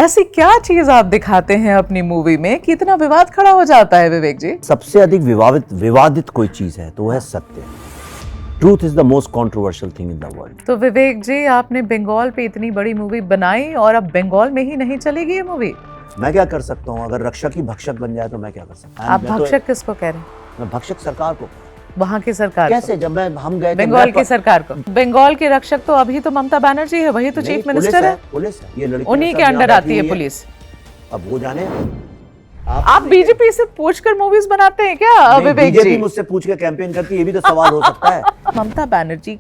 ऐसी क्या चीज आप दिखाते हैं अपनी मूवी में कि इतना विवाद खड़ा हो जाता है विवेक जी? सबसे अधिक विवादित कोई चीज है तो वो है सत्य। Truth is the most controversial thing in the world. तो विवेक जी, आपने बंगाल पे इतनी बड़ी मूवी बनाई और अब बंगाल में ही नहीं चलेगी ये मूवी? मैं क्या कर सकता हूँ? अगर रक्षक ही भक्षक बन जाए तो मैं क्या कर सकता हूँ? आप भक्षक किसको कह रहे हैं? मैं भक्षक सरकार को। वहाँ की सरकार कैसे? जब हम गए बंगाल की सरकार को। बंगाल के रक्षक तो अभी तो ममता बनर्जी है, वही तो चीफ मिनिस्टर है। पुलिस है, ये लड़की उन्हीं के अंडर आती है पुलिस। अब वो जाने। आप बीजेपी से पूछकर मूवीज बनाते हैं क्या विवेक जी? बीजेपी मुझसे पूछ के कैंपेन करती है, ये भी तो सवाल हो सकता है। ममता बनर्जी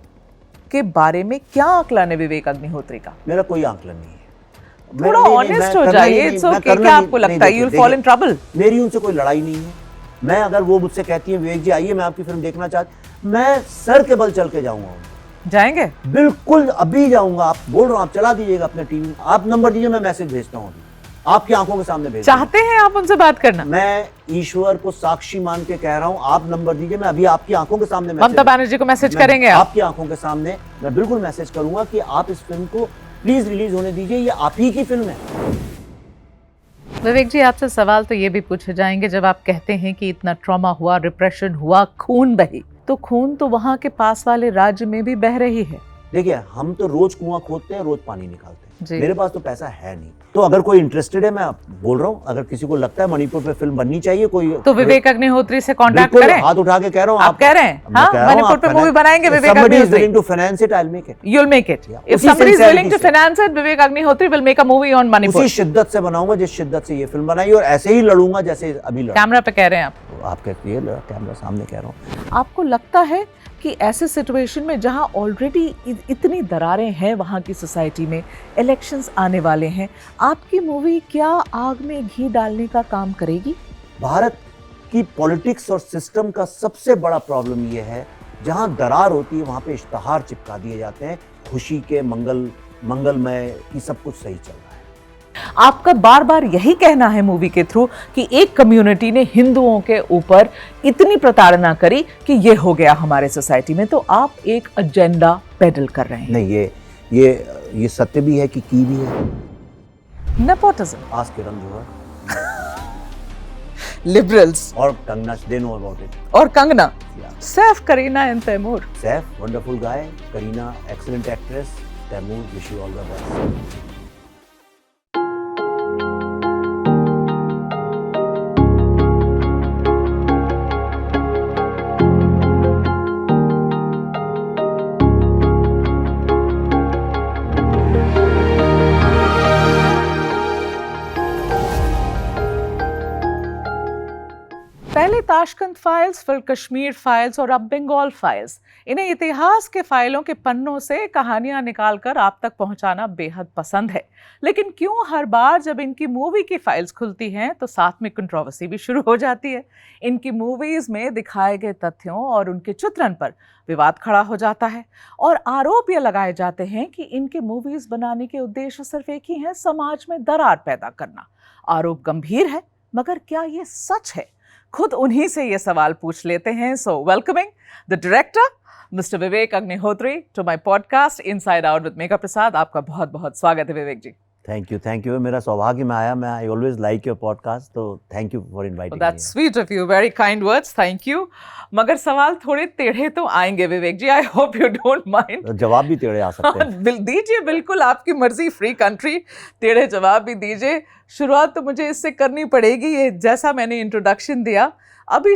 के बारे में क्या आकलन है विवेक अग्निहोत्री का? मेरा कोई आकलन नहीं है। थोड़ा ऑनेस्ट हो जाइए। It's okay. क्या आपको लगता है you will fall in trouble? मेरी उनसे कोई लड़ाई नहीं है। मैं अगर वो मुझसे कहती है विवेक जी आइए मैं आपकी फिल्म देखना चाहती, मैं सर के बल चल के जाऊंगा। जाएंगे? बिल्कुल, अभी जाऊंगा। आप बोल रहा हूँ, आप चला दीजिएगा अपने टीवी, आप नंबर दीजिए, मैं मैसेज भेजता हूँ। आपकी आंखों के सामने भेज चाहते हैं आप उनसे बात करना? मैं ईश्वर को साक्षी मान के कह रहा हूँ, आप नंबर दीजिए, मैं अभी आपकी आंखों के सामने ममता बनर्जी को मैसेज करेंगे? आपकी आंखों के सामने मैं बिल्कुल मैसेज करूंगा कि आप इस फिल्म को प्लीज रिलीज होने दीजिए, ये आप ही की फिल्म है। विवेक जी, आपसे सवाल तो ये भी पूछे जाएंगे, जब आप कहते हैं कि इतना ट्रॉमा हुआ, रिप्रेशन हुआ, खून बही, तो खून तो वहाँ के पास वाले राज्य में भी बह रही है। देखिए, हम तो रोज कुआं खोदते हैं, रोज पानी निकालते हैं। जी। मेरे पास तो पैसा है नहीं, तो अगर कोई इंटरेस्टेड है, मैं बोल रहा हूँ, अगर किसी को लगता है मणिपुर पे फिल्म बननी चाहिए, कोई तो विवेक अग्निहोत्री से कांटेक्ट करें। हाथ उठा के कह रहा हूँ। आप कह रहे हैं हाँ, मणिपुर पे मूवी बनाएंगे Vivek Agnihotri. Somebody is willing to finance it, I'll make it. You'll make it. If somebody is willing to finance it, Vivek Agnihotri will make a movie on Manipur. उसी शिद्दत से बनाऊंगा जिस शिद्दत से ये फिल्म बनाई, और ऐसे ही लड़ूंगा जैसे अभी लड़ा। कैमरा पे कह रहे हैं आप कहती है, कैमरा सामने कह रहा हूँ। आपको लगता है कि ऐसे सिचुएशन में जहां ऑलरेडी इतनी दरारें हैं वहां की सोसाइटी में, इलेक्शंस आने वाले हैं, आपकी मूवी क्या आग में घी डालने का काम करेगी? भारत की पॉलिटिक्स और सिस्टम का सबसे बड़ा प्रॉब्लम ये है, जहां दरार होती है वहां पे इश्तहार चिपका दिए जाते हैं, खुशी के, मंगलमय की, सब कुछ सही चल रहा है। आपका बार बार यही कहना है मूवी के थ्रू कि एक कम्युनिटी ने हिंदुओं के ऊपर इतनी प्रताड़ना करी कि ये हो गया हमारे सोसाइटी में, तो आप एक एजेंडा पेडल कर रहे हैं। नहीं, ये सत्य भी है कि की भी है। नेपोटिज्म, आज के रंग जो है लिबरल्स और Kangana, they know about it. और Kangana, Saif, Kareena and Taimur. Saif wonderful guy, Kareena excellent actress, Taimur wish you all the best. पहले ताशकंद फाइल्स, फिर कश्मीर फाइल्स और अब बंगाल फाइल्स। इन्हें इतिहास के फाइलों के पन्नों से कहानियां निकालकर आप तक पहुंचाना बेहद पसंद है, लेकिन क्यों हर बार जब इनकी मूवी की फाइल्स खुलती हैं तो साथ में कंट्रोवर्सी भी शुरू हो जाती है? इनकी मूवीज में दिखाए गए तथ्यों और उनके चित्रण पर विवाद खड़ा हो जाता है और आरोप ये लगाए जाते हैं कि इनके मूवीज बनाने के उद्देश्य सिर्फ एक ही है, समाज में दरार पैदा करना। आरोप गंभीर है, मगर क्या ये सच है? खुद उन्हीं से ये सवाल पूछ लेते हैं। So welcoming the director mister Vivek Agnihotri to my podcast inside out with Megha Prasad. आपका बहुत बहुत स्वागत है विवेक जी। Thank you. मेरा सौभाग्य मैं आया, मैं I always like your podcast, तो thank you for inviting me. That's sweet of you, very kind words, thank you. मगर सवाल थोड़े टेढ़े तो आएंगे Vivek ji, I hope you don't mind. जवाब भी टेढ़े आ सकते हैं। दीजिए, बिल्कुल आपकी मर्जी, फ्री कंट्री, टेढ़े जवाब भी दीजिए। शुरुआत तो मुझे इससे करनी पड़ेगी, ये जैसा मैंने इंट्रोडक्शन दिया, अभी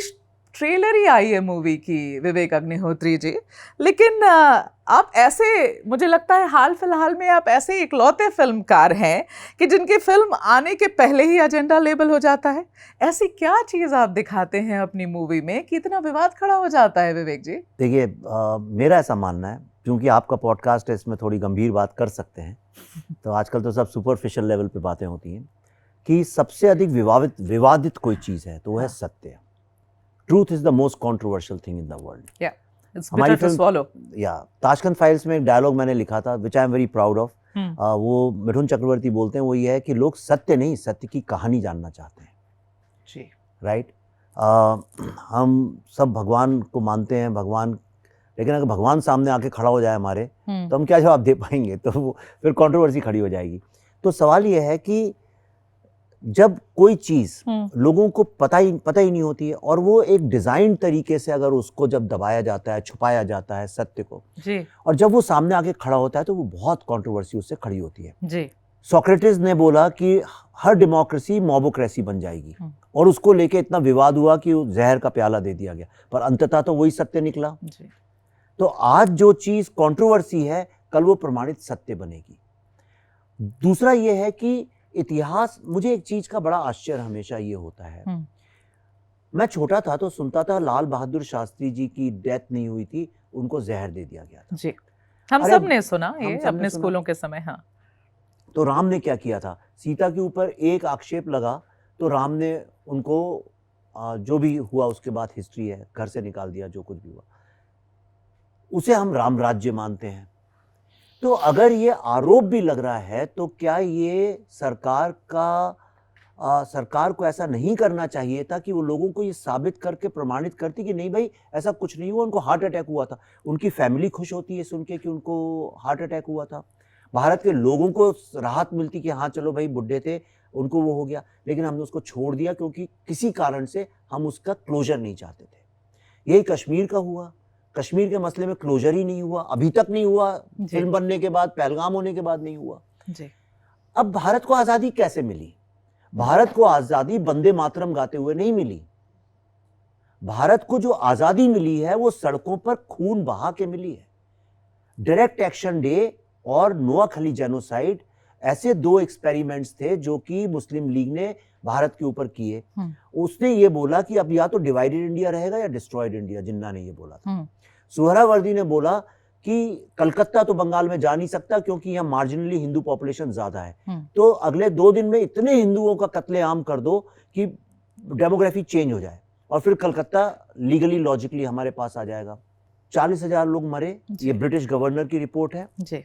ट्रेलर ही आई है मूवी की विवेक अग्निहोत्री जी, लेकिन आप ऐसे, मुझे लगता है हाल फिलहाल में आप ऐसे इकलौते फिल्मकार हैं कि जिनकी फिल्म आने के पहले ही एजेंडा लेबल हो जाता है। ऐसी क्या चीज़ आप दिखाते हैं अपनी मूवी में कि इतना विवाद खड़ा हो जाता है विवेक जी? देखिए, मेरा ऐसा मानना है, क्योंकि आपका पॉडकास्ट है, इसमें थोड़ी गंभीर बात कर सकते हैं, तो आजकल तो सब सुपरफिशियल लेवल पे बातें होती हैं, कि सबसे अधिक विवादित कोई चीज़ है तो वो है सत्य। Truth is the most controversial thing in the world. हमारी फिल्म ताशकंद फाइल्स में एक डायलॉग मैंने लिखा था, which I am very proud of. वो मिथुन चक्रवर्ती बोलते हैं, वो ये है कि लोग सत्य नहीं, सत्य की कहानी जानना चाहते हैं जी, राइट। हम सब भगवान को मानते हैं, भगवान, लेकिन अगर भगवान सामने आके खड़ा हो जाए हमारे, तो हम क्या जवाब दे पाएंगे? तो फिर कंट्रोवर्सी खड़ी हो जाएगी। तो सवाल ये है कि जब कोई चीज लोगों को पता ही नहीं होती है और वो एक डिजाइन तरीके से अगर उसको जब दबाया जाता है, छुपाया जाता है सत्य को जी, और जब वो सामने आके खड़ा होता है तो वो बहुत कंट्रोवर्सी उससे खड़ी होती है। जी, सोक्रेटिस ने बोला कि हर डेमोक्रेसी मॉबोक्रेसी बन जाएगी और उसको लेके इतना विवाद हुआ कि जहर का प्याला दे दिया गया, पर अंततः तो वही सत्य निकला। जी, तो आज जो चीज कंट्रोवर्सी है कल वो प्रमाणित सत्य बनेगी। दूसरा ये है कि इतिहास, मुझे एक चीज का बड़ा आश्चर्य हमेशा ये होता है, मैं छोटा था तो सुनता था लाल बहादुर शास्त्री जी की डेथ नहीं हुई थी, उनको जहर दे दिया गया था। जी, हम अरे, सब ने सुना हम ये सबने अपने सुना। स्कूलों के समय। हाँ, तो राम ने क्या किया था, सीता के ऊपर एक आक्षेप लगा तो राम ने उनको जो भी हुआ उसके बाद हिस्ट्री है, घर से निकाल दिया, जो कुछ भी हुआ उसे हम राम राज्य मानते हैं। तो अगर ये आरोप भी लग रहा है तो क्या ये सरकार को ऐसा नहीं करना चाहिए था कि वो लोगों को ये साबित करके प्रमाणित करती कि नहीं भाई ऐसा कुछ नहीं हुआ, उनको हार्ट अटैक हुआ था। उनकी फैमिली खुश होती है सुन के कि उनको हार्ट अटैक हुआ था, भारत के लोगों को राहत मिलती कि हाँ चलो भाई बुढ़े थे उनको वो हो गया, लेकिन हमने उसको छोड़ दिया क्योंकि किसी कारण से हम उसका क्लोजर नहीं चाहते थे। यही कश्मीर का हुआ, कश्मीर के मसले में क्लोजर ही नहीं हुआ, अभी तक नहीं हुआ, फिल्म बनने के बाद, पहलगाम होने के बाद नहीं हुआ जी। अब भारत को आजादी कैसे मिली? भारत को आजादी वंदे मातरम गाते हुए नहीं मिली। भारत को जो आजादी मिली है वो सड़कों पर खून बहा के मिली है। डायरेक्ट एक्शन डे और नोआखली जेनोसाइड ऐसे दो एक्सपेरिमेंट्स थे जो कि मुस्लिम लीग ने भारत के ऊपर किए। उसने ये बोला कि अब या तो डिवाइडेड इंडिया रहेगा या डिस्ट्रॉयड इंडिया, जिन्ना ने ये बोला था। सुहरावर्दी ने बोला कि कलकत्ता तो बंगाल में जा नहीं सकता क्योंकि यहाँ मार्जिनली हिंदू पॉपुलेशन ज्यादा है, तो अगले 2 दिन में इतने हिंदुओं का कत्लेआम कर दो कि डेमोग्राफी चेंज हो जाए और फिर कलकत्ता लीगली लॉजिकली हमारे पास आ जाएगा। 40,000 लोग मरे, ये ब्रिटिश गवर्नर की रिपोर्ट है जी।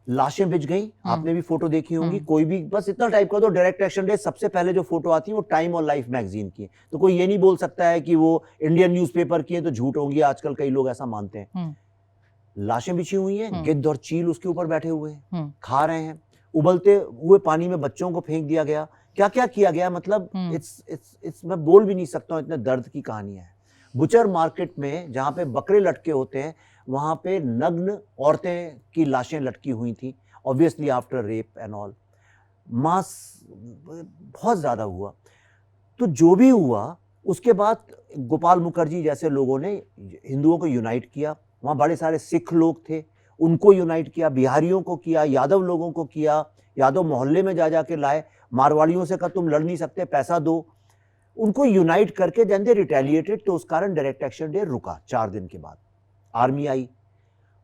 लाशें बिछ गई, आपने भी फोटो देखी होंगी। कोई भी बस इतना टाइप कर दो डायरेक्ट एक्शन डे, सबसे पहले जो फोटो आती है वो टाइम और लाइफ मैगजीन की है, तो कोई ये नहीं बोल सकता है कि वो इंडियन न्यूज़पेपर की है तो झूठ होंगी, आजकल कई लोग ऐसा मानते हैं। लाशें बिछी हुई हैं, गिद्ध और चील उसके ऊपर बैठे हुए हैं, खा रहे हैं, उबलते हुए पानी में बच्चों को फेंक दिया गया, क्या क्या किया गया, मतलब इट्स मैं बोल भी नहीं सकता हूं, इतने दर्द की कहानियां हैं। बुचर मार्केट में जहां पे बकरे लटके होते हैं वहां पे नग्न औरतें की लाशें लटकी हुई थी, obviously after rape and all. मास बहुत ज्यादा हुआ। तो जो भी हुआ उसके बाद गोपाल मुखर्जी जैसे लोगों ने हिंदुओं को यूनाइट किया, वहाँ बड़े सारे सिख लोग थे उनको यूनाइट किया, बिहारियों को किया, यादव लोगों को किया, यादव मोहल्ले में जा जाके लाए, मारवाड़ियों से कहा तुम लड़ नहीं सकते पैसा दो, उनको यूनाइट करके देन दे रिटेलिएटेड। तो उस कारण डायरेक्ट एक्शन डे रुका। 4 दिन के बाद आर्मी आई,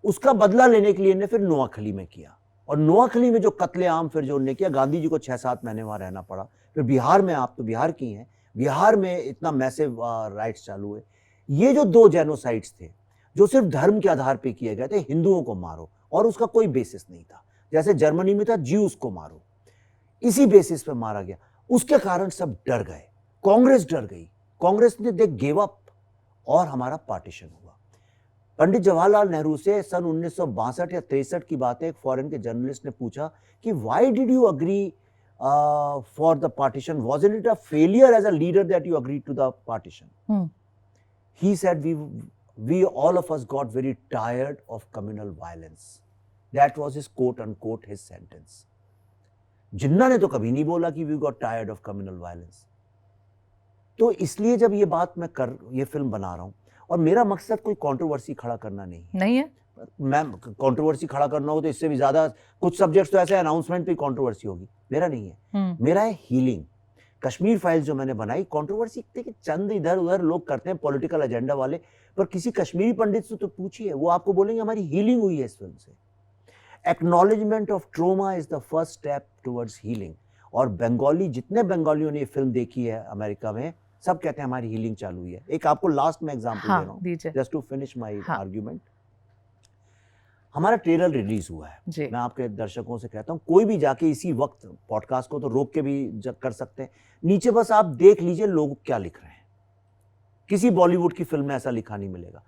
उसका बदला लेने के लिए इन्हें फिर नोआखली में किया, और नोआखली में जो कत्लेआम फिर जो उन्होंने किया, गांधी जी को 6-7 महीने वहां रहना पड़ा। फिर बिहार में, आप तो बिहार की हैं, बिहार में इतना मैसिव राइट्स चालू हुए। ये जो 2 जेनोसाइड्स थे जो सिर्फ धर्म के आधार पे किए गए थे, हिंदुओं को मारो, और उसका कोई बेसिस नहीं था, जैसे जर्मनी में था ज्यूस को मारो, इसी बेसिस पे मारा गया। उसके कारण सब डर गए, कांग्रेस डर गई, कांग्रेस ने दे गिव अप और हमारा पार्टीशन हुआ। पंडित जवाहरलाल नेहरू से सन 1962 या 63 की बात है, एक फॉरेन के जर्नलिस्ट ने पूछा कि why did you agree for the partition, wasn't it a failure as a leader that you agreed to the partition? He said we all of us got very tired of communal violence. That was his quote unquote his sentence. जिन्ना ने तो कभी नहीं बोला कि we got tired of communal violence. तो इसलिए जब ये बात मैं ये फिल्म बना रहा हूं, और मेरा मकसद कोई कंट्रोवर्सी खड़ा करना नहीं है। मैं कंट्रोवर्सी खड़ा करना हो तो इससे भी ज्यादा कुछ सब्जेक्ट्स तो ऐसे अनाउंसमेंट पे कंट्रोवर्सी होगी, मेरा नहीं है। मेरा है हीलिंग। कश्मीर फाइल्स जो मैंने बनाई, कंट्रोवर्सी देखिए चंद इधर उधर लोग करते हैं पॉलिटिकल एजेंडा वाले, पर किसी कश्मीरी पंडित से तो पूछिए, वो आपको बोलेंगे हमारी हीलिंग हुई है इस फिल्म से। Acknowledgement of trauma is the first step towards healing. और बंगाली, जितने बंगालियों ने ये फिल्म देखी है अमेरिका में, सब कहते हैं हमारी हीलिंग चालू हुई है। एक आपको लास्ट में एग्जांपल दे रहा हूं, just to finish my argument. हमारा ट्रेलर रिलीज हुआ है, मैं आपके दर्शकों से कहता हूं कोई भी जाके इसी वक्त, पॉडकास्ट को तो रोक के भी कर सकते हैं, नीचे बस आप देख लीजिए लोग क्या लिख रहे हैं। किसी बॉलीवुड की फिल्म में ऐसा लिखा नहीं मिलेगा।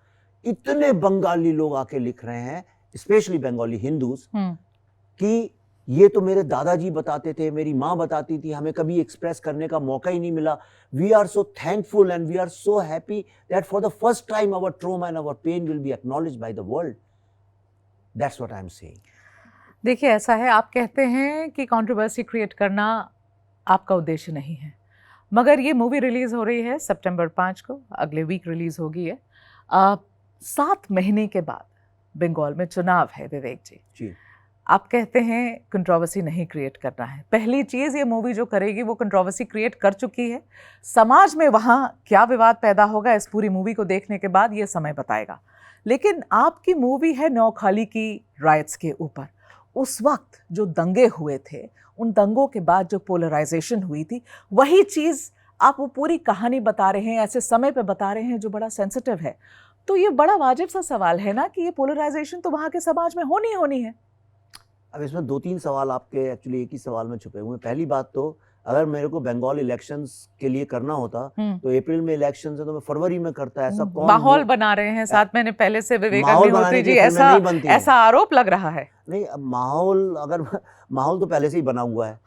इतने बंगाली लोग आके लिख रहे हैं, स्पेशली बंगाली हिंदूज, कि ये तो मेरे दादाजी बताते थे, मेरी माँ बताती थी, हमें कभी एक्सप्रेस करने का मौका ही नहीं मिला. We are so thankful and we are so happy that for the first time our trauma and our pain will be acknowledged by the world. That's what I am saying. देखिए, ऐसा है, आप कहते हैं कि कंट्रोवर्सी क्रिएट करना आपका उद्देश्य नहीं है, मगर ये मूवी रिलीज हो रही है सितंबर 5 को, अगले वीक रिलीज होगी है. 7 महीने के बाद बंगाल में चुनाव है विवेक जी. जी. आप कहते हैं कंट्रोवर्सी नहीं क्रिएट करना है. पहली चीज़, ये मूवी जो करेगी वो कंट्रोवर्सी क्रिएट कर चुकी है. समाज में वहाँ क्या विवाद पैदा होगा इस पूरी मूवी को देखने के बाद ये समय बताएगा. लेकिन आपकी मूवी है नौखाली की राइट्स के ऊपर. उस वक्त जो दंगे हुए थे, उन दंगों के बाद जो पोलराइजेशन हुई थी, वही चीज़ आप वो पूरी कहानी बता रहे हैं, ऐसे समय पे बता रहे हैं जो बड़ा सेंसिटिव है. तो ये बड़ा वाजिब सा सवाल है ना कि ये पोलराइजेशन तो वहाँ के समाज में होनी है. अब इसमें 2-3 सवाल आपके एक्चुअली एक ही सवाल में छुपे हुए हैं. पहली बात तो, अगर मेरे को बंगाल इलेक्शंस के लिए करना होता तो अप्रैल में इलेक्शंस है तो मैं फरवरी में करता. ऐसा कौन माहौल बना रहे हैं 7 महीने पहले से विवेक माहौल अग्निहोत्री बनाने जी, की फिल्में नहीं बनती हैं. ऐसा आरोप लग रहा है. नहीं, अब माहौल तो पहले से ही बना हुआ है.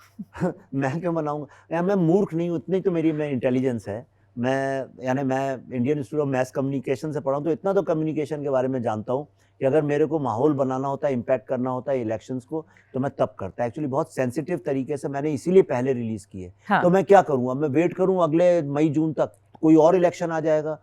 मैं क्यों बनाऊंगा? या मैं मूर्ख नहीं हूँ, इतनी तो मेरी इंटेलिजेंस है. मैं Indian institute of mass communication से पढ़ा हूँ, तो इतना तो कम्युनिकेशन के बारे में जानता हूँ कि अगर मेरे को माहौल बनाना होता है, इम्पैक्ट करना होता है इलेक्शंस को, तो मैं तब करता. एक्चुअली बहुत सेंसिटिव तरीके से मैंने इसीलिए पहले रिलीज की है. हाँ. तो मैं क्या करूँगा? मैं वेट करूँ अगले मई जून तक, कोई और इलेक्शन आ जाएगा.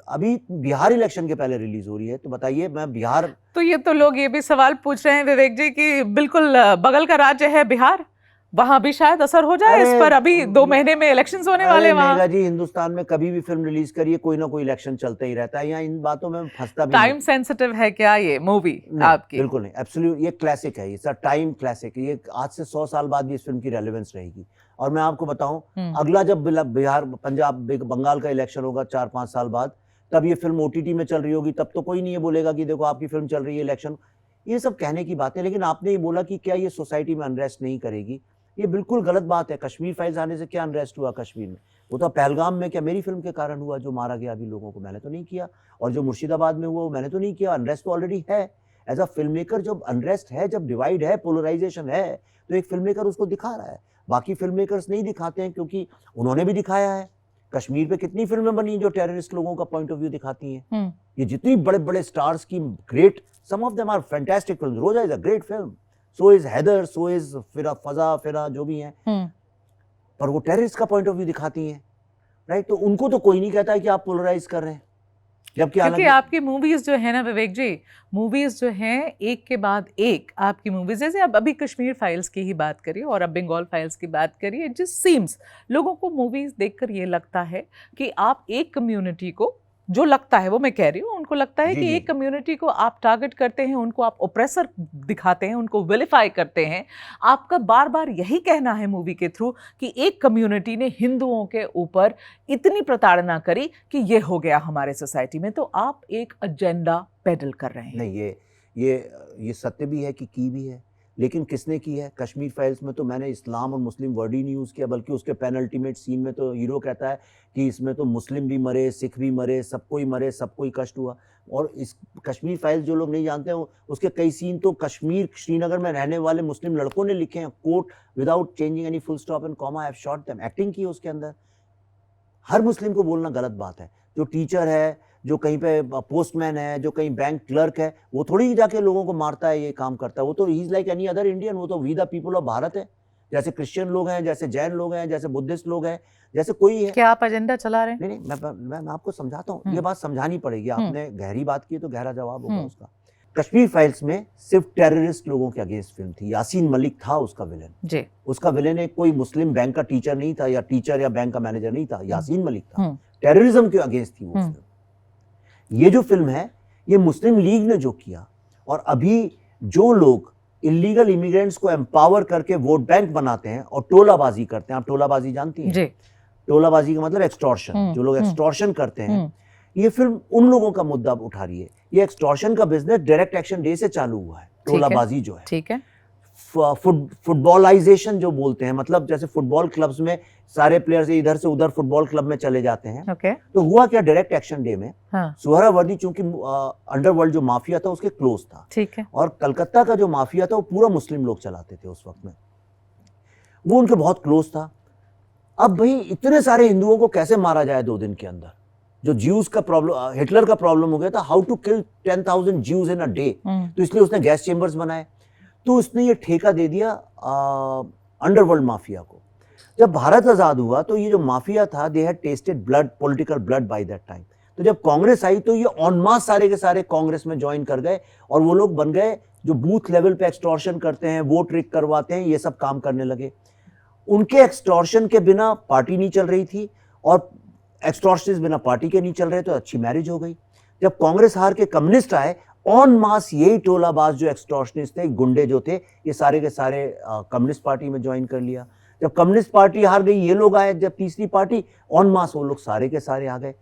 अभी बिहार इलेक्शन के पहले रिलीज हो रही है, तो बताइए मैं बिहार. तो ये तो लोग ये भी सवाल पूछ रहे हैं विवेक जी कि बिल्कुल बगल का राज्य है बिहार, वहां भी शायद असर हो जाए इस पर. अभी 2 महीने में इलेक्शंस होने वाले हैं वहां. मेघा जी, हिंदुस्तान में कभी भी फिल्म रिलीज करिए, कोई ना कोई इलेक्शन चलता ही रहता है. यहाँ इन बातों में फंसता भी टाइम सेंसिटिव है क्या ये मूवी आपकी? बिल्कुल नहीं, एब्सोल्यूट. ये क्लासिक है, ये सर टाइम क्लासिक है. ये आज से 100 साल बाद भी इस फिल्म की रेलेवेंस रहेगी. और मैं आपको बताऊं, अगला जब बिहार, पंजाब, बंगाल का इलेक्शन होगा 4-5 साल बाद, तब ये फिल्म OTT में चल रही होगी, तब तो कोई नहीं ये बोलेगा कि देखो आपकी फिल्म चल रही है इलेक्शन. ये सब कहने की बातें. लेकिन आपने ये बोला कि क्या ये सोसाइटी में अनरेस्ट नहीं करेगी, ये बिल्कुल गलत बात है. कश्मीर फाइल्स आने से क्या अनरेस्ट हुआ कश्मीर में? वो तो पहलगाम में क्या मेरी फिल्म के कारण हुआ, जो मारा गया अभी लोगों को, मैंने तो नहीं किया. और जो मुर्शिदाबाद में हुआ वो मैंने तो नहीं किया. अनरेस्ट तो ऑलरेडी है. एज अ फिल्म मेकर जब अनरेस्ट है, जब डिवाइड है, पोलराइजेशन है, तो एक फिल्म मेकर उसको दिखा रहा है. बाकी फिल्म मेकर्स नहीं दिखाते हैं, क्योंकि उन्होंने भी दिखाया है. कश्मीर पे कितनी फिल्में बनी जो टेररिस्ट लोगों का पॉइंट ऑफ व्यू दिखाती हैं. ये जितनी बड़े बड़े स्टार्स की great, some of them are fantastic films. Roja is a great film, so is Haider, so is फिरा जो भी हैं, पर वो टेररिस्ट का पॉइंट ऑफ व्यू दिखाती हैं, राइट? तो उनको तो कोई नहीं कहता है कि आप पोलराइज कर रहे हैं. जबकि क्योंकि आपकी मूवीज जो है ना विवेक जी, मूवीज जो हैं एक के बाद एक आपकी मूवीज, जैसे अब अभी कश्मीर फाइल्स की ही बात करिए और अब बंगाल फाइल्स की बात करिए, इट जस्ट सीम्स, लोगों को मूवीज देखकर ये लगता है कि आप एक कम्युनिटी को, जो लगता है वो मैं कह रही हूँ, उनको लगता है कि एक कम्युनिटी को आप टारगेट करते हैं, उनको आप ओप्रेसर दिखाते हैं, उनको विलिफाई करते हैं. आपका बार बार यही कहना है मूवी के थ्रू कि एक कम्युनिटी ने हिंदुओं के ऊपर इतनी प्रताड़ना करी कि ये हो गया हमारे सोसाइटी में. तो आप एक एजेंडा पेडल कर रहे हैं. नहीं, ये सत्य भी है कि की भी है, लेकिन किसने की है? कश्मीर फाइल्स में तो मैंने इस्लाम और मुस्लिम वर्ड ही नहीं यूज़ किया, बल्कि उसके पेनल्टीमेट सीन में तो हीरो कहता है कि इसमें तो मुस्लिम भी मरे, सिख भी मरे, सबको ही मरे, सबको ही कष्ट हुआ. और इस कश्मीर फाइल्स जो लोग नहीं जानते हैं, उसके कई सीन तो कश्मीर, श्रीनगर में रहने वाले मुस्लिम लड़कों ने लिखे हैं. Quote, without changing any full stop and comma, I have shot them. Acting की उसके अंदर. हर मुस्लिम को बोलना गलत बात है. जो टीचर है, जो कहीं पे पोस्टमैन है, जो कहीं बैंक क्लर्क है, वो थोड़ी जाके लोगों को मारता है, ये काम करता है. वो तो he is like any other Indian. वो तो we the people of Bharat है. जैसे क्रिश्चियन लोग हैं, जैसे जैन लोग हैं, जैसे बुद्धिस्ट लोग हैं, जैसे कोई है. क्या आप एजेंडा चला रहे हैं? नहीं, मैं आपको समझाता हूँ. ये बात समझानी पड़ेगी. आपने गहरी बात की तो गहरा जवाब होगा उसका. कश्मीर फाइल्स में सिर्फ टेररिस्ट लोगों के अगेंस्ट फिल्म थी. यासीन मलिक था उसका विलेन जी. उसका विलेन एक कोई मुस्लिम बैंक का टीचर नहीं था, या टीचर या बैंक का मैनेजर नहीं था. यासीन मलिक था. टेररिज्म के अगेंस्ट थी वो फिल्म. ये जो फिल्म है, ये मुस्लिम लीग ने जो किया, और अभी जो लोग इलीगल इमिग्रेंट्स को एम्पावर करके वोट बैंक बनाते हैं और टोलाबाजी करते हैं, आप टोलाबाजी जानती हैं? जी. टोलाबाजी का मतलब एक्सटॉर्शन. जो लोग एक्सटॉर्शन करते हैं, ये फिल्म उन लोगों का मुद्दा उठा रही है. ये एक्सटॉर्शन का बिजनेस डायरेक्ट एक्शन डे से चालू हुआ है. टोलाबाजी जो है, ठीक है. फुटबॉलाइजेशन जो बोलते हैं, मतलब जैसे फुटबॉल क्लब्स में सारे प्लेयर्स इधर से उधर फुटबॉल क्लब में चले जाते हैं। ओके। तो हुआ क्या, डायरेक्ट एक्शन डे में हाँ, सुहरावर्दी चूंकि अंडरवर्ल्ड जो माफिया था उसके क्लोज था, ठीक है। और कलकत्ता का जो माफिया था वो पूरा मुस्लिम लोग चलाते थे उस वक्त में, वो उनके बहुत क्लोज था। अब भाई इतने सारे हिंदुओं को कैसे मारा जाए 2 दिन के अंदर, जो ज्यूज का प्रॉब्लम, हिटलर का प्रॉब्लम हो गया था, how to kill 10,000 Jews in a day. तो इसलिए उसने गैस चेम्बर्स बनाए, तो उसने ये ठेका दे दिया अंडरवर्ल्ड माफिया को। जब भारत आजाद हुआ तो ये जो माफिया था, they had tested blood, political blood by that time. तो जब कांग्रेस आई तो ये ऑन मास सारे के सारे कांग्रेस में ज्वाइन कर गए, और वो लोग बन गए जो बूथ लेवल पे एक्सटॉर्शन करते हैं, वोट ट्रिक करवाते हैं, ये सब काम करने लगे। उनके एक्सटॉर्शन के बिना पार्टी नहीं चल रही थी, और एक्सटॉर्शन बिना पार्टी के नहीं चल रहे, तो अच्छी मैरिज हो गई। जब कांग्रेस हार के कम्युनिस्ट आए, ऑन मास यही टोलाबाज जो एक्सटॉर्शनिस्ट थे, गुंडे जो थे, ये सारे के सारे कम्युनिस्ट पार्टी में ज्वाइन कर लिया। जब कम्युनिस्ट पार्टी हार गई, ये लोग आए, जब तीसरी पार्टी, ऑन मास वो लोग सारे के सारे आ गए।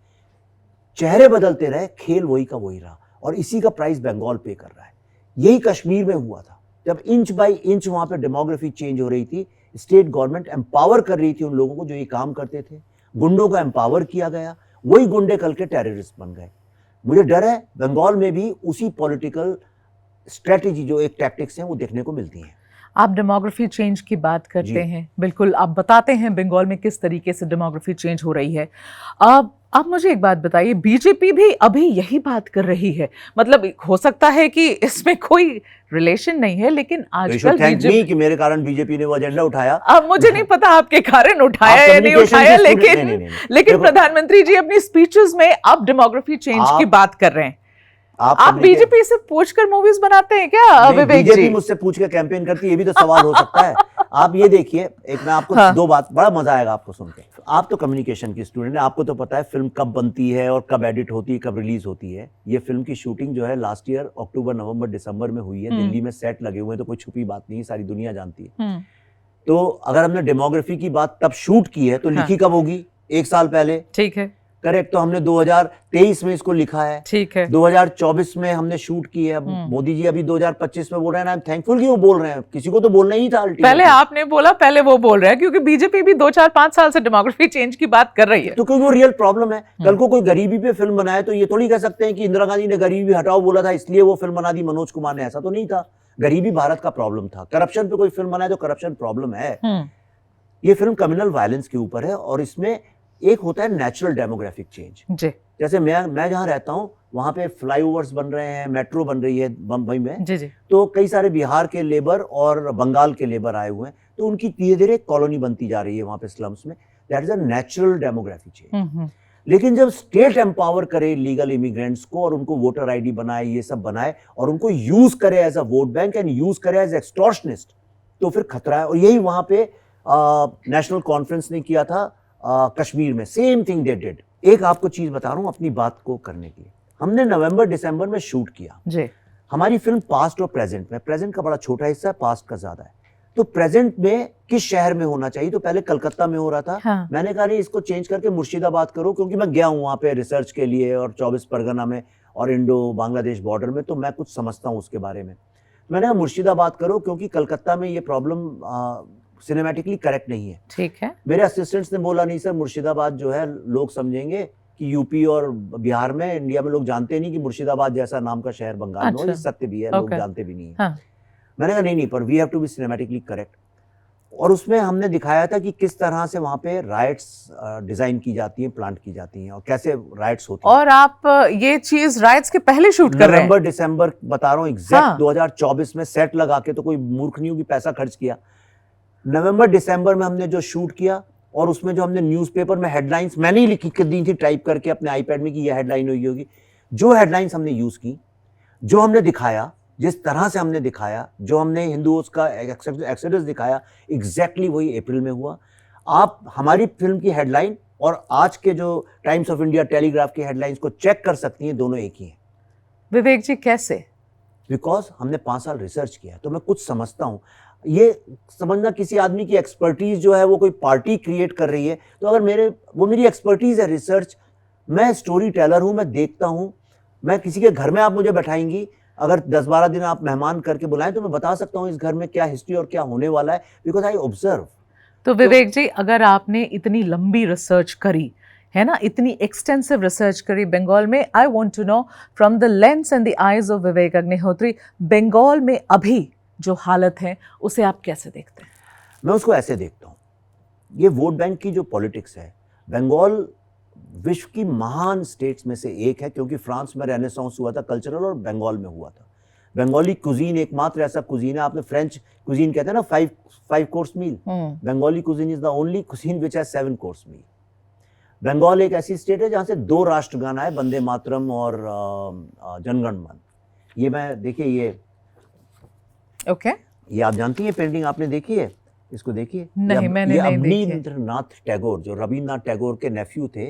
चेहरे बदलते रहे, खेल वही का वही रहा, और इसी का प्राइस बंगाल पे कर रहा है। यही कश्मीर में हुआ था, जब इंच बाय इंच वहां पे डेमोग्राफी चेंज हो रही थी, स्टेट गवर्नमेंट एम्पावर कर रही थी उन लोगों को जो ये काम करते थे, गुंडों को एम्पावर किया गया, वही गुंडे कल के टेररिस्ट बन गए। मुझे डर है बंगाल में भी उसी पॉलिटिकल स्ट्रेटेजी, जो एक टैक्टिक्स हैं, वो देखने को मिलती हैं। आप डेमोग्राफी चेंज की बात करते हैं, बिल्कुल आप बताते हैं बंगाल में किस तरीके से डेमोग्राफी चेंज हो रही है। आप मुझे एक बात बताइए, बीजेपी भी अभी यही बात कर रही है, मतलब हो सकता है कि इसमें कोई रिलेशन नहीं है, लेकिन आजकल बीजेपी कि मेरे कारण बीजेपी ने वो एजेंडा उठाया। अब मुझे नहीं पता आपके कारण उठाया या नहीं उठाया, लेकिन प्रधानमंत्री जी अपनी स्पीचेस में अब डेमोग्राफी चेंज की बात कर रहे हैं। आप बीजेपी से पूछकर मूवीज बनाते हैं क्या विवेक जी? बीजेपी मुझसे पूछ के कैंपेन करती है, ये भी तो सवाल हो सकता है। आप ये देखिए, एक मैं आपको दो बात, बड़ा मजा आएगा आपको सुन के। आप तो कम्युनिकेशन की स्टूडेंट है, आपको तो पता है फिल्म कब बनती है और कब एडिट होती है, कब रिलीज होती है। ये फिल्म की शूटिंग जो है लास्ट ईयर अक्टूबर, नवंबर, दिसंबर में हुई है। दिल्ली में सेट लगे हुए हैं, तो कोई छुपी बात नहीं, सारी दुनिया जानती है। तो अगर हमने डेमोग्राफी की बात तब शूट की है, तो लिखी कब होगी? 1 साल पहले। ठीक है, करेक्ट। तो हमने 2023 में इसको लिखा है, ठीक है, 2024 में हमने शूट की है। मोदी जी अभी 2025 में बोल रहे हैं, आई एम थैंकफुल कि वो बोल रहे हैं, किसी को तो बोलना ही था। पहले आपने बोला, पहले वो बोल रहे हैं, क्योंकि बीजेपी भी 2, 4, 5 साल से डेमोग्राफी चेंज की बात कर रही है। तो क्योंकि वो रियल प्रॉब्लम है। कल को कोई गरीबी पे फिल्म बनाए तो ये थोड़ी कह सकते हैं कि इंदिरा गांधी ने गरीबी हटाओ बोला था इसलिए वो फिल्म बना दी मनोज कुमार ने, ऐसा तो नहीं था। गरीबी भारत का प्रॉब्लम था। करप्शन पे कोई फिल्म बनाए तो करप्शन प्रॉब्लम है। ये फिल्म कम्युनल वायलेंस के ऊपर है, और इसमें एक होता है नेचुरल डेमोग्राफिक चेंज। जैसे मैं जहां रहता हूं वहां पे फ्लाईओवर्स बन रहे हैं, मेट्रो बन रही है बम्बई में। जी। तो कई सारे बिहार के लेबर और बंगाल के लेबर आए हुए हैं, तो उनकी धीरे धीरे कॉलोनी बनती जा रही है वहां पे स्लम्स में। That is a natural demographic change. लेकिन जब स्टेट एम्पावर करे लीगल इमिग्रेंट्स को, और उनको वोटर आईडी बनाए, ये सब बनाए, और उनको यूज करे as a vote bank and use करे एज एक्सटॉर्शनिस्ट, तो फिर खतरा है। और यही वहां पे नेशनल कॉन्फ्रेंस ने किया था कश्मीर में, सेम थिंग दे डिड। एक आपको चीज बता रहा हूं अपनी बात को करने के लिए, हमने नवंबर दिसंबर में शूट किया जी। हमारी फिल्म पास्ट और प्रेजेंट में, प्रेजेंट का बड़ा छोटा हिस्सा है, पास्ट का ज्यादा है। तो प्रेजेंट में किस शहर में होना चाहिए? तो पहले कलकत्ता में हो रहा था। हाँ। मैंने कहा नहीं, इसको चेंज करके मुर्शिदाबाद करो, क्योंकि मैं गया हूं वहां पे रिसर्च के लिए, और 24 परगना में और इंडो बांग्लादेश बॉर्डर में, तो मैं कुछ समझता हूं उसके बारे में। मैंने कहा मुर्शिदाबाद करो, क्योंकि कलकत्ता में ये प्रॉब्लम सिनेमैटिकली करेक्ट नहीं है। ठीक है। मेरे असिस्टेंट्स ने बोला नहीं सर, मुर्शिदाबाद जो है लोग समझेंगे कि यूपी और बिहार में, इंडिया में लोग जानते नहीं कि मुर्शिदाबाद जैसा नाम का शहर बंगाल में हो। ये सत्य भी है, लोग जानते भी नहीं है। हाँ। मैंने कहा नहीं, पर we have to be cinematically correct. और उसमें हमने दिखाया था कि किस तरह से वहां पे राइट्स डिजाइन की जाती हैं, प्लांट की जाती हैं, और कैसे राइट्स होती हैं। और आप ये चीज राइट्स के पहले शूट कर रहे हैं? नवंबर दिसंबर बता रहा हूँ एग्जैक्ट। 2024 में सेट लगा के, तो कोई मूर्ख नहीं हो कि पैसा खर्च किया। नवंबर दिसंबर में हमने जो शूट किया, और उसमें जो हमने न्यूज़पेपर में हेडलाइंस मैंने ही लिखी दी थी टाइप करके अपने आईपैड में कि ये हेडलाइन हुई होगी। जो हेडलाइंस हमने यूज की, जो हमने दिखाया, जिस तरह से हमने दिखाया, जो हमने हिंदुओं का एक्सोडस दिखाया, एग्जैक्टली वही अप्रैल में हुआ। आप हमारी फिल्म की हेडलाइन और आज के जो टाइम्स ऑफ इंडिया, टेलीग्राफ की हेडलाइंस को चेक कर सकती हैं, दोनों एक ही हैं। विवेक जी कैसे? बिकॉज हमने 5 साल रिसर्च किया, तो मैं कुछ समझता हूँ। ये समझना किसी आदमी की एक्सपर्टीज जो है वो कोई पार्टी क्रिएट कर रही है, तो अगर वो मेरी एक्सपर्टीज है रिसर्च। मैं स्टोरी टेलर हूँ, मैं देखता हूँ। मैं किसी के घर में आप मुझे बैठाएंगी, अगर 10-12 दिन आप मेहमान करके बुलाएं तो मैं बता सकता हूँ इस घर में क्या हिस्ट्री और क्या होने वाला है, बिकॉज आई ऑब्जर्व। तो विवेक जी, अगर आपने इतनी लंबी रिसर्च करी है ना, इतनी एक्सटेंसिव रिसर्च करी बंगाल में, I want to know from the lens and the eyes of Vivek Agnihotri, Bengal में अभी जो हालत है उसे आप कैसे देखते हैं? मैं उसको ऐसे देखता हूँ, ये वोट बैंक की जो पॉलिटिक्स है, बंगाल विश्व की महान स्टेट्स में से एक है, क्योंकि फ्रांस में रेनेसांस हुआ था कल्चरल और बंगाल में हुआ था। बंगाली कुजीन एकमात्र ऐसा कुजीन है, आपने फ्रेंच कुजीन कहते हैं ना, five course meal, Bengali cuisine is the only cuisine which has 7 course meal. Bengal एक ऐसी स्टेट है जहाँ से 2 राष्ट्रगान आए, वंदे मातरम और जनगण मन। ये मैं देखिए, ये आप जानती हैं पेंटिंग, आपने देखी है? इसको देखिए। नहीं, मैंने नहीं देखी। ये अवनींद्रनाथ टैगोर, जो रविन्द्रनाथ टैगोर के नेफ्यू थे,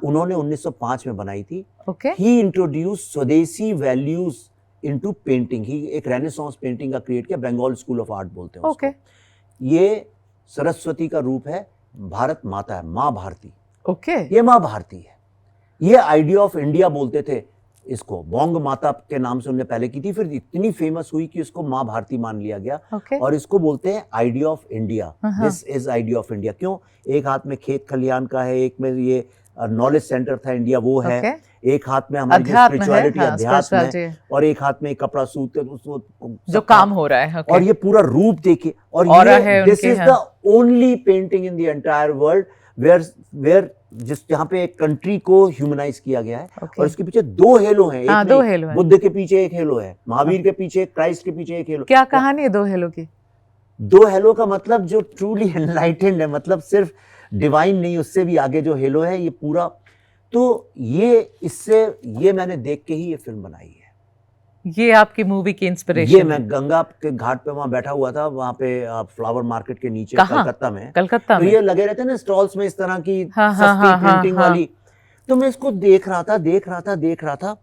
उन्होंने 1905 में बनाई थी। ही इंट्रोड्यूस स्वदेशी वैल्यूज इनटू पेंटिंग। ही एक रेनेसांस पेंटिंग का क्रिएट किया, बंगाल स्कूल ऑफ आर्ट बोलते हैं उसको। ये सरस्वती का रूप है, भारत माता है, माँ भारती। ये माँ भारती है। ये आइडिया ऑफ इंडिया बोलते थे इसको, बोंग माता के नाम से उन्होंने पहले की थी, फिर इतनी फेमस हुई कि इसको माँ भारती मान लिया गया। और इसको बोलते हैं idea of India. This is idea of India. क्यों? एक हाथ में खेत खलियान का है, एक में ये नॉलेज सेंटर था इंडिया, वो है। एक हाथ में हमारी स्पिरिचुअलिटी, अध्यात्म है, और एक हाथ में कपड़ा सूत जो काम हो रहा है। और ये पूरा रूप देखिए, और ये this is the only painting in the entire world where जहाँ पे एक कंट्री को ह्यूमनाइज किया गया है। और इसके पीछे 2 हेलो हैं, एक 2 हेलो है। बुद्ध के पीछे एक हेलो है, महावीर के पीछे, क्राइस्ट के पीछे एक हेलो। क्या कहानी है 2 हेलो की? 2 हेलो का मतलब जो ट्रूली एनलाइटेंड है, मतलब सिर्फ डिवाइन नहीं, उससे भी आगे जो हेलो है, ये पूरा। तो ये मैंने देख के ही ये फिल्म बनाई है। ये आपकी मूवी की इंस्पिरेशन? ये मैं गंगा के घाट पे वहां बैठा हुआ था, वहां पे फ्लावर मार्केट के नीचे, कलकत्ता में। तो ये लगे रहते हैं ना स्टॉल्स में इस तरह की सस्ती प्रिंटिंग वाली। तो मैं इसको देख रहा था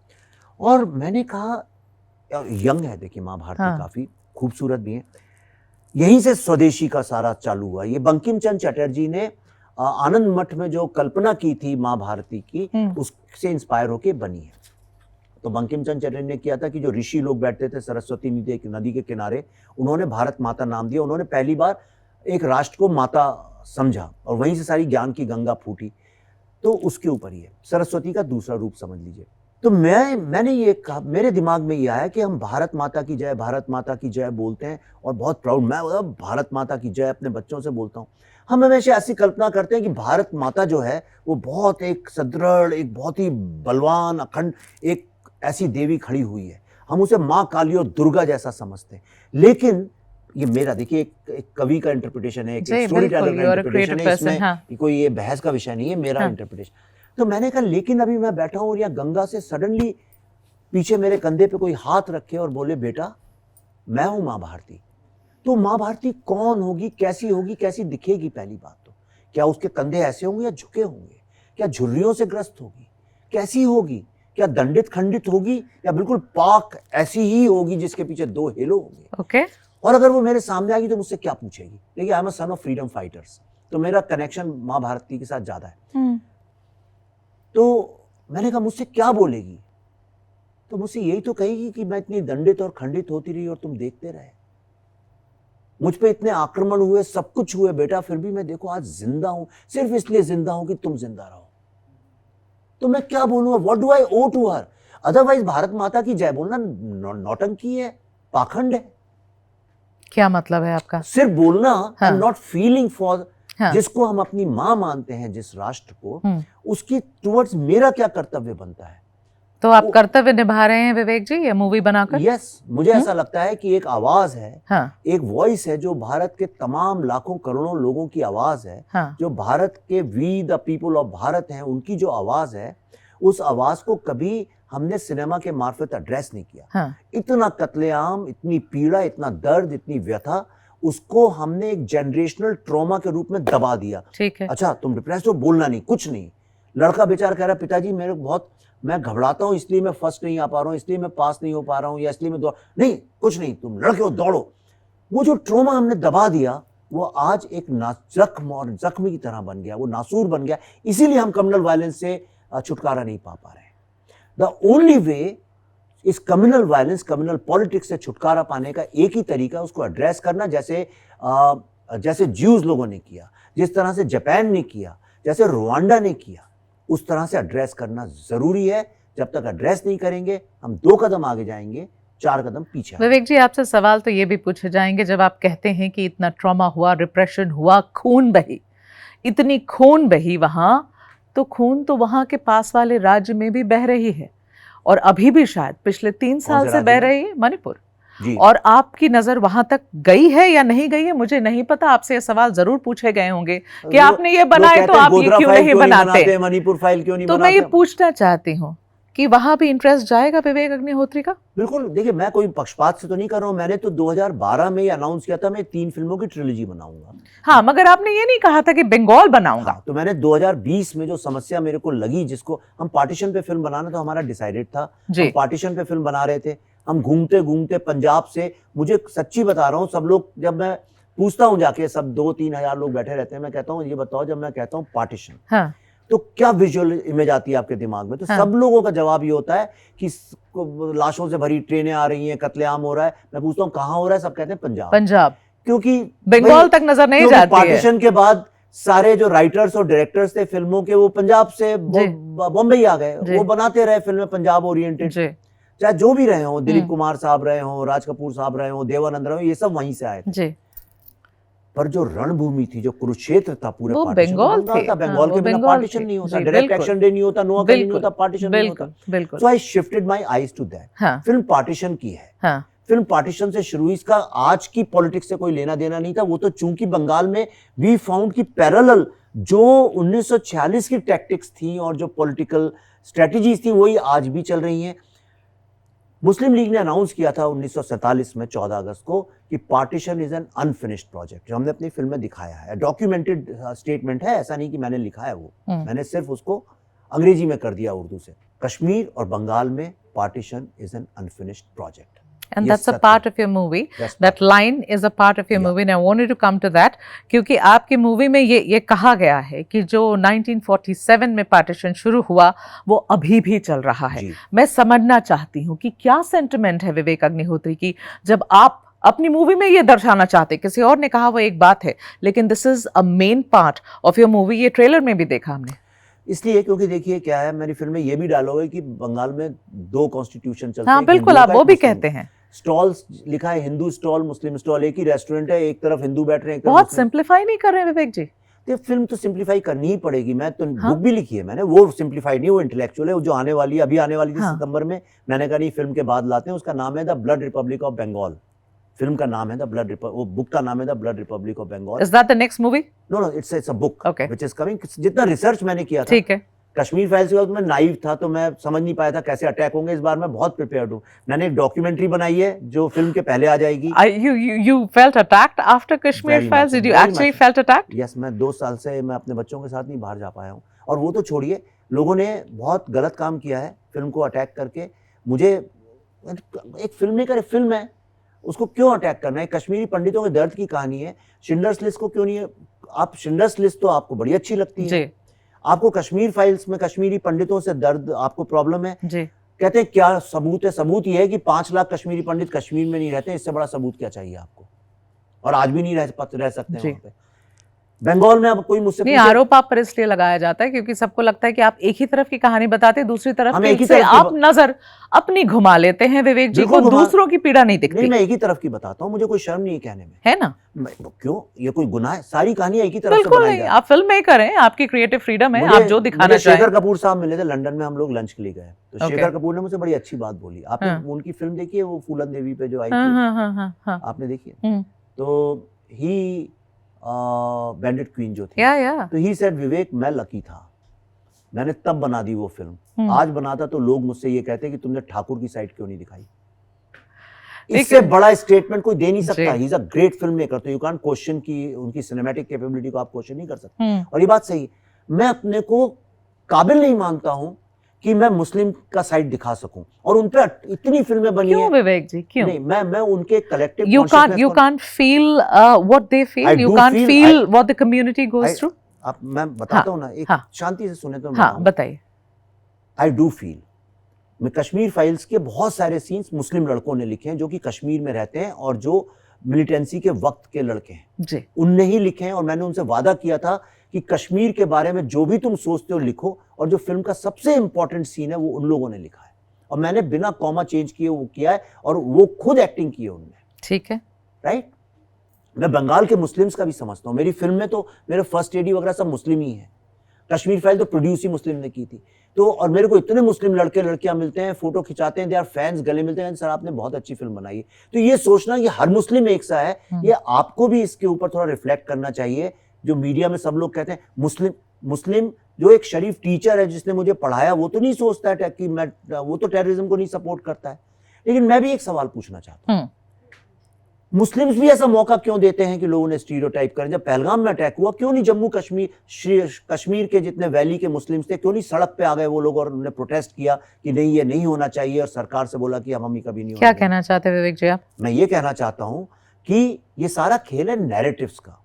और मैंने कहा, यंग है देखिए माँ भारती, काफी खूबसूरत भी है। यहीं से स्वदेशी का सारा चालू हुआ। ये बंकिम चंद्र चटर्जी ने आनंद मठ में जो कल्पना की थी माँ भारती की, उससे इंस्पायर होके बनी है। तो बंकिम चंद्र चटर्जी ने किया था कि जो ऋषि लोग बैठते थे सरस्वती नदी के किनारे, उन्होंने भारत माता नाम दिया। उन्होंने पहली बार एक राष्ट्र को माता समझा, और वहीं से सारी ज्ञान की गंगा फूटी। तो उसके ऊपर ही है, सरस्वती का दूसरा रूप समझ लीजिए। तो मैंने ये कहा, मेरे दिमाग में ये आया कि हम भारत माता की जय, भारत माता की जय बोलते हैं, और बहुत प्राउड, मैं भारत माता की जय अपने बच्चों से बोलता हूँ। हम हमेशा ऐसी कल्पना करते हैं कि भारत माता जो है वो बहुत एक सदृढ़, एक बहुत ही बलवान, अखंड एक ऐसी देवी खड़ी हुई है। हम उसे माँ काली और दुर्गा जैसा समझते हैं। लेकिन ये मेरा देखिए एक कवि का इंटरप्रिटेशन है, एक स्टोरी टेलर का इंटरप्रिटेशन है, इसमें कोई ये बहस का विषय नहीं है, मेरा इंटरप्रिटेशन। तो मैंने कहा, लेकिन अभी मैं बैठा हूँ और यहाँ गंगा से सडनली पीछे मेरे कंधे पे कोई हाथ रखे और बोले, बेटा मैं हूँ माँ भारती। तो माँ भारती कौन होगी, कैसी दिखेगी? पहली बात तो क्या उसके कंधे ऐसे होंगे या झुके होंगे? क्या झुर्रियों से ग्रस्त होगी? कैसी होगी? क्या दंडित खंडित होगी, या बिल्कुल पाक ऐसी ही होगी जिसके पीछे 2 हेलो होंगे? और अगर वो मेरे सामने आएगी तो मुझसे क्या पूछेगी? देखिए, I am a son of freedom fighters, तो मेरा कनेक्शन माँ भारती के साथ ज्यादा है। तो मैंने कहा, मुझसे क्या बोलेगी? तो मुझसे यही तो कहेगी कि मैं इतनी दंडित और खंडित होती रही और तुम देखते रहे, मुझ पे इतने आक्रमण हुए, सब कुछ हुए बेटा, फिर भी मैं देखो आज जिंदा हूं, सिर्फ इसलिए जिंदा हूं कि तुम जिंदा रहो। तो मैं क्या बोलूंगा? What do I owe to her? Otherwise Bharat Mata की जय बोलना नौटंकी है, पाखंड है। क्या मतलब है आपका? सिर्फ बोलना, I am not feeling for जिसको हम अपनी माँ मानते हैं, जिस राष्ट्र को, उसकी टुवर्ड्स मेरा क्या कर्तव्य बनता है? तो आप कर्तव्य निभा रहे हैं विवेक जी ये मूवी बनाकर? यस, मुझे ऐसा लगता है कि एक आवाज है, एक वॉइस है, जो भारत के तमाम लाखों करोड़ों लोगों की आवाज है, जो भारत के we the people of Bharat हैं, उनकी जो आवाज है, उस आवाज को कभी हमने सिनेमा के मार्फत एड्रेस नहीं किया। इतना कत्लेआम, इतनी पीड़ा, इतना दर्द, इतनी व्यथा, उसको हमने एक जनरेशनल ट्रॉमा के रूप में दबा दिया। ठीक है, अच्छा तुम डिप्रेस्ड हो, बोलना नहीं, कुछ नहीं। लड़का बेचारा कह रहा, पिताजी मेरे बहुत, मैं घबराता हूं, इसलिए मैं फर्स्ट नहीं आ पा रहा हूं, इसलिए मैं पास नहीं हो पा रहा हूं, या इसलिए मैं दौड़ नहीं, कुछ नहीं, तुम लड़के हो, दौड़ो। वो जो ट्रॉमा हमने दबा दिया, वो आज एक जख्म और जख्मी की तरह बन गया, वो नासूर बन गया। इसीलिए हम कम्युनल वायलेंस से छुटकारा नहीं पा रहे हैं। द ओनली वे इस कम्युनल वायलेंस, कम्युनल पॉलिटिक्स से छुटकारा पाने का एक ही तरीका उसको एड्रेस करना, जैसे ज्यूज लोगों ने किया, जिस तरह से जापान ने किया, जैसे रुवांडा ने किया, उस तरह से एड्रेस करना जरूरी है। जब तक एड्रेस नहीं करेंगे हम 2 कदम आगे जाएंगे, 4 कदम पीछे। विवेक जी, आपसे सवाल तो ये भी पूछे जाएंगे, जब आप कहते हैं कि इतना ट्रॉमा हुआ, रिप्रेशन हुआ, खून बही, इतनी खून बही वहां, तो खून तो वहां के पास वाले राज्य में भी बह रही है, और अभी भी शायद पिछले 3 साल से बह रही है, मणिपुर। और आपकी नजर वहां तक गई है या नहीं गई है मुझे नहीं पता, आपसे ये सवाल जरूर पूछे गए होंगे कि आपने ये बनाए तो आप ये क्यों नहीं बनाते, मणिपुर फाइल क्यों नहीं बनाते? तो मैं ये पूछना चाहती हूँ कि वहां भी इंटरेस्ट जाएगा विवेक अग्निहोत्री का? बिल्कुल। देखिए, मैं कोई पक्षपात से तो नहीं कर रहा हूं, मैंने तो 2012 में अनाउंस किया था मैं 3 फिल्मों की ट्रिलॉजी बनाऊंगा। हाँ, मगर आपने ये नहीं कहा था कि बंगाल बनाऊंगा। हाँ, तो मैंने 2020 में जो समस्या मेरे को लगी, जिसको हम पार्टीशन पे फिल्म बनाना तो हमारा डिसाइडेड था, हम पार्टीशन पे फिल्म बना रहे थे, हम घूमते घूमते पंजाब से, मुझे सच्ची बता रहा हूँ, सब लोग, जब मैं पूछता हूँ जाके, सब 2-3 हजार लोग बैठे रहते हैं, मैं कहता हूँ ये बताओ, जब मैं कहता हूँ पार्टीशन, हाँ, तो क्या विजुअल इमेज आती है आपके दिमाग में? तो हाँ, सब लोगों का जवाब ये होता है कि लाशों से भरी ट्रेनें आ रही हैं, कत्लेआम हो रहा है। मैं पूछता हूँ कहाँ हो रहा है? सब कहते हैं पंजाब। पंजाब, क्योंकि बंगाल तक नजर नहीं जाती है। पार्टीशन के बाद सारे जो राइटर्स और डायरेक्टर्स थे फिल्मों के, वो पंजाब से बॉम्बे आ गए, वो बनाते रहे फिल्में पंजाब ओरिएंटेड, चाहे जो भी रहे हो, दिलीप कुमार साहब रहे हो, राज कपूर साहब रहे हो, देवानंद रहे हो, ये सब वहीं से आए थे। पर जो रणभूमि थी, जो कुरुक्षेत्र था, पूरे बंगाल था। बंगाल के बिना पार्टीशन नहीं होता, डायरेक्ट एक्शन डे नहीं होता, नो अकल नहीं होता, पार्टीशन नहीं होता। So I shifted my eyes to that. Film partition की है, फिल्म पार्टीशन से शुरू, इसका आज की पॉलिटिक्स से कोई लेना देना नहीं था। वो तो चूंकि बंगाल में वी फाउंड की पैरेलल जो 1946 की टैक्टिक्स थी और जो पॉलिटिकल स्ट्रेटजीज थी, वही आज भी चल रही हैं। मुस्लिम लीग ने अनाउंस किया था 1947 में 14 अगस्त को कि partition is an unfinished project, जो हमने अपनी फिल्म में दिखाया है। डॉक्यूमेंटेड स्टेटमेंट है, ऐसा नहीं कि मैंने लिखा है वो, मैंने सिर्फ उसको अंग्रेजी में कर दिया उर्दू से। कश्मीर और बंगाल में partition is an unfinished project. And that's a part of your movie. That line is a part of your movie. And I wanted to come to that, क्योंकि आपकी मूवी में ये कहा गया है कि जो 1947 में पार्टीशन शुरू हुआ वो अभी भी चल रहा है। मैं समझना चाहती हूँ कि क्या सेंटिमेंट है विवेक अग्निहोत्री की, जब आप अपनी मूवी में ये दर्शाना चाहते, किसी और ने कहा वो एक बात है, लेकिन this is a main part of your movie. ये ट्रेलर में भी देखा हमने, इसलिए क्योंकि देखिए क्या है, मेरी फिल्म में ये भी डायलॉग है कि बंगाल में 2 कॉन्स्टिट्यूशन चलते हैं। हाँ बिल्कुल, आप वो भी कहते हैं। स्टॉल्स लिखा है, हिंदू स्टॉल, मुस्लिम स्टॉल, एक ही रेस्टोरेंट है, एक तरफ हिंदू बैठ रहे हैं, बहुत सिंप्लीफाई नहीं कर रहे हैं विवेक जी? तो फिल्म तो सिंप्लीफाई करनी ही पड़ेगी। मैं तो बुक भी लिखी है मैंने, वो सिंप्लीफाइड नहीं, वो इंटेलेक्चुअल है। वो जो आने वाली, अभी आने वाली थी सितंबर में, मैंने कहा नहीं फिल्म के बाद लाते हैं। उसका नाम है the blood republic of Bengal. Film का नाम है द ब्लड, वो बुक का नाम है the blood republic of Bengal. Is that the next movie? No, it's a book which is coming. जितना रिसर्च मैंने किया था, ठीक है, कश्मीर फाइल्स के वक्त मैं नाइव था, तो मैं समझ नहीं पाया था कैसे अटैक होंगे। इस बार मैं बहुत प्रिपेयर्ड हूँ। मैंने एक डॉक्यूमेंट्री बनाई है जो फिल्म के पहले आ जाएगी। You felt attacked after Kashmir Files? Did you actually felt attacked? Yes, मैं 2 साल से मैं अपने बच्चों के साथ नहीं बाहर जा पाया हूँ। और वो तो छोड़िए, लोगों ने बहुत गलत काम किया है फिल्म को अटैक करके। मुझे एक फिल्म मेकर, फिल्म है, उसको क्यों अटैक करना है? कश्मीरी पंडितों के दर्द की कहानी है। शिंडलर्स लिस्ट को क्यों नहीं है? आप शिंडलर्स लिस्ट तो आपको बड़ी अच्छी लगती है, आपको कश्मीर फाइल्स में कश्मीरी पंडितों से दर्द आपको प्रॉब्लम है जी। कहते हैं क्या सबूत है? सबूत ये है कि 5 लाख कश्मीरी पंडित कश्मीर में नहीं रहते। इससे बड़ा सबूत क्या चाहिए आपको? और आज भी नहीं रह सकते हैं वहां पे। बंगाल में अब कोई मुझसे नहीं, आरोप आप पर इसलिए लगाया जाता है क्योंकि सबको लगता है कि आप एक ही तरफ की कहानी बताते हैं, दूसरी तरफ से आप नजर अपनी घुमा लेते हैं। विवेक जी को दूसरों की पीड़ा नहीं दिखती। नहीं, मैं एक ही तरफ की बताता हूँ, मुझे कोई शर्म नहीं है कहने में, है ना? क्यों, ये कोई गुनाह है? सारी कहानी एक ही तरफ से बनाई जाए। आप फिल्म मेकर हैं, आपकी क्रिएटिव फ्रीडम है, आप जो दिखाना चाहें। शेखर कपूर साहब मिले थे लंदन में, हम लोग लंच के लिए गए, तो शेखर कपूर ने मुझे बड़ी अच्छी बात बोली। आपने उनकी फिल्म देखी है, वो फूलन देवी पे जो आई थी, आपने देखी है? तो ही बैंडिट क्वीन जो थी, तो ही सेड विवेक मैं लकी था, मैंने तब बना दी वो फिल्म। आज बनाता तो लोग मुझसे ये कहते कि तुमने ठाकुर की साइड क्यों नहीं दिखाई। इससे बड़ा स्टेटमेंट कोई दे नहीं सकता। He is a great film maker, तो यू कांट क्वेश्चन की उनकी सिनेमैटिक कैपेबिलिटी को आप क्वेश्चन नहीं कर सकते। और ये बात सही, मैं अपने को काबिल नहीं मानता हूं कि मैं मुस्लिम का साइड दिखा सकूं, और उन पे इतनी फिल्में बनी क्यों विवेक जी, क्यों? नहीं, मैं उनके collective you can't feel what they feel, you can't feel what the community goes through। मैं बताता हूं ना, एक शांति से सुने तो हाँ बताइए। I do feel Kashmir files के बहुत सारे सीन्स मुस्लिम लड़कों ने लिखे हैं जो कि कश्मीर में रहते हैं और जो मिलिटेंसी के वक्त के लड़के हैं जी। उनने ही लिखे हैं। और मैंने उनसे वादा किया था कि कश्मीर के बारे में जो भी तुम सोचते हो लिखो, और जो फिल्म का सबसे इंपॉर्टेंट सीन है वो उन लोगों ने लिखा है और मैंने बिना कॉमा चेंज किए वो किया है और वो खुद एक्टिंग की है उनने। ठीक है, राइट। मैं बंगाल के मुस्लिम्स का भी समझता हूँ, मेरी फिल्म में तो मेरे फर्स्ट एडी वगैरह सब मुस्लिम ही है। कश्मीर फाइल तो प्रोड्यूस ही मुस्लिम ने की थी। तो और मेरे को इतने मुस्लिम लड़के लड़कियां मिलते हैं, फोटो खिंचाते हैं, दे आर फैंस, गले मिलते हैं, सर आपने बहुत अच्छी फिल्म बनाई है। तो ये सोचना कि हर मुस्लिम एक सा है, ये आपको भी इसके ऊपर थोड़ा रिफ्लेक्ट करना चाहिए। जो मीडिया में सब लोग कहते हैं मुस्लिम मुस्लिम, जो एक शरीफ टीचर है जिसने मुझे पढ़ाया वो तो नहीं सोचता है कि मैं, वो तो टेररिज्म को नहीं सपोर्ट करता है। लेकिन मैं भी एक सवाल पूछना चाहता हूँ, मुस्लिम्स भी ऐसा मौका क्यों देते हैं कि लोगों ने स्टीरियोटाइप करें? जब पहलगाम में अटैक हुआ क्यों नहीं जम्मू कश्मीर के जितने वैली के मुस्लिम्स थे क्यों नहीं सड़क पे आ गए वो लोग और उन्होंने प्रोटेस्ट किया कि नहीं ये नहीं होना चाहिए, और सरकार से बोला कि हम ही कभी नहीं। क्या कहना चाहते हैं विवेक जी आप? मैं ये कहना चाहता हूं कि ये सारा खेल है नैरेटिव्स का।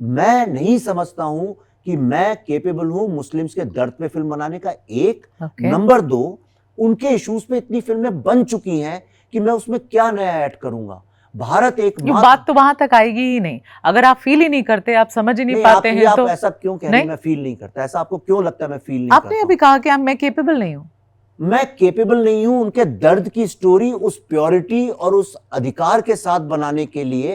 मैं नहीं समझता हूं कि मैं केपेबल हूं मुस्लिम्स के दर्द पे फिल्म बनाने का, एक। नंबर 2, उनके इश्यूज पे इतनी फिल्में बन चुकी हैं कि मैं उसमें क्या नया ऐड करूंगा। भारत एक बात तो वहां तक आएगी ही नहीं अगर आप फील ही नहीं करते, आप समझ ही नहीं पाते हैं। तो ऐसा क्यों कह रहे हैं मैं फील नहीं करता? ऐसा आपको क्यों लगता है मैं फील नहीं करता? आपने अभी कहा कि मैं केपेबल नहीं हूं। मैं केपेबल नहीं हूं उनके दर्द की स्टोरी उस प्योरिटी और उस अधिकार के साथ बनाने के लिए।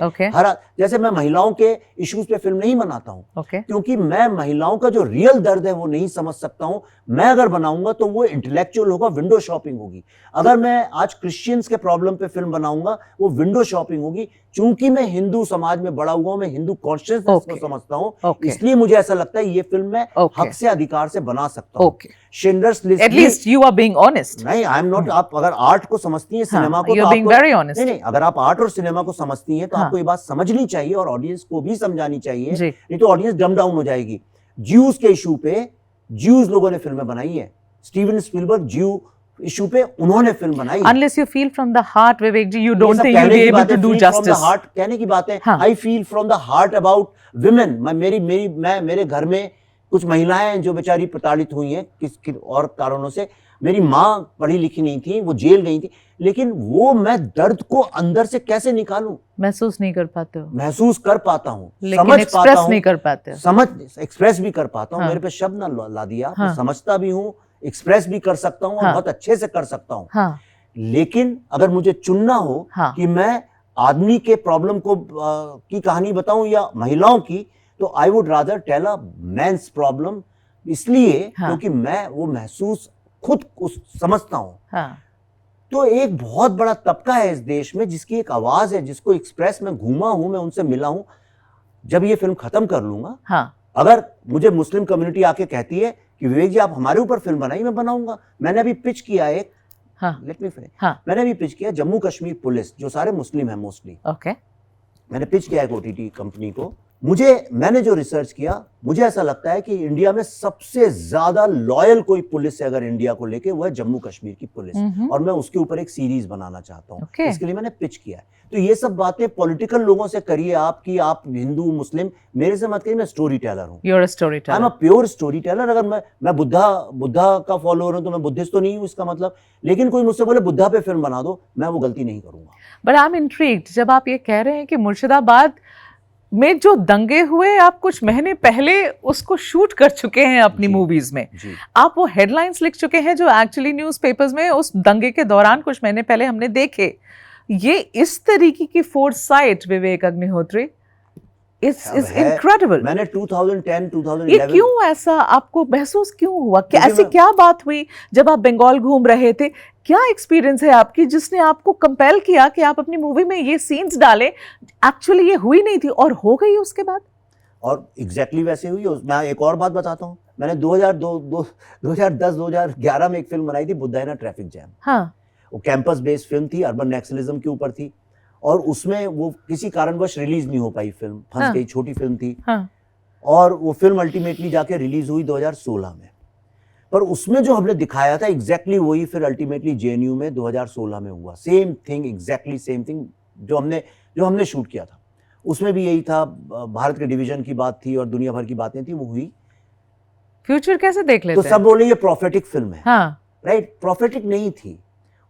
जैसे मैं महिलाओं के इश्यूज पे फिल्म नहीं बनाता हूं क्योंकि मैं महिलाओं का जो रियल दर्द है वो नहीं समझ सकता हूं। मैं अगर बनाऊंगा तो वो इंटेलेक्चुअल होगा, विंडो शॉपिंग होगी। अगर मैं आज क्रिश्चियंस के प्रॉब्लम पे फिल्म बनाऊंगा वो विंडो शॉपिंग होगी। चूंकि मैं हिंदू समाज में बड़ा हुआ हूं, मैं हिंदू कॉन्शियसनेस को समझता हूं, इसलिए मुझे ऐसा लगता है ये फिल्म मैं हक से अधिकार से बना सकता हूं। Schindler's list, at least you are being honest. नहीं, आई एम नॉट। आप अगर आर्ट को समझती हैं, सिनेमा को, तो आपको वेरी ऑनेस्ट। नहीं, अगर आप आर्ट और सिनेमा को समझती हैं तो आपको ये बात समझनी चाहिए और ऑडियंस को भी समझानी चाहिए, नहीं तो ऑडियंस डम डाउन हो जाएगी। ज्यूज के इशू पे ज्यूज लोगों ने फिल्में बनाई है। स्टीवन स्पीलबर्ग ज्यू इशू पे उन्होंने फिल्म बनाई। Unless you feel from the heart, Vivek ji, you don't think you'll be able to do justice. कहने की बात है। I feel from the heart about women. मेरे घर में कुछ महिलाएं हैं जो बेचारी प्रताड़ित हुई हैं किस और कारणों से। मेरी माँ पढ़ी लिखी नहीं थी, वो जेल गई थी, लेकिन वो मैं दर्द को अंदर से कैसे निकालूं? महसूस नहीं कर पाते हो? महसूस कर पाता हूँ, समझ पाता हूँ, नहीं कर पाते, समझ एक्सप्रेस भी कर पाता हूँ। मेरे पे शब्द ना ला दिया, मैं समझता भी हूँ, एक्सप्रेस भी कर सकता हूँ और बहुत अच्छे से कर सकता हूँ। लेकिन अगर मुझे चुनना हो कि मैं आदमी के प्रॉब्लम को की कहानी बताऊं या महिलाओं की, तो I would rather tell a men's problem, इसलिए क्योंकि मैं वो महसूस खुद समझता हूँ। तो एक बहुत बड़ा तबका है इस देश में जिसकी एक आवाज है, जिसको एक्सप्रेस में घूमा हूं, मैं उनसे मिला हूं। जब ये फिल्म खत्म कर लूंगा, अगर मुझे मुस्लिम कम्युनिटी आके कहती है कि विवेक जी आप हमारे ऊपर फिल्म बनाइए, मैं बनाऊंगा। मैंने अभी पिच किया एक, लेट मी फिनिश। मैंने अभी पिच किया जम्मू कश्मीर पुलिस, जो सारे मुस्लिम है मोस्टली। मैंने पिच किया एक ओटीटी कंपनी को। मैंने जो रिसर्च किया, मुझे ऐसा लगता है कि इंडिया में सबसे ज्यादा लॉयल कोई पुलिस है अगर इंडिया को लेके, वो है जम्मू कश्मीर की पुलिस। और मैं उसके ऊपर एक सीरीज बनाना चाहता हूँ। इसके लिए मैंने पिच किया है। तो ये सब बातें पॉलिटिकल लोगों से करिए, आपकी आप हिंदू मुस्लिम, मेरे से मत करिए। मैं स्टोरी टेलर हूँ, I am a pure story teller. अगर मैं बुद्धा का फॉलोअर हूँ तो मैं बुद्धिस्ट तो नहीं हूँ इसका मतलब, लेकिन कोई मुझसे बोले बुद्धा पे फिल्म बना दो, मैं वो गलती नहीं करूंगा। बट आई एम इंट्रिग्ड जब आप ये कह रहे हैं कि मुर्शिदाबाद में जो दंगे हुए, आप कुछ महीने पहले उसको शूट कर चुके हैं अपनी मूवीज में। आप वो हेडलाइंस लिख चुके हैं जो एक्चुअली न्यूज़पेपर्स में उस दंगे के दौरान कुछ महीने पहले हमने देखे। ये इस तरीके की foresight, Vivek Agnihotri, it's incredible. मैंने 2010-2011 ये क्यों ऐसा आपको महसूस क्यों हुआ? ऐसी क्या बात हुई जब आप बंगाल घूम रहे थे? क्या एक्सपीरियंस है आपकी जिसने आपको कंपेल किया कि आप अपनी मूवी में ये सीन्स डालें? एक्चुअली ये हुई नहीं थी और हो गई उसके बाद? और एग्जैक्टली वैसे हुई। मैं एक और बात बताता हूँ, मैंने 2010-2011 में एक फिल्म बनाई थी, बुद्धा इन अ ट्रैफिक जैम। वो कैंपस बेस्ड फिल्म थी, अर्बन नैक्सलिज्म के ऊपर थी, और उसमें वो किसी कारणवश रिलीज नहीं हो पाई, फिल्म फंस गई, छोटी फिल्म थी। और वो फिल्म अल्टीमेटली जाके रिलीज हुई 2016 में। पर उसमें जो हमने दिखाया था एग्जैक्टली वही फिर अल्टीमेटली जेएनयू में 2016 में हुआ। Same thing, exactly same thing जो हमने शूट किया था, उसमें भी यही था। भारत के डिवीजन की बात थी और दुनिया भर की बातें थी, वो हुई। फ्यूचर कैसे देख लेते हैं? तो सब बोले ये प्रोफेटिक फिल्म है। राइट, प्रॉफिटिक नहीं थी।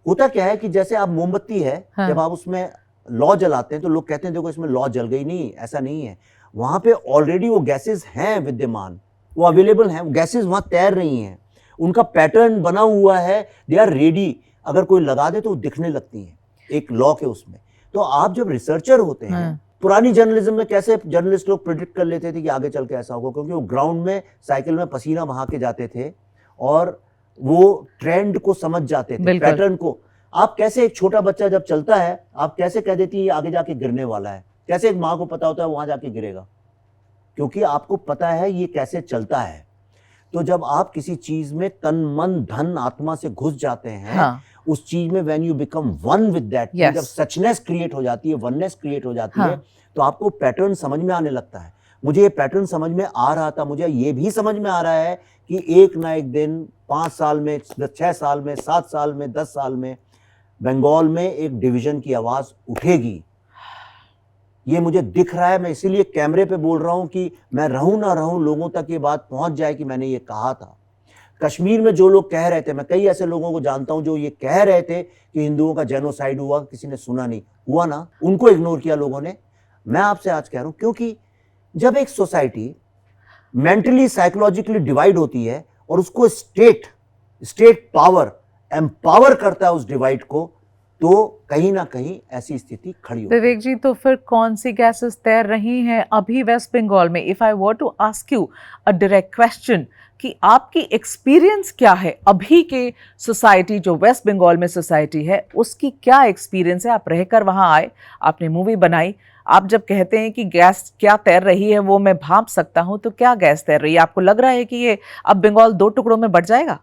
होता क्या है कि जैसे आप मोमबत्ती है, हाँ। जब आप उसमें लौ जलाते हैं तो लोग कहते हैं देखो इसमें लौ जल गई, नहीं, ऐसा नहीं है। वहां पे ऑलरेडी वो गैसेस हैं विद्यमान, वो अवेलेबल हैं, वो गैसेस वहां तैर रही हैं, उनका पैटर्न बना हुआ है, दे आर रेडी, अगर कोई लगा दे तो वो दिखने लगती हैं एक लॉ के उसमें। तो आप जब रिसर्चर होते हैं, हाँ। पुरानी जर्नलिज्म में कैसे जर्नलिस्ट लोग प्रिडिक्ट कर लेते थे कि आगे चल के ऐसा होगा, क्योंकि वो ग्राउंड में साइकिल में पसीना बहा के जाते थे और वो ट्रेंड को समझ जाते थे, बिल्कुल। पैटर्न को। आप कैसे, एक छोटा बच्चा जब चलता है, आप कैसे कह देती है ये आगे जाके गिरने वाला है, कैसे एक माँ को पता होता है वहां जाके गिरेगा, क्योंकि आपको पता है ये कैसे चलता है। तो जब आप किसी चीज में तन मन धन आत्मा से घुस जाते हैं, हाँ। उस चीज में when you become one with that, Yes. जब सचनेस क्रिएट हो जाती है, वननेस क्रिएट हो जाती हाँ। है, तो आपको पैटर्न समझ में आने लगता है। मुझे ये पैटर्न समझ में आ रहा था, मुझे ये भी समझ में आ रहा है कि एक ना एक दिन 5 साल में, 6 साल में, 7 साल में, 10 साल में बंगाल में एक डिवीजन की आवाज उठेगी। ये मुझे दिख रहा है, मैं इसीलिए कैमरे पे बोल रहा हूं कि मैं रहूं ना रहूं, लोगों तक ये बात पहुंच जाए कि मैंने ये कहा था। कश्मीर में जो लोग कह रहे थे, मैं कई ऐसे लोगों को जानता हूं जो ये कह रहे थे कि हिंदुओं का जेनोसाइड हुआ, किसी ने सुना नहीं, हुआ ना, उनको इग्नोर किया लोगों ने। मैं आपसे आज कह रहा हूं, क्योंकि जब एक सोसाइटी मेंटली साइकोलॉजिकली डिवाइड होती है और उसको स्टेट पावर एम्पावर करता है उस डिवाइड को, तो कहीं ना कहीं ऐसी स्थिति खड़ी होती है। विवेक जी, तो फिर कौन सी गैसेस तैर रही हैं अभी वेस्ट बंगाल में? If I were to ask you a direct question कि आपकी एक्सपीरियंस क्या है अभी के सोसाइटी, जो वेस्ट बंगाल में सोसाइटी है, उसकी क्या एक्सपीरियंस है? आप रहकर वहां आए, आपने मूवी बनाई, आप जब कहते हैं कि गैस क्या तैर रही है वो मैं भांप सकता हूं, तो क्या गैस तैर रही है? आपको लग रहा है कि ये अब बंगाल 2 टुकड़ों में बट जाएगा?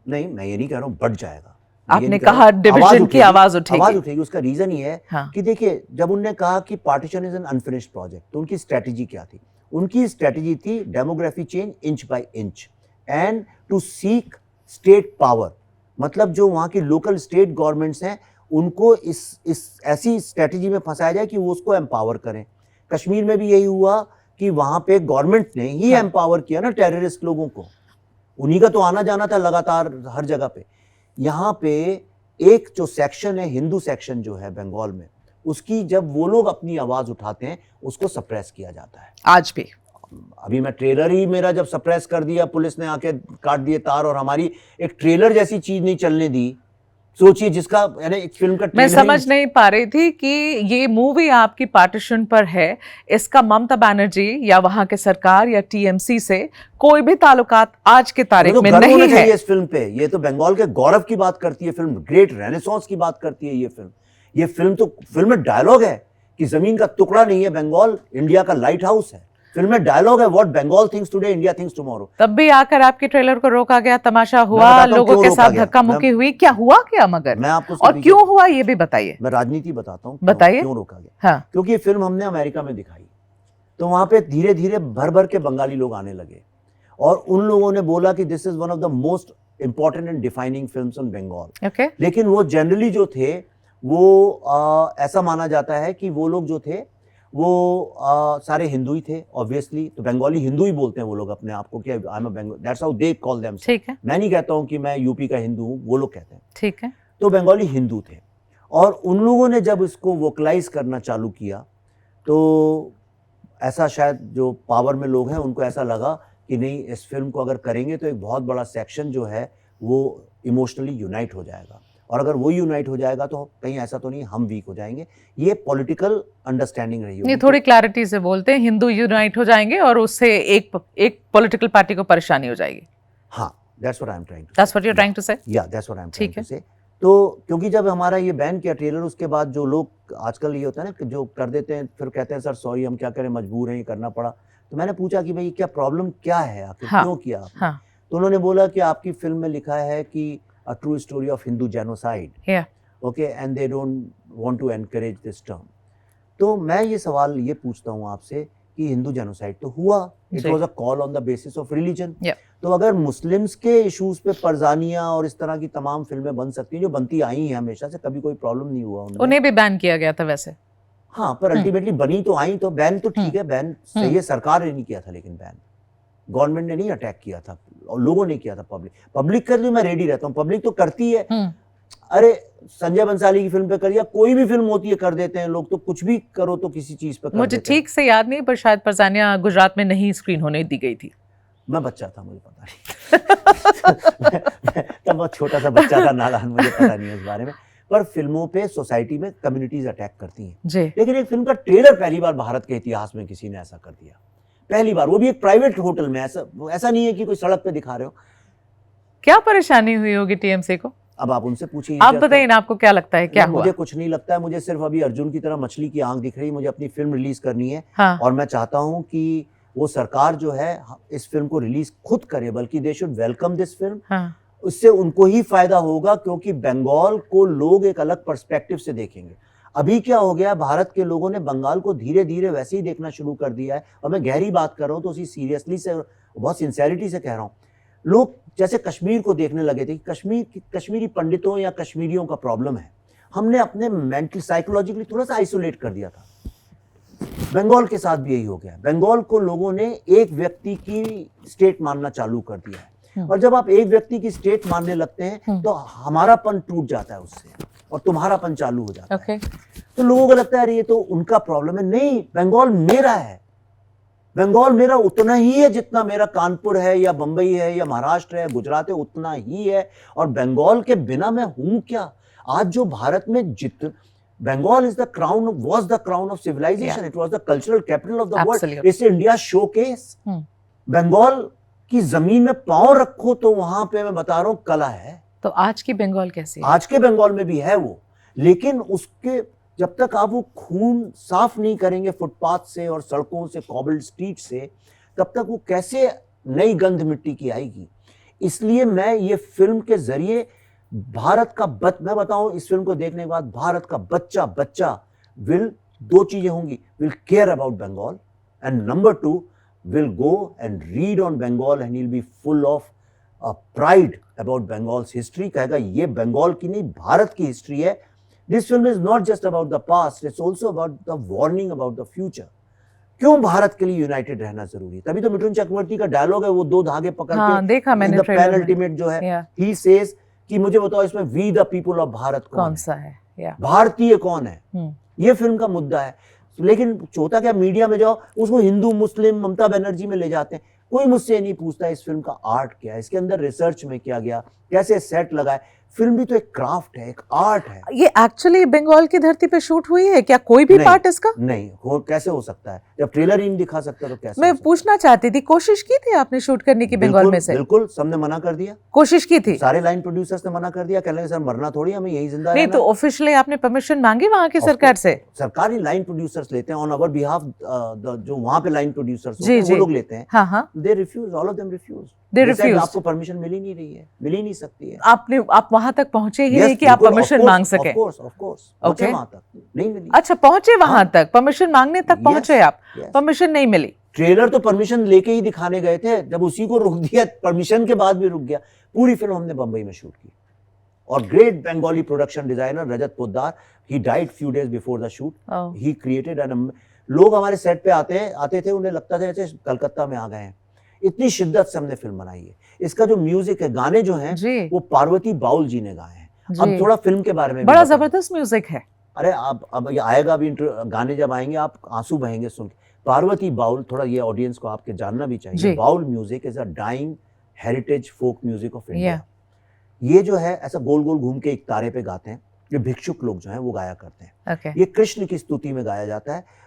नहीं, मैं ये नहीं कह रहा हूं बढ़ जाएगा। आपने कहा डिवीजन की आवाज उठेगी। उसका रीजन ये है हाँ। कि देखिए, जब उन्होंने कहा कि partition is an unfinished project, तो उनकी स्ट्रेटेजी क्या थी? उनकी स्ट्रेटेजी थी demography change inch by inch and to seek state power. मतलब जो वहां की लोकल स्टेट गवर्नमेंट्स हैं, उनको इस ऐसी स्ट्रेटेजी में फंसाया जाए कि वो उसको एम्पावर करें। कश्मीर में भी यही हुआ कि वहां पे गवर्नमेंट ने ही एम्पावर किया ना टेररिस्ट लोगों को, उन्हीं का तो आना जाना था लगातार हर जगह पे। यहाँ पे एक जो सेक्शन है, हिंदू सेक्शन जो है बंगाल में, उसकी जब वो लोग अपनी आवाज उठाते हैं, उसको सप्रेस किया जाता है आज भी। अभी मैं ट्रेलर ही मेरा जब सप्रेस कर दिया, पुलिस ने आके काट दिए तार, और हमारी एक ट्रेलर जैसी चीज नहीं चलने दी। सोचिए, जिसका यानी एक फिल्म का मैं समझ नहीं पा रही थी कि ये मूवी आपकी पार्टीशन पर है, इसका ममता बनर्जी या वहां के सरकार या टीएमसी से कोई भी ताल्लुकात आज की तारीख में नहीं है। इस फिल्म पे ये तो बंगाल के गौरव की बात करती है फिल्म, ग्रेट रेनेसांस की बात करती है ये फिल्म में डायलॉग है कि जमीन का टुकड़ा नहीं है बंगाल, इंडिया का लाइट हाउस है। फिल्म में डायलॉग है, what Bengal thinks today India thinks tomorrow. तब भी आकर आपके ट्रेलर को रोका गया, तमाशा हुआ, लोगों के साथ धक्का मुक्की हुई, क्या हुआ क्या? मगर मैं आपको और क्यों हुआ ये भी बताइए। मैं राजनीति बताता हूँ, बताइए क्यों रोका गया। हाँ। क्योंकि ये फिल्म हमने अमेरिका में दिखाई, तो वहां पे धीरे धीरे भर भर के बंगाली लोग आने लगे, और उन लोगों ने बोला कि this is one of the most important and defining films on Bengal. Okay. लेकिन वो जनरली जो थे वो ऐसा माना जाता है कि वो लोग जो थे वो सारे हिंदू ही थे ऑब्वियसली, तो बंगाली हिंदू ही बोलते हैं वो लोग अपने आप को कि I am a Bengali, that's how they call them. ठीक है। मैं नहीं कहता हूं कि मैं यूपी का हिंदू हूं, वो लोग कहते हैं। ठीक है। तो बंगाली हिंदू थे, और उन लोगों ने जब इसको वोकलाइज करना चालू किया, तो ऐसा शायद जो पावर में लोग हैं उनको ऐसा लगा कि नहीं, इस फिल्म को अगर करेंगे तो एक बहुत बड़ा सेक्शन जो है वो इमोशनली यूनाइट हो जाएगा, और अगर वो यूनाइट हो जाएगा तो कहीं ऐसा तो नहीं हम वीक हो जाएंगे। ये पॉलिटिकल अंडरस्टैंडिंग रही होगी। ये थोड़ी क्लैरिटी से बोलते हैं, हिंदू यूनाइट हो जाएंगे और उससे एक पॉलिटिकल पार्टी को परेशानी हो जाएगी। हाँ, that's what I am trying to say. That's what you are trying to say. या that's what I am trying to say. तो क्योंकि जब हमारा ये बैन किया ट्रेलर, उसके बाद जो लोग आजकल ये होता है ना कि जो कर देते हैं, फिर कहते हैं सर सॉरी हम क्या करें, मजबूर हैं, ये करना पड़ा। तो मैंने पूछा कि भाई क्या प्रॉब्लम क्या है, आखिर क्यों किया आपने? हाँ। तो उन्होंने बोला कि आपकी फिल्म में लिखा है कि a true story of Hindu genocide, okay, and they don't want to encourage this term. तो मैं ये सवाल ये पूछता हूँ आपसे कि हिंदू जेनोसाइड तो हुआ, it was a call on the basis of religion. तो अगर मुस्लिम्स के इश्यूज पे परजानिया और इस तरह की तमाम फिल्में बन सकती हैं, जो बनती आई हैं हमेशा से, कभी कोई प्रॉब्लम नहीं हुआ उन्हें भी बैन किया गया था वैसे। हाँ, पर अल्टीमेटली बनी तो आई, तो बैन तो ठीक है, बैन सही है, सरकार ने नहीं किया था, लेकिन बैन गवर्नमेंट ने नहीं अटैक किया था और लोगों ने किया था। पब्लिक कर ली, मैं रेडी रहता हूँ, पब्लिक तो करती है। अरे संजय बंसाली की फिल्म पे करिए, कोई भी फिल्म होती है कर देते हैं लोग, तो कुछ भी करो तो किसी चीज पे कर मुझे देते हैं। ठीक से याद नहीं, पर शायद परसानिया गुजरात में नहीं स्क्रीन होने दी गई थी। मैं बच्चा था, मुझे पता नहीं तब बहुत छोटा सा बच्चा था, नादान, मुझे पता नहीं है इस बारे में। पर फिल्मों पे सोसाइटी में कम्युनिटीज अटैक करती हैं जी। लेकिन एक फिल्म का ट्रेलर पहली बार भारत के इतिहास में किसी ने ऐसा कर दिया, पहली बार, वो भी एक प्राइवेट होटल में। ऐसा नहीं है कि कोई सड़क पे दिखा रहे हो। क्या परेशानी हुई होगी टीएमसी को? अब आप उनसे पूछिए। आप बताइए ना, आपको क्या लगता है क्या हुआ? मुझे कुछ नहीं लगता है, मुझे सिर्फ अभी अर्जुन की तरह मछली की आंख दिख रही है। मुझे अपनी फिल्म रिलीज करनी है। हाँ। और मैं चाहता हूं कि वो सरकार जो है इस फिल्म को रिलीज खुद करे, बल्कि they should welcome this film. हाँ। उससे उनको ही फायदा होगा, क्योंकि बंगाल को लोग एक अलग पर्सपेक्टिव से देखेंगे। अभी क्या हो गया, भारत के लोगों ने बंगाल को धीरे धीरे वैसे ही देखना शुरू कर दिया है। और मैं गहरी बात कर रहा हूँ तो उसी सीरियसली से, बहुत सिंसेरिटी से कह रहा हूँ। लोग जैसे कश्मीर को देखने लगे थे कि कश्मीरी पंडितों या कश्मीरियों का प्रॉब्लम है, हमने अपने मेंटल साइकोलॉजिकली थोड़ा सा आइसोलेट कर दिया था। बंगाल के साथ भी यही हो गया। बंगाल को लोगों ने एक व्यक्ति की स्टेट मानना चालू कर दिया है। और जब आप एक व्यक्ति की स्टेट मानने लगते हैं तो हमारापन टूट जाता है उससे और तुम्हारापन चालू हो जाता है। तो लोगों को लगता है अरे ये तो उनका प्रॉब्लम है। नहीं, बंगाल मेरा है। बंगाल मेरा उतना ही है जितना मेरा कानपुर है या बंबई है या महाराष्ट्र है, गुजरात है, उतना ही है। और बंगाल के बिना मैं हूं क्या? आज जो भारत में Bengal is the crown, was the crown of civilization. It was the cultural capital of the world. It's India showcase. Bengal की जमीन में पांव रखो तो वहां पे मैं बता रहा हूं कला है। तो आज की बंगाल कैसी है? आज के बंगाल में भी है वो, लेकिन उसके जब तक आप वो खून साफ नहीं करेंगे फुटपाथ से और सड़कों से, कॉबल्ड स्ट्रीट से, तब तक वो कैसे नई गंध मिट्टी की आएगी। इसलिए मैं ये फिल्म के जरिए भारत का मैं बताऊं, इस फिल्म को देखने के बाद भारत का बच्चा विल, दो चीजें होंगी, will care about Bengal, and number 2 will go and read on Bengal and he will be full of pride about Bengal's history. कहेगा ये बंगाल की नहीं, भारत की हिस्ट्री है। This film is not just about the past, it's also about the warning about the future. क्यों भारत के लिए United रहना जरूरी है। तभी तो मिथुन चक्रवर्ती का डायलॉग है, वो दो धागे पकड़ के, देखा मैंने ट्रेलर में। अल्टीमेट जो है, ही सेज कि मुझे बताओ इसमें we the people of Bharat कौन सा है, भारतीय कौन है। ये फिल्म का मुद्दा है। लेकिन होता क्या, मीडिया में जाओ उसको हिंदू मुस्लिम ममता बनर्जी में ले जाते हैं। कोई मुझसे नहीं पूछता इस फिल्म का आर्ट क्या है, इसके अंदर रिसर्च में क्या गया, कैसे सेट लगाए। फिल्म भी तो एक क्राफ्ट है, एक आर्ट है। ये एक्चुअली बंगाल की धरती पे शूट हुई है क्या? कोई भी पार्ट इसका नहीं कैसे हो सकता है जब ट्रेलर ही नहीं दिखा सकता तो कैसे? मैं पूछना चाहती थी, कोशिश की थी आपने शूट करने की बंगाल में से? बिल्कुल, सबने मना कर दिया। कोशिश की थी, सारे लाइन प्रोड्यूसर्स ने मना कर दिया, कह रहे सर मरना थोड़ी, हमें यही जिंदा नहीं। तो ऑफिशियली आपने परमिशन मांगी वहां की सरकार से? सरकारी लाइन प्रोड्यूसर्स लेते हैं ऑन आवर बिहाफ, जो वहां पे लाइन प्रोड्यूसर्स होते हैं वो लोग लेते हैं। They refuse, all of them refuse. आपको परमिशन मिल ही नहीं रही है, मिल ही नहीं सकती है। आप वहां तक पहुंचे ही नहीं कि आप परमिशन मांग सके? ऑफ कोर्स वहां तक नहीं मिली। अच्छा, पहुंचे वहां तक, परमिशन मांगने तक पहुंचे आप, परमिशन नहीं मिली। ट्रेलर तो परमिशन लेके ही दिखाने गए थे, जब उसी को रोक दिया, परमिशन के बाद भी रुक गया। पूरी फिल्म हमने बंबई में शूट की। और great Bengali production designer Rajat Poddar, he died few days before the shoot. He created an, लोग हमारे सेट पे आते थे, उन्हें लगता था जैसे कलकत्ता में आ गए हैं। इतनी शिद्दत से हमने फिल्म बनाई है। इसका जो म्यूजिक है, गाने जो हैं वो पार्वती बाउल जी ने गाए हैं। अब थोड़ा फिल्म के बारे में, बड़ा जबरदस्त म्यूजिक है। अरे अब ये आएगा अभी, गाने जब आएंगे आप आंसू बहेंगे सुन के। पार्वती बाउल, थोड़ा ये ऑडियंस को आपके जानना भी चाहिए, Baul music is a dying heritage folk music of India. ये जो है ऐसा गोल गोल घूम के एक तारे पे गाते हैं, ये भिक्षुक लोग जो हैं वो गाया करते हैं। ये कृष्ण की स्तुति में गाया जाता है।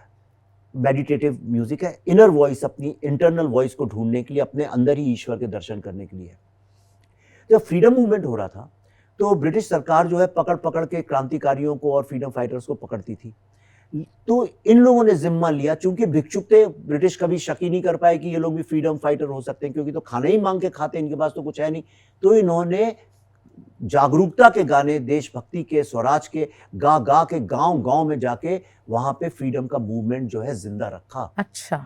मेडिटेटिव म्यूजिक है, इनर वॉइस, अपनी इंटरनल वॉइस को ढूंढने के लिए, अपने अंदर ही ईश्वर के दर्शन करने के लिए। जब फ्रीडम मूवमेंट हो रहा था तो ब्रिटिश सरकार जो है पकड़ पकड़ के क्रांतिकारियों को और फ्रीडम फाइटर्स को पकड़ती थी। तो इन लोगों ने जिम्मा लिया, चूंकि भिक्षुक थे, ब्रिटिश कभी शक ही नहीं कर पाए कि ये लोग भी फ्रीडम फाइटर हो सकते हैं, क्योंकि तो खाना ही मांग के खाते, इनके पास तो कुछ है नहीं। तो इन्होंने जागरूकता के गाने, देशभक्ति के, स्वराज के गा गा के गांव गांव में जाके वहां पे फ्रीडम का मूवमेंट जो है जिंदा रखा। अच्छा।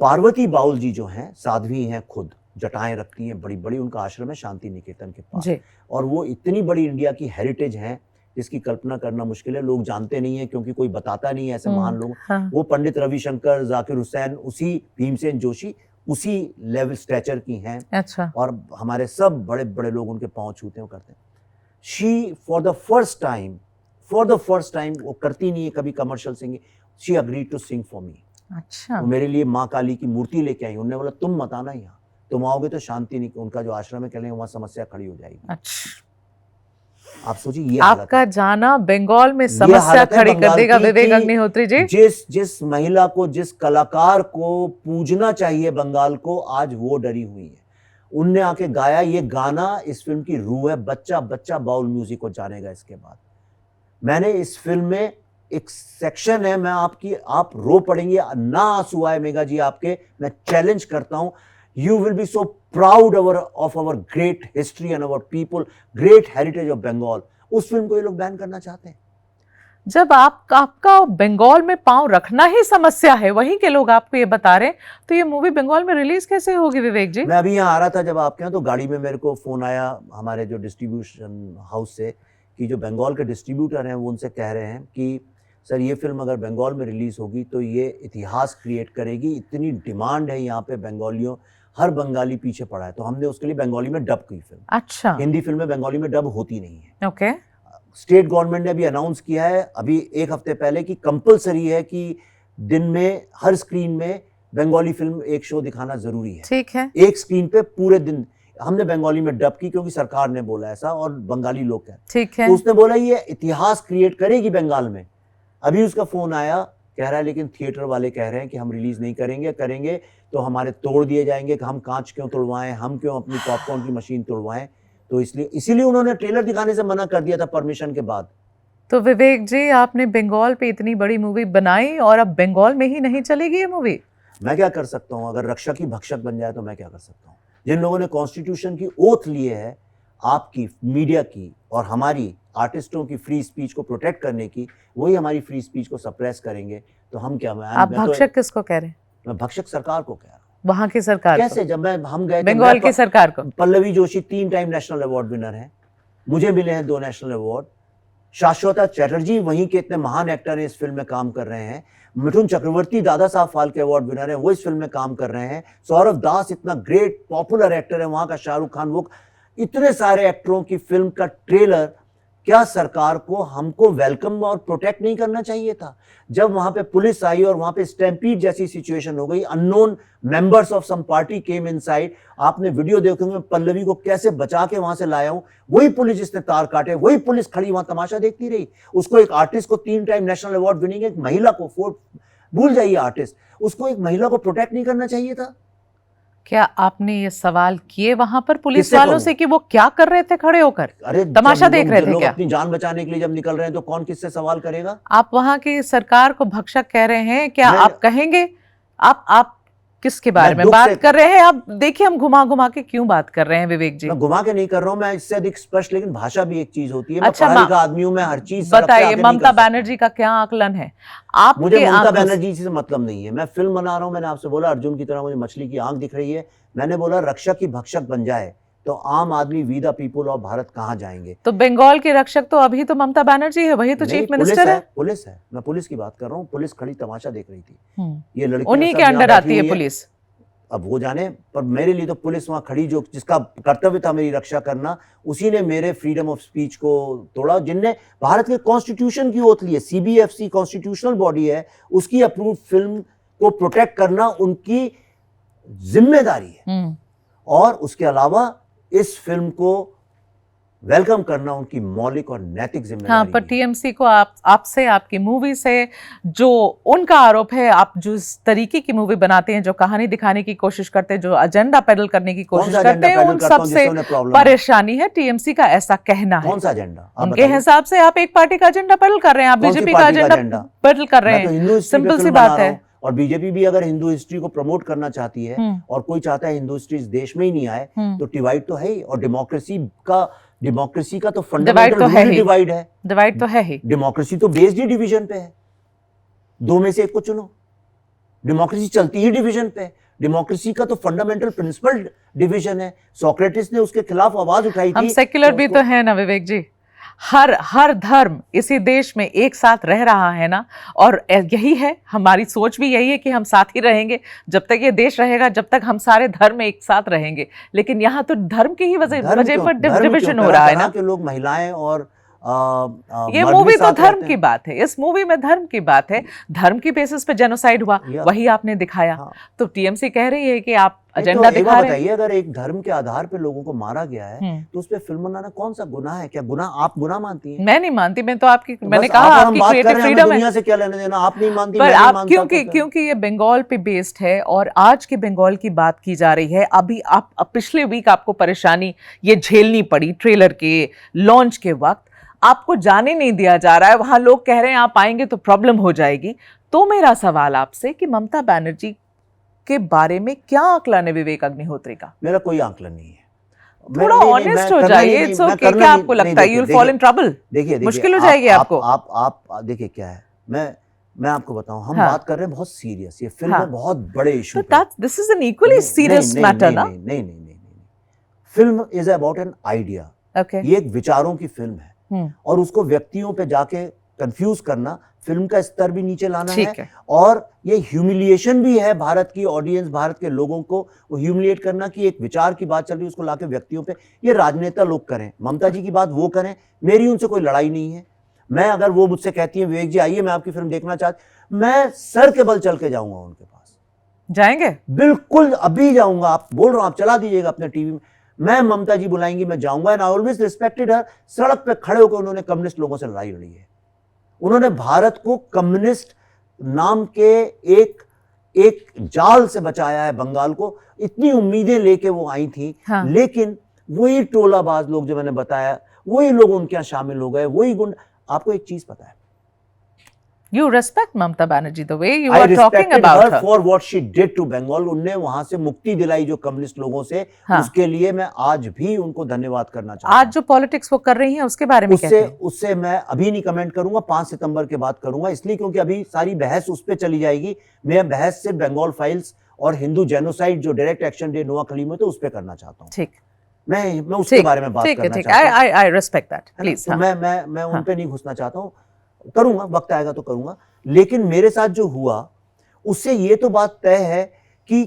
पार्वती बाउल जी जो हैं, साध्वी हैं, खुद जटाएं रखती हैं बड़ी बड़ी, उनका आश्रम है शांति निकेतन के पास। और वो इतनी बड़ी इंडिया की हेरिटेज है जिसकी कल्पना करना मुश्किल है। लोग जानते नहीं है क्योंकि कोई बताता नहीं है ऐसे महान लोग। वो पंडित रविशंकर, जाकिर हुसैन, उसी भीमसेन जोशी, उसी लेवल स्ट्रेचर की हैं। अच्छा। और हमारे सब बड़े बड़े लोग उनके पाँव छूते हैं, करते हैं। She for the first time वो करती नहीं है कभी commercial singing, she agreed to sing for me. अच्छा। वो मेरे लिए माँ काली की मूर्ति लेके आई। उन्होंने बोला तुम मत आना यहाँ, तुम आओगे तो शांति नहीं, उनका जो आश्रम है कह वहाँ समस्या खड़ी हो जाएगी। अच्छा, आप सोचिए ये हालत आपका है। जाना बंगाल में ये समस्या हालत है खड़ी कर बंगाल देगा की विवेक कि अग्निहोत्री जी। जिस महिला को, जिस कलाकार को पूजना चाहिए बंगाल को, आज वो डरी हुई है। उनने आके गाया ये गाना, इस फिल्म की रूह है। बच्चा बच्चा बाउल म्यूजिक को जानेगा इसके बाद। मैंने इस फिल्म में एक सेक्शन है, मैं आप रो पड़ेंगे, ना आंसू आए मेघा जी आपके, मैं चैलेंज करता हूं। You will be so proud of our great history and our people, great heritage of Bengal. उस फिल्म को ये लोग बैन करना चाहते हैं। जब आपका बंगाल में पांव रखना ही समस्या है, वहीं के लोग आपको ये बता रहे हैं, तो ये मूवी बंगाल में रिलीज कैसे होगी विवेक जी? मैं अभी यहाँ आ रहा था जब आपके यहाँ, तो गाड़ी में मेरे को फोन आया हमारे जो डिस्ट्रीब्यूशन हाउस से, कि जो बंगाल के डिस्ट्रीब्यूटर हैं वो उनसे कह रहे हैं कि सर ये फिल्म अगर बंगाल में रिलीज होगी तो ये इतिहास क्रिएट करेगी, इतनी डिमांड है यहाँ पे बंगालियों, हर बंगाली पीछे पड़ा है। तो हमने उसके लिए बंगाली में डब की फिल्म। अच्छा। हिंदी फिल्में बंगाली में डब होती नहीं है। ओके। स्टेट गवर्नमेंट ने अभी अनाउंस किया है अभी एक हफ्ते पहले कि कंपलसरी है कि दिन में हर स्क्रीन में बंगाली फिल्म एक शो दिखाना जरूरी है। ठीक है। एक स्क्रीन पे पूरे दिन। हमने बंगाली में डब की क्योंकि सरकार ने बोला ऐसा और बंगाली लोग कहते। ठीक है। तो उसने बोला ये इतिहास क्रिएट करेगी बंगाल में। अभी उसका फोन आया, कह रहा है लेकिन थिएटर वाले कह रहे हैं कि हम रिलीज नहीं करेंगे तो हमारे तोड़ दिए जाएंगे, कि हम कांच क्यों तोड़वाएं, हम क्यों अपनी पॉपकॉर्न की मशीन तोड़वाएं। तो इसीलिए उन्होंने ट्रेलर दिखाने से मना कर दिया था परमिशन के बाद। तो विवेक जी, आपने बंगाल पे इतनी बड़ी मूवी बनाई और अब बंगाल में ही नहीं चलेगी ये मूवी? मैं क्या कर सकता हूँ? अगर रक्षा की भक्षक बन जाए तो मैं क्या कर सकता हूँ? जिन लोगों ने कॉन्स्टिट्यूशन की ओथ लिए है, आपकी, मीडिया की और हमारी आर्टिस्टों की फ्री स्पीच को प्रोटेक्ट करने की, वही हमारी फ्री स्पीच को सप्रेस करेंगे तो हम क्या? आप भक्षक किसको कह रहे हैं? मैं भक्षक सरकार को कह रहा हूँ। वहां की सरकार कैसे? जब हम गए बंगाल की सरकार को। Pallavi Joshi 3 time national award winner है, मुझे मिले हैं 2 नेशनल अवार्ड। शाश्वता चैटर्जी वहीं के इतने महान एक्टर हैं, इस फिल्म में काम कर रहे हैं। मिथुन चक्रवर्ती दादा साहब फाल्के अवार्ड विनर है, वो इस फिल्म में काम कर रहे हैं। सौरभ दास इतना ग्रेट पॉपुलर एक्टर है वहां का, शाहरुख खान, वो इतने सारे एक्टरों की फिल्म का ट्रेलर। क्या सरकार को हमको वेलकम और प्रोटेक्ट नहीं करना चाहिए था? जब वहां पे पुलिस आई और वहां पे स्टैम्पीड जैसी सिचुएशन हो गई, unknown members of some party came inside, आपने वीडियो देखोगे पल्लवी को कैसे बचा के वहां से लाया हूं। वही पुलिस जिसने तार काटे, वही पुलिस खड़ी वहां तमाशा देखती रही। उसको, एक आर्टिस्ट को 3 टाइम नेशनल अवार्ड विनिंग एक महिला को, भूल जाइए आर्टिस्ट, उसको एक महिला को प्रोटेक्ट नहीं करना चाहिए था? क्या आपने ये सवाल किए वहां पर पुलिस किससे वालों कहूं? से कि वो क्या कर रहे थे खड़े होकर? अरे तमाशा देख रहे थे लोग क्या? अपनी जान बचाने के लिए जब निकल रहे हैं तो कौन किससे सवाल करेगा? आप वहां की सरकार को भक्षक कह रहे हैं, क्या आप कहेंगे? आप किसके बारे में बात कर रहे हैं? आप देखिए, हम घुमा घुमा के क्यों बात कर रहे हैं विवेक जी? मैं घुमा के नहीं कर रहा हूं, मैं इससे अधिक स्पष्ट, लेकिन भाषा भी एक चीज होती है। अच्छा, मैं पढ़ा लिखा आदमी हूं, मैं हर चीज बताइए, ममता बनर्जी का क्या आकलन है? मुझे ममता बनर्जी से मतलब नहीं है। मैं फिल्म बना रहा हूं। मैंने आपसे बोला अर्जुन की तरह मुझे मछली की आंख दिख रही है। मैंने बोला रक्षा की भक्षक बन जाए तो आम आदमी, we the people of Bharat कहां जाएंगे? तो बंगाल के रक्षक तो अभी तो ममता बनर्जी है, वही तो चीफ मिनिस्टर है। पुलिस है, मैं पुलिस की बात कर रहा हूँ। पुलिस खड़ी तमाशा देख रही थी। ये लड़की उन्हीं के अंडर आती है पुलिस। अब वो जाने, पर मेरे लिए तो पुलिस वहां खड़ी, जो जिसका कर्तव्य था मेरी रक्षा करना, उसी ने मेरे फ्रीडम ऑफ स्पीच को तोड़ा। जिनने भारत के कॉन्स्टिट्यूशन की ओथ ली है, सीबीएफसी कॉन्स्टिट्यूशनल बॉडी है, उसकी अप्रूव्ड फिल्म को प्रोटेक्ट करना उनकी जिम्मेदारी है। और उसके अलावा इस फिल्म को वेलकम करना उनकी मौलिक और नैतिक जिम्मेदारी। हाँ, पर टीएमसी को आपसे, आपकी मूवी से जो उनका आरोप है, आप जो इस तरीके की मूवी बनाते हैं, जो कहानी दिखाने की कोशिश करते हैं, जो एजेंडा पेडल करने की कोशिश करते हैं, उन सबसे परेशानी है। टीएमसी का ऐसा कहना है। कौन सा एजेंडा? उनके हिसाब से आप एक पार्टी का एजेंडा पेडल कर रहे हैं, आप बीजेपी का एजेंडा पेडल कर रहे हैं। सिंपल सी बात है। और बीजेपी भी अगर हिंदू हिस्ट्री को प्रमोट करना चाहती है और कोई चाहता है हिंदू हिस्ट्री इस देश में ही नहीं आए, तो डिवाइड तो है ही। और डेमोक्रेसी का तो फंडामेंटल डिवाइड है। डिवाइड तो है ही। डेमोक्रेसी तो बेस्ड ही डिवीजन पे है। 2 में से एक को चुनो। डेमोक्रेसी चलती ही डिवीजन पे है। डेमोक्रेसी का तो फंडामेंटल प्रिंसिपल डिवीजन है। सोक्रेटिस ने उसके खिलाफ आवाज उठाई थी। हम सेक्युलर भी तो है ना विवेक जी। हर धर्म इसी देश में एक साथ रह रहा है ना, और यही है हमारी सोच भी, यही है कि हम साथ ही रहेंगे जब तक ये देश रहेगा, जब तक हम सारे धर्म एक साथ रहेंगे। लेकिन यहाँ तो धर्म की ही वजह पर डिविजन हो रहा है ना। के लोग महिलाएं और ये मूवी तो धर्म की बात है, इस मूवी में धर्म की बात है, धर्म की बेसिस पे जेनोसाइड हुआ, वही आपने दिखाया। हाँ। तो टीएमसी कह रही है कि आप एजेंडा दिखा रहे हैं। अगर एक धर्म के आधार पे लोगों को मारा गया है तो उस पे फिल्म बनाना कौन सा गुनाह है? क्या गुनाह आप गुनाह मानती हैं? मैं नहीं मानती, मैं तो आपकी, मैंने कहा आपकी क्रिएटिव फ्रीडम है, दुनिया से क्या लेने देना, आप नहीं मानती, पर आप क्योंकि ये बंगाल पे बेस्ड है और आज के बंगाल की बात की जा रही है। अभी आप पिछले वीक आपको परेशानी ये झेलनी पड़ी, ट्रेलर के लॉन्च के वक्त आपको जाने नहीं दिया जा रहा है, वहां लोग कह रहे हैं आप आएंगे तो प्रॉब्लम हो जाएगी। तो मेरा सवाल आपसे कि ममता बनर्जी के बारे में क्या आकलन है विवेक अग्निहोत्री का? मेरा कोई आकलन नहीं है, थोड़ा ऑनेस्ट हो जाइए। इट्स ओके, क्या आपको लगता है you will fall in trouble? देखिए मुश्किल हो जाएगी आपको। आप देखिए क्या है, मैं आपको बताऊं, हम बात कर रहे हैं बहुत सीरियस, ये फिल्म में बहुत बड़े इशू पे। This is an equally serious matter ना। नहीं, film is about an idea. ये एक विचारों की फिल्म है और उसको व्यक्तियों पे जाके कंफ्यूज करना, फिल्म का स्तर भी नीचे लाना है और ये ह्यूमिलिएशन भी है भारत की ऑडियंस, भारत के लोगों को वो ह्यूमिलिएट करना कि एक विचार की बात चल रही है उसको लाके व्यक्तियों पे। ये राजनेता लोग करें, ममता जी की बात वो करें, मेरी उनसे कोई लड़ाई नहीं है। मैं अगर वो मुझसे कहती है विवेक जी आइए मैं आपकी फिल्म देखना चाहती, मैं सर के बल चल के जाऊंगा उनके पास। जाएंगे? बिल्कुल, अभी जाऊंगा। आप बोल रहा हूं, आप चला दीजिएगा अपने टीवी में, मैं ममता जी बुलाएंगी, मैं जाऊंगा। एंड आई ऑलवेज रिस्पेक्टेड हर। सड़क पे खड़े होकर उन्होंने कम्युनिस्ट लोगों से लड़ाई लड़ी है। उन्होंने भारत को कम्युनिस्ट नाम के एक जाल से बचाया है, बंगाल को। इतनी उम्मीदें लेके वो आई थी। हाँ। लेकिन वही टोलाबाज लोग जो मैंने बताया, वही लोग उनके यहां शामिल हो गए, वही गुंड। आपको एक चीज पता है, You respect Mamata Banerjee the way you are talking about her for what she did to Bengal. उनने वहां से मुक्ति दिलाई जो कम्युनिस्ट लोगों से। हाँ। उसके लिए मैं आज भी उनको धन्यवाद करना चाहता हूं। आज जो पॉलिटिक्स वो कर रही हैं उसके बारे में उससे मैं अभी नहीं कमेंट करूंगा, 5 सितंबर के बाद करूंगा, इसलिए क्योंकि अभी सारी बहस उस पर चली जाएगी। मैं बहस से बंगाल फाइल्स और हिंदू जेनोसाइड जो डायरेक्ट एक्शन डे नोआ खलीम में, तो उस पर करना चाहता हूँ। ठीक, मैं उसके बारे में बात करना चाहता हूँ। I respect that, please. मैं उन पे नहीं घुसना चाहता हूँ, करूंगा, वक्त आएगा तो करूंगा। लेकिन मेरे साथ जो हुआ उससे ये तो बात तय है कि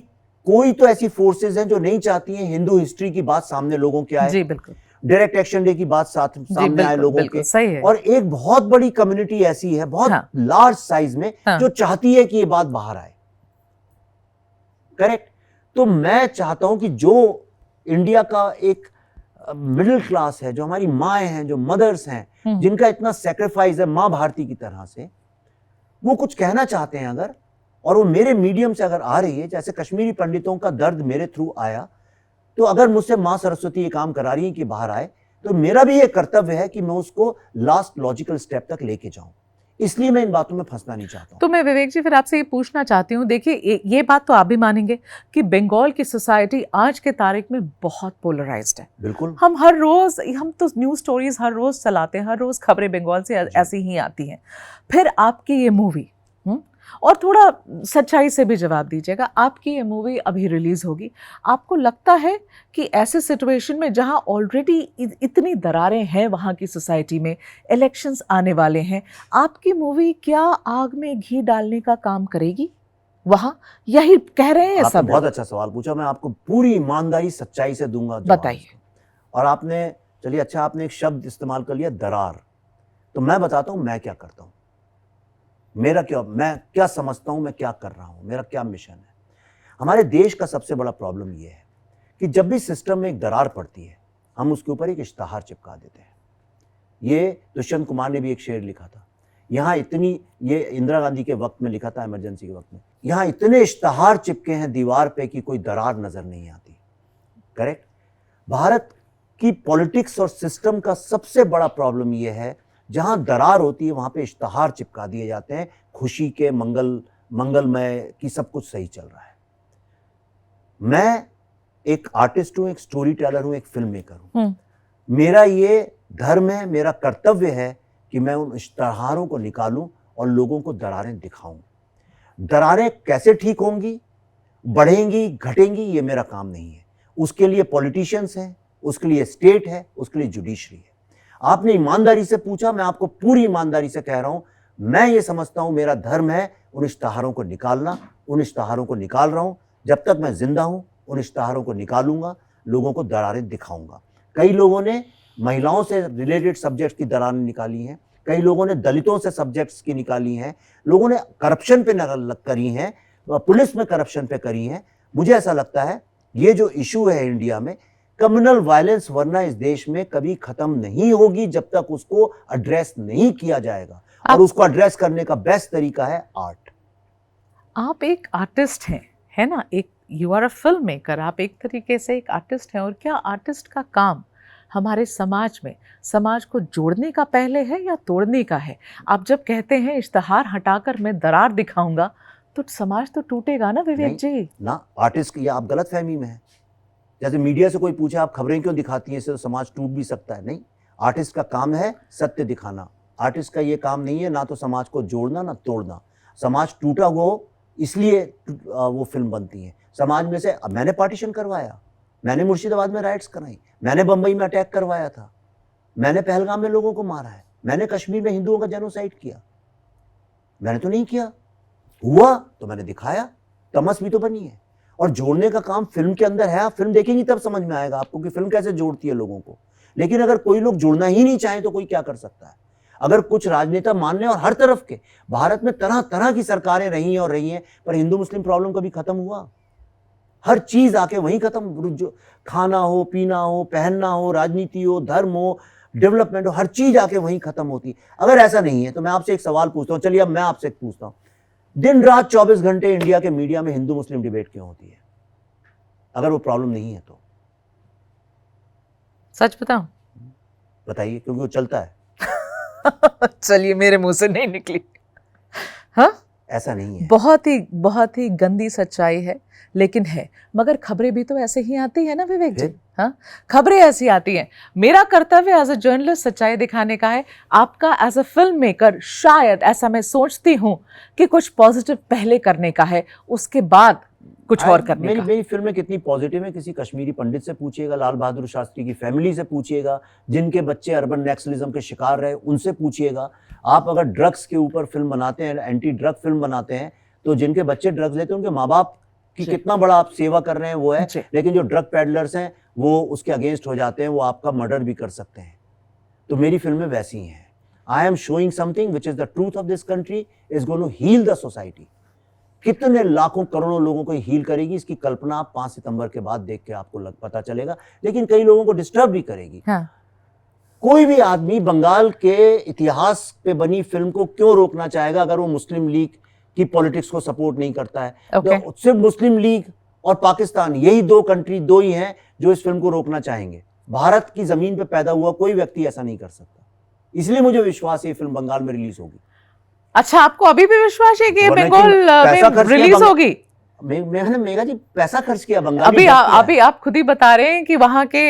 कोई तो ऐसी फोर्सेस हैं जो नहीं चाहती हैं हिंदू हिस्ट्री की बात सामने लोगों के आए। जी बिल्कुल। डायरेक्ट एक्शन डे की बात सामने आए लोगों के। सही है। और एक बहुत बड़ी कम्युनिटी ऐसी है, बहुत लार्ज साइज में, जो चाहती है कि ये बात बाहर आए। करेक्ट। तो मैं चाहता हूं कि जो इंडिया का एक मिडिल क्लास है, जो हमारी माएँ हैं, जो मदर्स हैं, जिनका इतना सेक्रीफाइस है माँ भारती की तरह से, वो कुछ कहना चाहते हैं अगर, और वो मेरे मीडियम से अगर आ रही है, जैसे कश्मीरी पंडितों का दर्द मेरे थ्रू आया, तो अगर मुझसे माँ सरस्वती ये काम करा रही है कि बाहर आए, तो मेरा भी ये कर्तव्य है कि मैं उसको लास्ट लॉजिकल स्टेप तक लेके जाऊं। इसलिए मैं इन बातों में फंसना नहीं चाहता हूं। तो मैं विवेक जी फिर आपसे ये पूछना चाहती हूँ, देखिए ये बात तो आप भी मानेंगे कि बंगाल की सोसाइटी आज के तारीख में बहुत पोलराइज्ड है। बिल्कुल। हम तो न्यूज स्टोरीज हर रोज चलाते हैं, हर रोज खबरें बंगाल से ऐसी ही आती हैं। फिर आपकी ये मूवी, और थोड़ा सच्चाई से भी जवाब दीजिएगा, आपकी ये मूवी अभी रिलीज होगी, आपको लगता है कि ऐसे सिचुएशन में जहां ऑलरेडी इतनी दरारें हैं वहां की सोसाइटी में, इलेक्शंस आने वाले हैं, आपकी मूवी क्या आग में घी डालने का काम करेगी वहां? यही कह रहे हैं सब। बहुत अच्छा सवाल पूछा, मैं आपको पूरी ईमानदारी सच्चाई से दूंगा। बताइए। और आपने, चलिए अच्छा, आपने एक शब्द इस्तेमाल कर लिया, दरार। तो मैं बताता हूं मैं क्या करता हूं, मैं क्या समझता हूं, मैं क्या कर रहा हूं, मेरा क्या मिशन है। हमारे देश का सबसे बड़ा प्रॉब्लम यह है कि जब भी सिस्टम में एक दरार पड़ती है, हम उसके ऊपर एक इश्तहार चिपका देते हैं। ये दुष्यंत कुमार ने भी एक शेर लिखा था, ये इंदिरा गांधी के वक्त में लिखा था, इमरजेंसी के वक्त में, यहाँ इतने इश्तहार चिपके हैं दीवार पे कि कोई दरार नजर नहीं आती। करेक्ट। भारत की पॉलिटिक्स और सिस्टम का सबसे बड़ा प्रॉब्लम यह है, जहां दरार होती है वहां पे इश्तहार चिपका दिए जाते हैं, खुशी के, मंगलमय की, सब कुछ सही चल रहा है। मैं एक आर्टिस्ट हूं, एक स्टोरी टेलर हूं, एक फिल्म मेकर हूं। मेरा ये धर्म है, मेरा कर्तव्य है कि मैं उन इश्तहारों को निकालूं और लोगों को दरारें दिखाऊं। दरारें कैसे ठीक होंगी, बढ़ेंगी, घटेंगी, ये मेरा काम नहीं है। उसके लिए पॉलिटिशियंस हैं, उसके लिए स्टेट है, उसके लिए जुडिशरी है। आपने ईमानदारी से पूछा, मैं आपको पूरी ईमानदारी से कह रहा हूं, मैं ये समझता हूं मेरा धर्म है उन इश्तहारों को निकालना, उन इश्तहारों को निकाल रहा हूं। जब तक मैं जिंदा हूं उन इश्तहारों को निकालूंगा, लोगों को दरारें दिखाऊंगा। कई लोगों ने महिलाओं से रिलेटेड सब्जेक्ट्स की दरारें निकाली हैं, कई लोगों ने दलितों से सब्जेक्ट्स की निकाली हैं, लोगों ने करप्शन पे करी हैं, पुलिस में करप्शन पे करी हैं। मुझे ऐसा लगता है ये जो इशू है इंडिया में, कम्युनल वायलेंस वरना इस देश में कभी खत्म नहीं होगी जब तक उसको एड्रेस नहीं किया जाएगा। और उसको एड्रेस करने का बेस्ट तरीका है आर्ट। आप एक आर्टिस्ट हैं, है ना, एक you are a film maker, आप एक तरीके से एक आर्टिस्ट हैं। और क्या आर्टिस्ट का काम हमारे समाज में समाज को जोड़ने का पहले है या तोड़ने का है? आप जब कहते हैं इश्तहार हटाकर मैं दरार दिखाऊंगा, तो समाज तो टूटेगा ना विवेक जी। ना, आर्टिस्ट की आप गलत फहमी में है। जैसे मीडिया से कोई पूछे आप खबरें क्यों दिखाती हैं, इससे तो समाज टूट भी सकता है। नहीं, आर्टिस्ट का काम है सत्य दिखाना। आर्टिस्ट का ये काम नहीं है ना तो समाज को जोड़ना ना तोड़ना। समाज टूटा हुआ हो इसलिए वो फिल्म बनती है। समाज में से मैंने पार्टीशन करवाया, मैंने मुर्शिदाबाद में राइट्स कराई, मैंने बंबई में अटैक करवाया था, मैंने पहलगाम में लोगों को मारा है, मैंने कश्मीर में हिंदुओं का जेनोसाइड किया। मैंने तो नहीं किया, हुआ तो मैंने दिखाया, तमस भी तो बनी है। और जोड़ने का काम फिल्म के अंदर है। आप फिल्म देखेंगी तब समझ में आएगा आपको कि फिल्म कैसे जोड़ती है लोगों को। लेकिन अगर कोई लोग जुड़ना ही नहीं चाहे तो कोई क्या कर सकता है? अगर कुछ राजनेता मान लें, और हर तरफ के भारत में तरह तरह की सरकारें रही हैं और रही हैं, पर हिंदू मुस्लिम प्रॉब्लम कभी खत्म हुआ? हर चीज आके वहीं खत्म, जो खाना हो, पीना हो, पहनना हो, राजनीति हो, धर्म हो, डेवलपमेंट हो, हर चीज आके वहीं खत्म होती। अगर ऐसा नहीं है तो मैं आपसे एक सवाल पूछता हूं, चलिए अब मैं आपसे पूछता हूं, दिन रात 24 घंटे इंडिया के मीडिया में हिंदू मुस्लिम डिबेट क्यों होती है? अगर वो प्रॉब्लम नहीं है तो सच बताऊं? बताइए, क्योंकि वो चलता है। चलिए, मेरे मुंह से नहीं निकली। हाँ, ऐसा नहीं है। बहुत ही गंदी सच्चाई है, लेकिन है। मगर खबरें भी तो ऐसे ही आती है ना विवेक जी। हाँ, खबरें ऐसी आती हैं। मेरा कर्तव्य एज अ जर्नलिस्ट सच्चाई दिखाने का है। आपका एज अ फिल्म मेकर शायद, ऐसा मैं सोचती हूँ, कि कुछ पॉजिटिव पहले करने का है, उसके बाद कुछ और करने का। मेरी फिल्में कितनी पॉजिटिव है, किसी कश्मीरी पंडित से पूछिएगा, लाल बहादुर शास्त्री की फैमिली से पूछिएगा, जिनके बच्चे अर्बन नक्सलिज्म के शिकार रहे उनसे पूछिएगा। आप अगर ड्रग्स के ऊपर फिल्म बनाते हैं, एंटी ड्रग फिल्म बनाते हैं, तो जिनके बच्चे ड्रग्स लेते हैं उनके माँ बाप की कितना बड़ा आप सेवा कर रहे हैं वो है। लेकिन जो ड्रग पैडलर्स हैं वो उसके अगेंस्ट हो जाते हैं, वो आपका मर्डर भी कर सकते हैं। तो मेरी फिल्में वैसी हैं। I am showing something which is the truth of this country, is going to heal the society. कितने लाखों करोड़ों लोगों को हील करेगी, इसकी कल्पना आप 5 सितंबर के बाद देख के आपको पता चलेगा। लेकिन कई लोगों को डिस्टर्ब भी करेगी। हाँ। कोई भी आदमी बंगाल के इतिहास पे बनी फिल्म को क्यों रोकना चाहेगा अगर वो मुस्लिम लीग की पॉलिटिक्स को सपोर्ट नहीं करता है? तो सिर्फ मुस्लिम लीग और पाकिस्तान, यही 2 कंट्री, 2 ही हैं जो इस फिल्म को रोकना चाहेंगे। भारत की जमीन पे पैदा हुआ कोई व्यक्ति ऐसा नहीं कर सकता। इसलिए मुझे विश्वास है ये फिल्म बंगाल में रिलीज होगी। अच्छा, आपको अभी भी विश्वास है कि ये बंगाल में रिलीज होगी? मैंने मेघा जी पैसा खर्च किया बंगाली। अभी आप खुद ही बता रहे हैं कि वहां के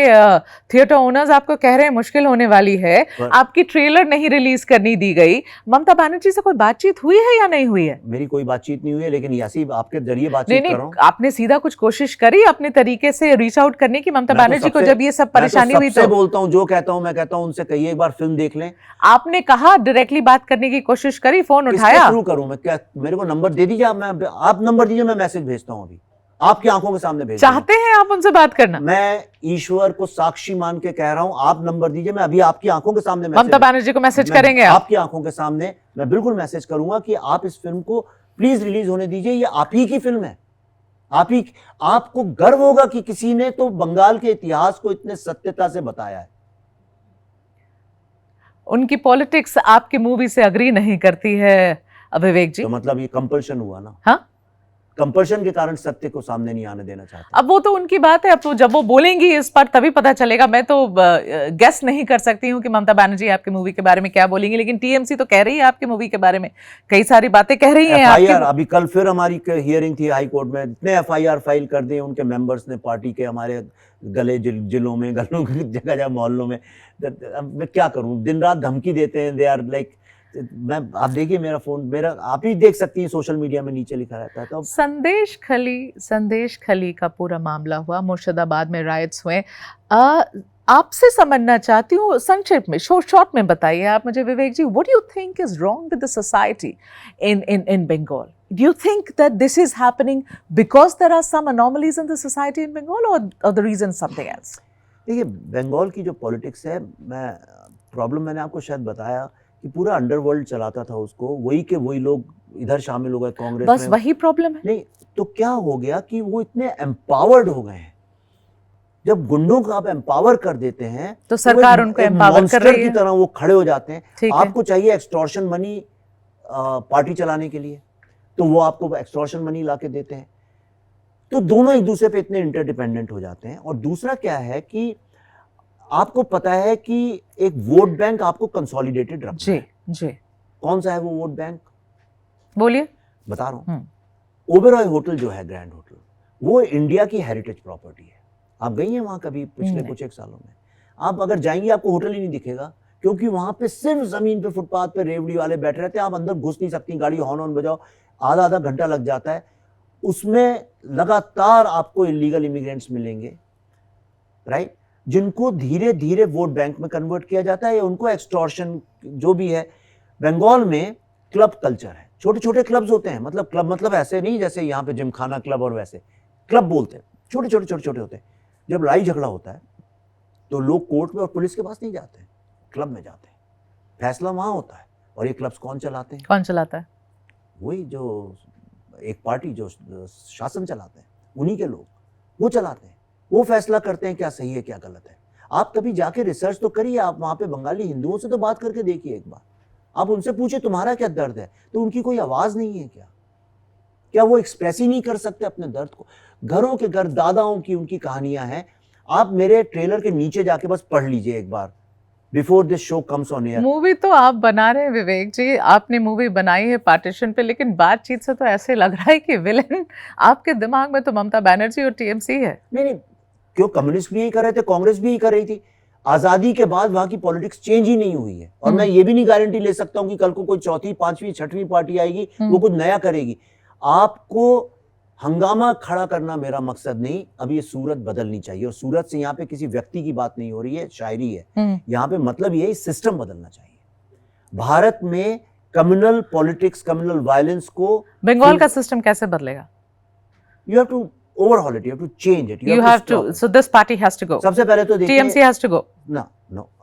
थिएटर ओनर्स आपको कह रहे हैं मुश्किल होने वाली है, आपकी ट्रेलर नहीं रिलीज करनी दी गई। ममता बनर्जी से कोई बातचीत हुई है या नहीं हुई है? मेरी कोई बातचीत नहीं हुई है, लेकिन यासी आपके जरिए बातचीत कर रहा हूं। आपने सीधा कुछ कोशिश करी अपने तरीके से रीच आउट करने की ममता बनर्जी को जब ये सब परेशानी हुई? तो बोलता हूँ, जो कहता हूँ मैं कहता हूँ उनसे कहिए एक बार फिल्म देख लें। आपने कहा डायरेक्टली बात करने की कोशिश करी, फोन उठाया? शुरू करूं मैं क्या? मेरे को नंबर दे दीजिए, आप नंबर दीजिए, मैं मैसेज भेजता हूं। अभी आपकी आंखों के सामने भेज चाहते हैं आप उनसे बात करना? मैं ईश्वर को साक्षी मान के कह रहा हूं, आप नंबर दीजिए, मैं अभी आपकी आंखों के सामने ममता बनर्जी को मैसेज करेंगे? आपकी आंखों के सामने मैं बिल्कुल मैसेज करूंगा कि आप इस फिल्म को प्लीज रिलीज होने दीजिए। ये आप ही की फिल्म है, आपको गर्व होगा कि किसी ने तो बंगाल के इतिहास को इतने सत्यता से बताया है। उनकी पॉलिटिक्स आपकी मूवी से अग्री नहीं करती है विवेक जी? तो मतलब ये कंपल्शन हुआ ना? हाँ, कंपल्शन के कारण सत्य को सामने नहीं आने देना चाहते। अब वो तो उनकी बात है, अब तो जब वो बोलेंगी इस पर तभी पता चलेगा। मैं तो गेस नहीं कर सकती हूँ कि ममता बनर्जी आपकी मूवी के बारे में क्या बोलेंगी, लेकिन टीएमसी तो कह रही है आपकी मूवी के बारे में कई सारी बातें कह रही है। FIR अभी कल फिर हमारी हियरिंग थी हाई कोर्ट में, इतने FIR फाइल कर दिए उनके मेंबर्स ने, पार्टी के, हमारे गले जिलों में, गलों की जगह जगह मोहल्लों में। मैं क्या करूँ, दिन रात धमकी देते हैं। दे आर लाइक, आप देखिए मेरा फोन, आप ही देख सकती हैं, सोशल मीडिया में नीचे लिखा रहता है। तो संदेश खली का पूरा मामला हुआ, मुर्शिदाबाद में राइट्स हुए। आपसे समझना चाहती हूँ, संक्षेप में, शॉर्ट में बताइए आप मुझे Vivek ji, what do you think is wrong with the society in Bengal? Do you think that this is happening because there are some anomalies in the society in Bengal, or the reason is something else? देखिए, बंगाल की जो politics है, problem मैंने आपको शायद बताया कि पूरा अंडरवर्ल्ड चलाता था उसको, वही के वही लोग इधर शामिल हो गए कांग्रेस बस में। वही प्रॉब्लम है। नहीं तो क्या हो गया कि वो इतने एम्पावर्ड हो गए हैं। जब गुंडों को आप एम्पावर कर देते हैं तो सरकार उनको एम्पावर कर रही है की तरह वो खड़े हो जाते हैं। ठीक है। आपको चाहिए एक्सटॉर्शन मनी पार्टी चलाने के लिए, तो वो आपको एक्सटॉर्शन मनी ला के देते हैं। तो दोनों एक दूसरे पे इतने इंटरडिपेंडेंट हो जाते हैं। और दूसरा क्या है कि आपको पता है कि एक वोट बैंक आपको कंसोलिडेटेड रखना है। जी। कौन सा है वो वोट बैंक? बोलिए। बता रहा हूँ। ओबेरॉय होटल जो है, ग्रैंड होटल, वो इंडिया की हेरिटेज प्रॉपर्टी है। आप गई हैं वहां कभी पिछले कुछ एक सालों में? आप अगर जाएंगी आपको होटल ही नहीं दिखेगा, क्योंकि वहां पे सिर्फ जमीन पे फुटपाथ पे रेवड़ी वाले बैठे रहते हैं। आप अंदर घुस नहीं सकती, गाड़ी हॉर्न बजाओ, आधा आधा घंटा लग जाता है। उसमें लगातार आपको इलीगल इमिग्रेंट्स मिलेंगे, राइट, जिनको धीरे धीरे वोट बैंक में कन्वर्ट किया जाता है, या उनको एक्सटॉर्शन जो भी है। बंगाल में क्लब कल्चर है, छोटे छोटे क्लब्स होते हैं। मतलब क्लब मतलब ऐसे नहीं जैसे यहाँ पे जिमखाना क्लब और वैसे क्लब बोलते हैं, छोटे छोटे होते हैं। जब लड़ाई झगड़ा होता है तो लोग कोर्ट में और पुलिस के पास नहीं जाते, क्लब में जाते हैं, फैसला वहां होता है। और ये क्लब्स कौन चलाते हैं? कौन चलाता है? वही जो एक पार्टी जो शासन चलाते हैं, उन्हीं के लोग वो चलाते हैं। वो फैसला करते हैं क्या सही है क्या गलत है। आप कभी जाके रिसर्च तो करिए, आप वहां पे बंगाली हिंदुओं से तो बात करके देखिए एक बार। आप उनसे पूछे तुम्हारा क्या दर्द है, तो उनकी कोई आवाज नहीं है क्या वो एक्सप्रेस ही नहीं कर सकते अपने दर्द को? घरों के घर दादाओं की उनकी कहानियां हैं। आप मेरे ट्रेलर के नीचे जाके बस पढ़ लीजिए एक बार, before this show comes on air. Movie तो आप बना रहे हैं विवेक जी, आपने मूवी बनाई है पार्टीशन पे, लेकिन बातचीत से तो ऐसे लग रहा है कि विलेन आपके दिमाग में तो ममता बनर्जी और टीएमसी है। नहीं, क्यों, कम्युनिस्ट भी यही कर रहे थे, कांग्रेस भी यही कर रही थी। आजादी के बाद वहां की पॉलिटिक्स चेंज ही नहीं हुई है। और मैं ये भी नहीं गारंटी ले सकता हूं कि कल को कोई चौथी, पांचवी, छठवीं पार्टी आएगी वो कुछ नया करेगी। आपको हंगामा खड़ा करना मेरा मकसद नहीं। अब ये सूरत बदलनी चाहिए, और सूरत से यहाँ पे किसी व्यक्ति की बात नहीं हो रही है, शायरी है यहाँ पे। मतलब ये सिस्टम बदलना चाहिए। भारत में कम्युनल पॉलिटिक्स, कम्युनल वायलेंस को, बंगाल का सिस्टम कैसे बदलेगा? You have to overhaul it, you have to change it, you have to, so this party has to go. सबसे पहले तो देखिए, TMC has to go. No,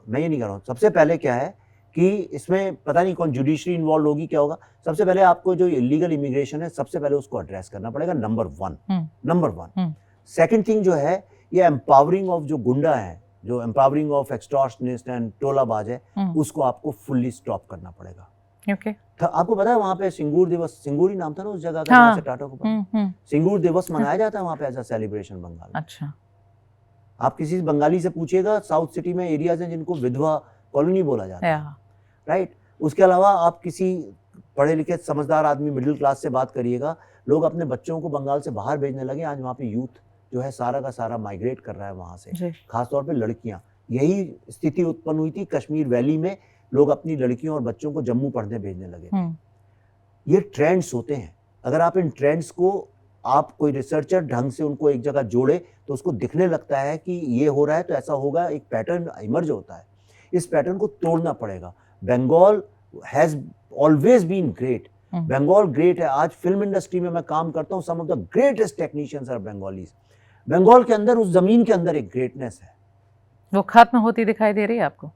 मैं ये नहीं कर रहा हूँ। सबसे पहले क्या है कि इसमें पता नहीं कौन जुडिशरी इन्वॉल्व होगी, क्या होगा। सबसे पहले आपको जो इलीगल इमिग्रेशन है, सबसे पहले उसको एड्रेस करना पड़ेगा, नंबर वन। सेकंड थिंग जो है, ये एम्पावरिंग ऑफ जो गुंडा है, जो एम्पावरिंग ऑफ एक्सटॉर्शनिस्ट एंड टोलाबाज है, उसको आपको फुल्ली स्टॉप करना पड़ेगा। आपको पता है वहां पे सिंगूर दिवस, सिंगूरी नाम था ना उस जगह का, जहाँ से टाटा को पता, सिंगूर दिवस मनाया जाता है वहां पे एज अ सेलिब्रेशन बंगाल में। अच्छा। आप किसी बंगाली से पूछिएगा, साउथ सिटी में एरियाज हैं जिनको विधवा कॉलोनी बोला जाता है, राइट। उसके अलावा आप किसी पढ़े लिखे समझदार आदमी, मिडिल क्लास से बात करिएगा, लोग अपने बच्चों को बंगाल से बाहर भेजने लगे। आज वहाँ पे यूथ जो है सारा का सारा माइग्रेट कर रहा है वहाँ से, खासतौर पे लड़कियाँ। यही स्थिति उत्पन्न हुई थी कश्मीर वैली में, लोग अपनी लड़कियों और बच्चों को जम्मू पढ़ने भेजने लगे। ये ट्रेंड्स होते हैं। अगर आप इन ट्रेंड्स को, आप कोई रिसर्चर ढंग से उनको एक जगह जोड़े तो उसको दिखने लगता है कि ये हो रहा है तो ऐसा होगा, एक पैटर्न इमर्ज होता है। इस पैटर्न को तोड़ना पड़ेगा। Bengal has always been great, Bengal great है। आज फिल्म इंडस्ट्री में मैं काम करता हूँ, some of the greatest technicians are Bengalis. Bengal के अंदर, उस जमीन के अंदर एक ग्रेटनेस है, वो खत्म होती दिखाई दे रही है आपको?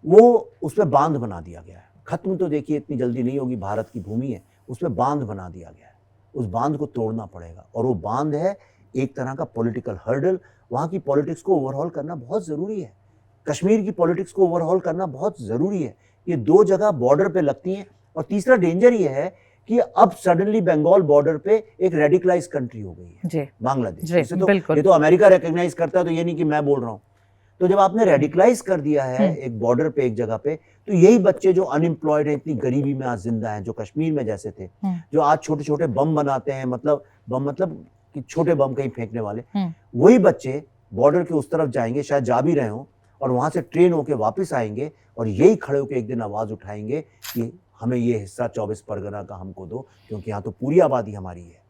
वो उस पर बांध बना दिया गया है। खत्म तो देखिए इतनी जल्दी नहीं होगी, भारत की भूमि है, उस पर बांध बना दिया गया है। उस बांध को तोड़ना पड़ेगा, और वो बांध है एक तरह का पॉलिटिकल हर्डल। वहाँ की पॉलिटिक्स को ओवरहॉल करना बहुत ज़रूरी है, कश्मीर की पॉलिटिक्स को ओवरहॉल करना बहुत ज़रूरी है। ये दो जगह बॉर्डर पे लगती हैं। और तीसरा डेंजर ये है कि अब सडनली बंगाल बॉर्डर पे एक रेडिकलाइज कंट्री हो गई है, बांग्लादेश। ये तो अमेरिका रिकॉग्नाइज करता है, तो ये नहीं कि मैं बोल रहा हूँ। तो जब आपने रेडिकलाइज कर दिया है एक बॉर्डर पे, एक जगह पे, तो यही बच्चे जो अनएम्प्लॉयड हैं, इतनी गरीबी में आज जिंदा हैं, जो कश्मीर में जैसे थे, जो आज छोटे छोटे बम बनाते हैं, मतलब बम मतलब कि छोटे बम कहीं फेंकने वाले, वही बच्चे बॉर्डर के उस तरफ जाएंगे, शायद जा भी रहे हों, और वहां से ट्रेन होके वापस आएंगे, और यही खड़े होकर एक दिन आवाज उठाएंगे कि हमें ये हिस्सा 24 परगना का हमको दो, क्योंकि यहाँ तो पूरी आबादी हमारी है।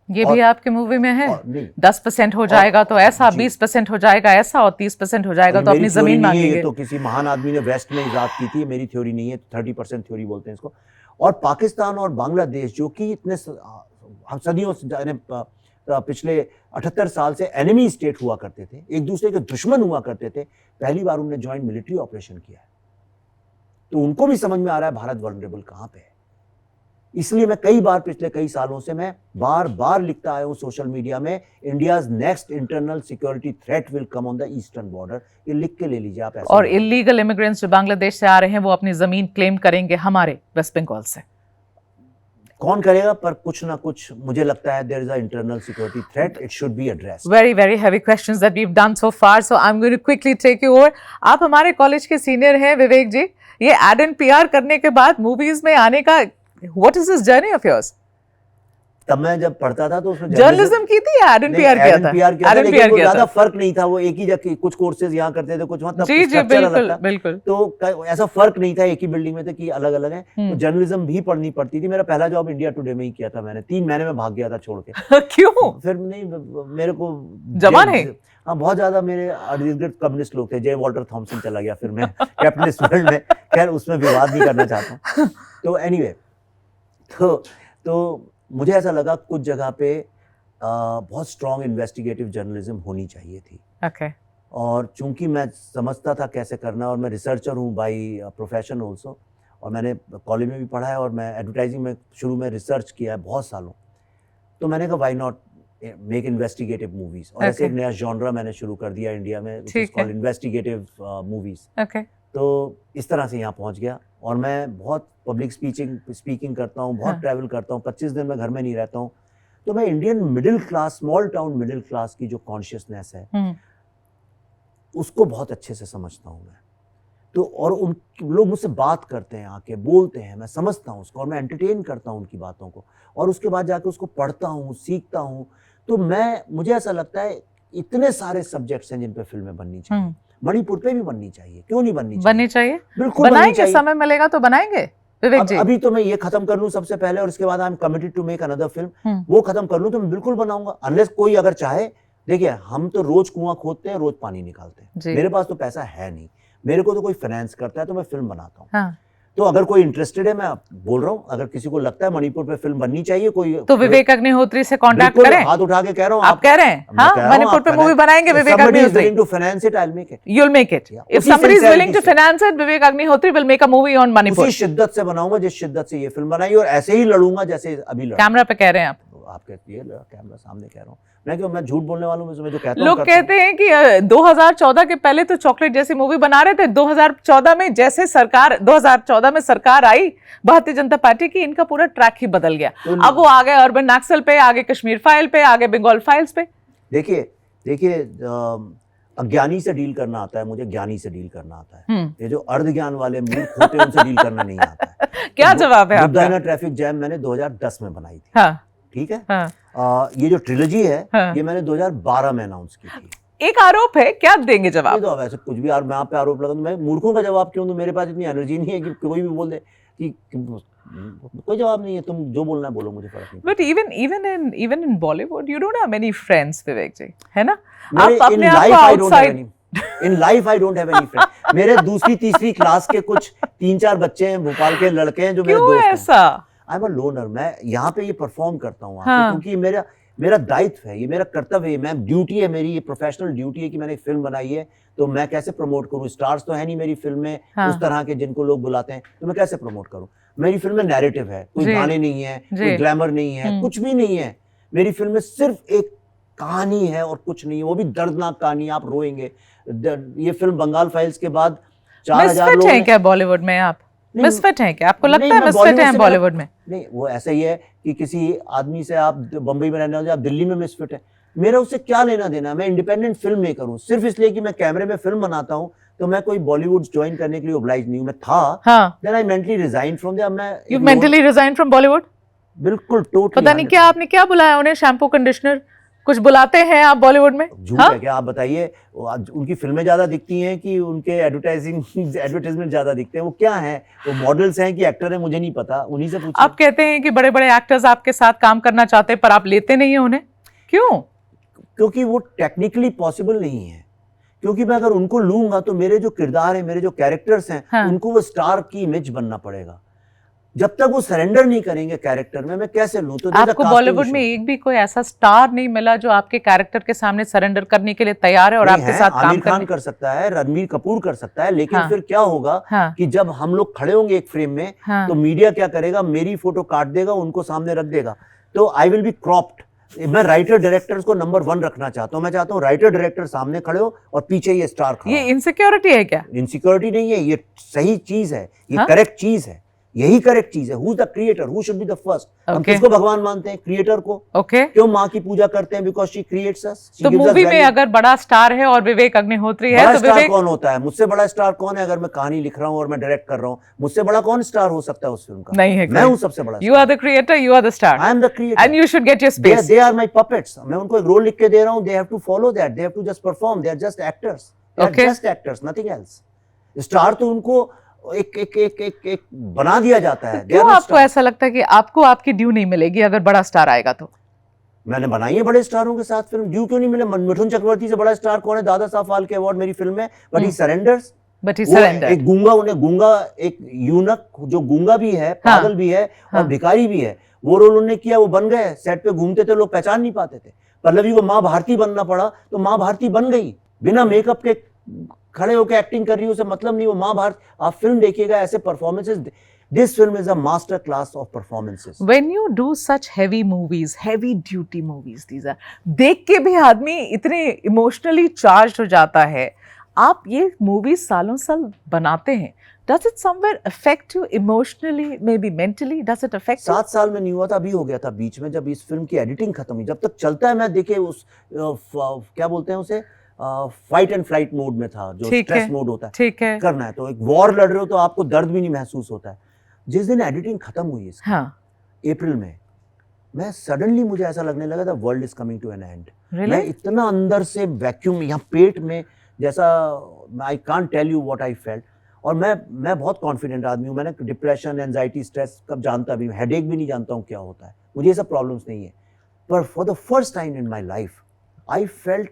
ये भी आपके मूवी में है, नहीं 10% हो जाएगा तो ऐसा, 20% हो जाएगा ऐसा, और 30% हो जाएगा तो अपनी जमीन मांगेंगे। ये तो किसी महान आदमी ने वेस्ट में इजाद की थी, मेरी थ्योरी नहीं है, 30% थ्योरी बोलते हैं इसको। और पाकिस्तान और बांग्लादेश जो कि इतने सदियों से पिछले 78 साल से एनिमी स्टेट हुआ करते थे, एक दूसरे के दुश्मन हुआ करते थे, पहली बार उन्होंने ज्वाइंट मिलिट्री ऑपरेशन किया है। तो उनको भी समझ में आ रहा है भारत वल्नरेबल कहां पे है। इसलिए मैं कई बार पिछले कई सालों से मैं बार बार लिखता आया हूं सोशल मीडिया में, India's next internal security threat will come on the eastern border. ये लिख के ले लीजिए आप। ऐसे और इलीगल इमिग्रेंट्स जो बांग्लादेश से आ रहे हैं वो अपनी जमीन क्लेम करेंगे हमारे वेस्ट बंगाल से। कौन करेगा, पर कुछ ना कुछ मुझे लगता है there is a internal security threat, it should be addressed. Very heavy questions that we have done so far, so I am going to quickly take you over. आप हमारे कॉलेज के सीनियर हैं विवेक जी, ये एड एंड पीआर करने के बाद movies में आने का what is this journey of yours? तब मैं जब पढ़ता था तो उसमें जर्नलिज्म की थी या एड एंड पीआर किया था? लेकिन वो ज्यादा फर्क नहीं था, वो एक ही जगह कुछ कोर्सेज यहाँ करते थे, कुछ मतलब जी जी बिल्कुल। तो ऐसा फर्क नहीं था, एक ही बिल्डिंग में थे कि अलग अलग है। तो जर्नलिज्म भी पढ़नी पड़ती थी। मेरा पहला जॉब इंडिया टुडे में ही किया था मैंने, 3 महीने में भाग गया था छोड़ के। क्यों? फिर नहीं, मेरे को जवान है। हाँ, बहुत ज्यादा मेरे अर्धगिर्द कम्युनिस्ट लोग थे। जे वॉल्टर थॉमसन चला गया, फिर मैं कैपिटलिस्ट वर्ल्ड में, खैर उसमें विवाद नहीं करना चाहता हूँ। तो एनीवे, तो मुझे ऐसा लगा कुछ जगह पे बहुत स्ट्रॉन्ग इन्वेस्टिगेटिव जर्नलिज्म होनी चाहिए थी। Okay. और चूंकि मैं समझता था कैसे करना, और मैं रिसर्चर हूँ बाय प्रोफेशन ऑल्सो, और मैंने कॉलेज में भी पढ़ा है, और मैं एडवर्टाइजिंग में शुरू में रिसर्च किया है बहुत सालों, तो मैंने कहा why not make investigative movies. और ऐसे एक नया जॉनरा मैंने शुरू कर दिया इंडिया में, which is called investigative movies. तो इस तरह से यहाँ पहुँच गया। और मैं बहुत पब्लिक स्पीकिंग करता हूँ, बहुत ट्रैवल करता हूँ, 25 दिन मैं घर में नहीं रहता हूँ। तो मैं Indian middle class, small town middle class की जो कॉन्शियसनेस है उसको बहुत अच्छे से समझता हूँ मैं। तो और उन लोग मुझसे बात करते हैं, आके बोलते हैं, मैं समझता हूँ उसको, और मैं एंटरटेन करता हूँ उनकी बातों को, और उसके बाद जाके उसको पढ़ता हूँ, सीखता हूँ। तो मुझे ऐसा लगता है इतने सारे सब्जेक्ट्स हैं जिन पे फिल्में बननी चाहिए। मणिपुर पे भी बननी चाहिए, क्यों नहीं बननी चाहिए? बिल्कुल बनाएंगे, समय मिलेगा तो बनाएंगे विवेक जी। अभी तो मैं ये खत्म कर लूं सबसे पहले, और इसके बाद I am committed to make another film. वो खत्म कर लूं तो मैं बिल्कुल बनाऊंगा, अनलेस कोई अगर चाहे। देखिए, हम तो रोज कुआं खोदते हैं, रोज पानी निकालते हैं। मेरे पास तो पैसा है नहीं, मेरे को तो कोई फाइनेंस करता है तो मैं फिल्म बनाता हूँ। हाँ। तो अगर कोई इंटरेस्टेड है, मैं बोल रहा हूँ, अगर किसी को लगता है मणिपुर पे फिल्म बननी चाहिए, कोई तो विवेक अग्निहोत्री से कांटेक्ट करें। हाथ उठा के कह रहा हूँ। आप कह रहे हैं हाँ, मणिपुर पे मूवी बनाएंगे Vivek Agnihotri. to finance it, I'll make it. You'll make it. If somebody is willing to finance it, Vivek Agnihotri will make a movie on Manipur. उसी शिद्दत से बनाऊंगा जिस शिद्दत से ये फिल्म बनाई, और ऐसे ही लड़ूंगा जैसे अभी लड़ा। कैमरा पे कह रहे हैं आप? आप कहती है कैमरा सामने कह रहा हूँ मैं, क्यों मैं झूठ बोलने वालों में जो कहता हूँ। लोग कहते हैं कि 2014 के पहले तो चॉकलेट जैसी मूवी बना रहे थे, 2014 में जैसे 2014 में सरकार आई भारतीय जनता पार्टी की, इनका पूरा ट्रैक ही बदल गया। अब वो आ गए अर्बन नक्सल पे, आगे कश्मीर फाइल पे, आगे बंगाल फाइल्स पे। देखिए अज्ञानी से डील करना आता है मुझे, ज्ञानी से डील करना आता है। ये जो अर्ध ज्ञान वाले मूर्ख होते हैं उनसे डील करना नहीं आता है। क्या जवाब है आपका? बुद्धाना ट्रैफिक जैम मैंने 2010 में बनाई थी। ठीक है। ये जो ट्रिलॉजी है ये मैंने 2012 में अनाउंस की थी। एक आरोप है, क्या देंगे जवाब? तो वैसे कुछ भी मैं आप पे आरोप लगा, मैं मूर्खों का जवाब क्यों दूं? मेरे पास इतनी एनर्जी नहीं है कि कोई भी बोल दे कि कोई जवाब नहीं है, तुम जो बोलना है बोलो, मुझे फर्क नहीं। But even in Bollywood you don't have many friends Vivek ji, है ना? आप अपने आप को outside in life I don't have any friend. मेरे दूसरी तीसरी क्लास के कुछ 3-4 बच्चे हैं, भोपाल के लड़के हैं जो मेरे दोस्त हैं। ऐसा आई एम अ लोनर। मैं यहाँ पे ये परफॉर्म करता हूँ क्योंकि मेरा दायित्व है, ये मेरा कर्तव्य है, मैं ड्यूटी है मेरी, ये प्रोफेशनल ड्यूटी है कि मैंने एक फिल्म बनाई है तो मैं कैसे प्रमोट करूँ। स्टार्स तो है नहीं मेरी फिल्म में उस तरह के जिनको लोग बुलाते हैं, तो मैं कैसे प्रमोट करूँ? मेरी फिल्म में नैरेटिव है, कोई गाने नहीं है, कोई ग्लैमर नहीं है, कुछ भी नहीं है। मेरी फिल्म में सिर्फ एक कहानी है और कुछ नहीं है, वो भी दर्दनाक कहानी, आप रोएंगे। ये फिल्म बंगाल फाइल्स के बाद 4000 लोग हैं। क्या बॉलीवुड में आप मिसफिट हैं? क्या आपको लगता है मिसफिट हैं बॉलीवुड में? नहीं, वो ऐसा ही है कि किसी आदमी से आप बंबई में रहने वाले, आप दिल्ली में मिसफिट है, मेरा उससे क्या लेना देना? मैं इंडिपेंडेंट फिल्म मेकर हूँ, सिर्फ इसलिए कि मैं कैमरे में फिल्म बनाता हूँ तो मैं कोई बॉलीवुड ज्वाइन करने के लिए ऑब्लाइज नहीं हूँ। मैं था, then I mentally resign from there. मैं you mentally resign from Bollywood? बिल्कुल, टोटली। पता नहीं क्या आपने क्या बुलाया उन्हें, शैम्पू कंडीशनर कुछ बुलाते हैं आप बॉलीवुड में? झूठ हाँ? है क्या? आप बताइए, उनकी फिल्में ज्यादा दिखती हैं कि उनके एडवर्टाइजमेंट ज्यादा दिखते हैं? वो क्या हैं, वो मॉडल्स हैं कि एक्टर हैं, मुझे नहीं पता, उन्हीं से पूछिए। आप कहते हैं कि बड़े बड़े एक्टर्स आपके साथ काम करना चाहते हैं पर आप लेते नहीं है उन्हें, क्यों? क्योंकि वो टेक्निकली पॉसिबल नहीं है। क्योंकि मैं अगर उनको लूंगा तो मेरे जो किरदार है, मेरे जो कैरेक्टर्स हैं, हाँ। उनको वो स्टार की इमेज बनना पड़ेगा। जब तक वो सरेंडर नहीं करेंगे कैरेक्टर में, मैं कैसे लूं? तो आपको बॉलीवुड में एक भी कोई ऐसा स्टार नहीं मिला जो आपके कैरेक्टर के सामने सरेंडर करने के लिए तैयार है और आपके साथ काम आमिर खान करने? कर सकता है, रणबीर कपूर कर सकता है, लेकिन हाँ। फिर क्या होगा हाँ। कि जब हम लोग खड़े होंगे एक फ्रेम में, हाँ। तो मीडिया क्या करेगा, मेरी फोटो काट देगा, उनको सामने रख देगा, तो आई विल बी क्रॉप्ड। मैं राइटर डायरेक्टर्स को नंबर 1 रखना चाहता हूं। मैं चाहता हूं राइटर डायरेक्टर सामने खड़े हो और पीछे ये स्टार खड़ा ये हो। इनसिक्योरिटी है क्या? इनसिक्योरिटी नहीं है, ये सही चीज है, ये हाँ? करेक्ट चीज है, यही करेक्ट चीज है। Who is the creator, who should be the first? हम Okay. किसको भगवान मानते हैं? क्रिएटर को। ओके। क्यों माँ की पूजा करते हैं? बिकॉज शी क्रिएट्स अस। तो मूवी में अगर बड़ा स्टार है और विवेक अग्निहोत्री है बड़ा तो स्टार विवेक कौन होता है? मुझसे बड़ा स्टार कौन है? अगर मैं कहानी लिख रहा हूँ और मैं डायरेक्ट कर रहा हूँ, मुझसे बड़ा कौन स्टार हो सकता है उस फिल्म का? नहीं है। मैं हूँ सबसे बड़ा। You are the creator, you are the star, I am the creator and you should get your space. They are my puppets. मैं उनको एक रोल लिख के दे रहा हूँ, they have to follow that, they have to just perform, they are just actors, they are just actors, nothing else. Star तो उनको एक बना दिया जाता है। क्यों आपको ऐसा लगता है कि आपको आपकी ड्यू नहीं मिलेगी अगर बड़ा स्टार आएगा तो? मैंने बनाई है बड़े स्टारों के साथ फिल्म, ड्यू क्यों नहीं मिले? मिथुन चक्रवर्ती से बड़ा स्टार कौन है? दादा साहब फाल्के अवार्ड मेरी फिल्म है, but he surrenders. But he surrender. एक गूंगा, उन्हें गूंगा, एक यूनक जो गूंगा भी है, पागल भी है और भिखारी भी है, वो रोल उन्होंने किया, वो बन गए। सेट पे घूमते थे, लोग पहचान नहीं पाते थे। पल्लवी को माँ भारती बनना पड़ा तो माँ भारती बन गई, बिना मेकअप के खड़े होकर एक्टिंग कर रही है, उसे मतलब नहीं, वो माँ भारत। आप फिल्म देखिएगा, ऐसे performances, this film is a master class of performances. When you do such heavy movies, heavy duty movies, these are, देख के भी आदमी इतने इमोशनली चार्ज हो जाता है। आप ये मूवी सालों साल बनाते हैं, does it somewhere affect you emotionally, maybe mentally? Does it affect you? 7 साल में नहीं हुआ था, अभी हो गया था बीच में, जब इस फिल्म की एडिटिंग खत्म हुई। जब तक चलता है, मैं देखिए उस क्या बोलते हैं उसे, फाइट एंड फ्लाइट मोड में था, जो स्ट्रेस मोड होता है। ठीक है। करना है तो एक वॉर लड़ रहे हो तो आपको दर्द भी नहीं महसूस होता है। जिस दिन एडिटिंग खत्म हुई इसकी, हाँ। अप्रैल में, मैं सडनली मुझे ऐसा लगने लगा था world is coming to an end. Really? मैं इतना अंदर से वैक्यूम, यहाँ पेट में जैसा, I can't tell you what I felt. और मैं बहुत कॉन्फिडेंट आदमी हूँ, मैंने डिप्रेशन, एंजाइटी, स्ट्रेस कब जानता भी, हेडेक भी नहीं जानता हूँ क्या होता है, मुझे ये सब प्रॉब्लम्स नहीं है। पर for the first time in my life I felt,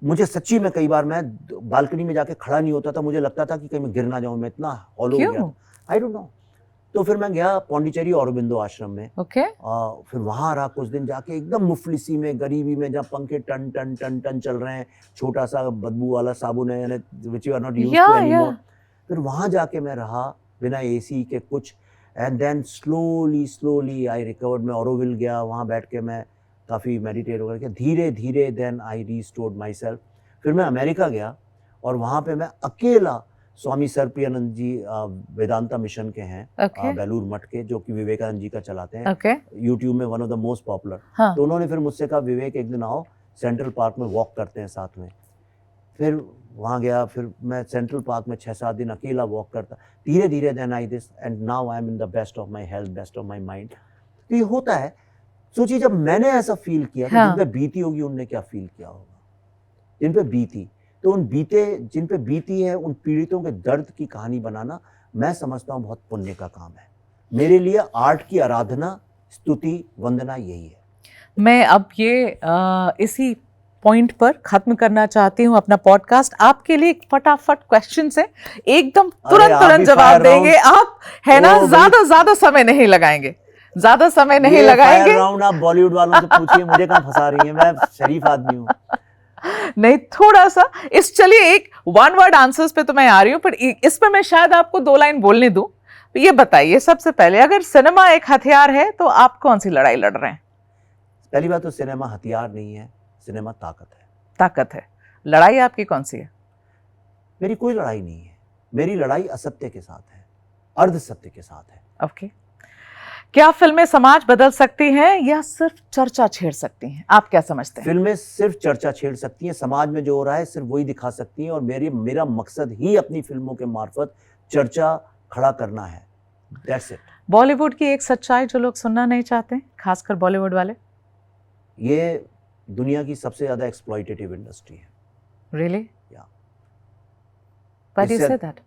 मुझे सच्ची में कई बार मैं बालकनी में जाके खड़ा नहीं होता था, मुझे लगता था कि कहीं मैं गिर ना जाऊं, मैं इतना हॉलो हो गया, आई डोंट नो। तो फिर मैं गया पौंडीचेरी औरबिंदो आश्रम में। ओके। फिर वहां रहा कुछ दिन, जाके एकदम मुफलिसी में, गरीबी में, जहाँ पंखे टन टन टन टन चल रहे हैं, छोटा सा बदबू वाला साबुन है, which you are not used to anymore. फिर वहां जाके मैं रहा बिना एसी के कुछ, and then slowly I recovered. मैं ऑरोविल गया, वहां बैठ के मैं काफ़ी मेडिटेट वगैरह किया, धीरे धीरे then I restored my self. फिर मैं अमेरिका गया और वहाँ पे मैं अकेला, स्वामी सरप्रियानंद जी वेदांता मिशन के हैं, बेलूर मठ के, जो कि विवेकानंद जी का चलाते हैं, यूट्यूब में one of the most popular. तो उन्होंने फिर मुझसे कहा, विवेक एक दिन आओ सेंट्रल पार्क में वॉक करते हैं साथ में। फिर वहाँ गया, फिर मैं सेंट्रल पार्क में 6-7 दिन अकेला वॉक करता, धीरे धीरे then I this, and now I am in the best of my health, best of my mind. तो ये होता है। सोचिए, जब मैंने ऐसा फील किया, तो जिन पे बीती होगी उनने क्या फील किया होगा, जिन पे बीती। तो जिन पे बीती है, उन पीड़ितों के दर्द की कहानी बनाना, मैं समझता हूँ बहुत पुण्य का काम है। मेरे लिए आर्ट की आराधना, स्तुति, वंदना यही है। मैं अब ये इसी पॉइंट पर खत्म करना चाहती हूँ अपना पॉडकास्ट। आपके लिए फटाफट क्वेश्चंस है, एकदम तुरंत जवाब देंगे आप, है ना? ज्यादा समय नहीं लगाएंगे, ज्यादा समय नहीं लगाएंगे। आप बॉलीवुड वालों से पूछिए, मुझे कहाँ फंसा रही हैं, मैं शरीफ आदमी हूँ। नहीं, थोड़ा सा चलिए, एक 1 वर्ड आंसर्स पे तो मैं आ रही हूँ, पर इस पे मैं शायद आपको 2 लाइन बोलने दूं। तो ये बताइए सबसे पहले, अगर सिनेमा एक हथियार है तो आप कौन सी लड़ाई लड़ रहे हैं? पहली बात तो सिनेमा हथियार नहीं है, सिनेमा ताकत है। ताकत है। लड़ाई आपकी कौन सी है? मेरी कोई लड़ाई नहीं है, मेरी लड़ाई असत्य के साथ है, अर्ध सत्य के साथ है। ओके। क्या फिल्में समाज बदल सकती हैं या सिर्फ चर्चा छेड़ सकती हैं? आप क्या समझते हैं? फिल्में सिर्फ चर्चा छेड़ सकती हैं, समाज में जो हो रहा है सिर्फ वही दिखा सकती हैं, और मेरा मकसद ही अपनी फिल्मों के मार्फत चर्चा खड़ा करना है। That's it. बॉलीवुड की एक सच्चाई जो लोग सुनना नहीं चाहते, खासकर बॉलीवुड वाले? ये दुनिया की सबसे ज़्यादा एक्सप्लॉइटेटिव इंडस्ट्री है। Really? Yeah. Why do you इससे say that?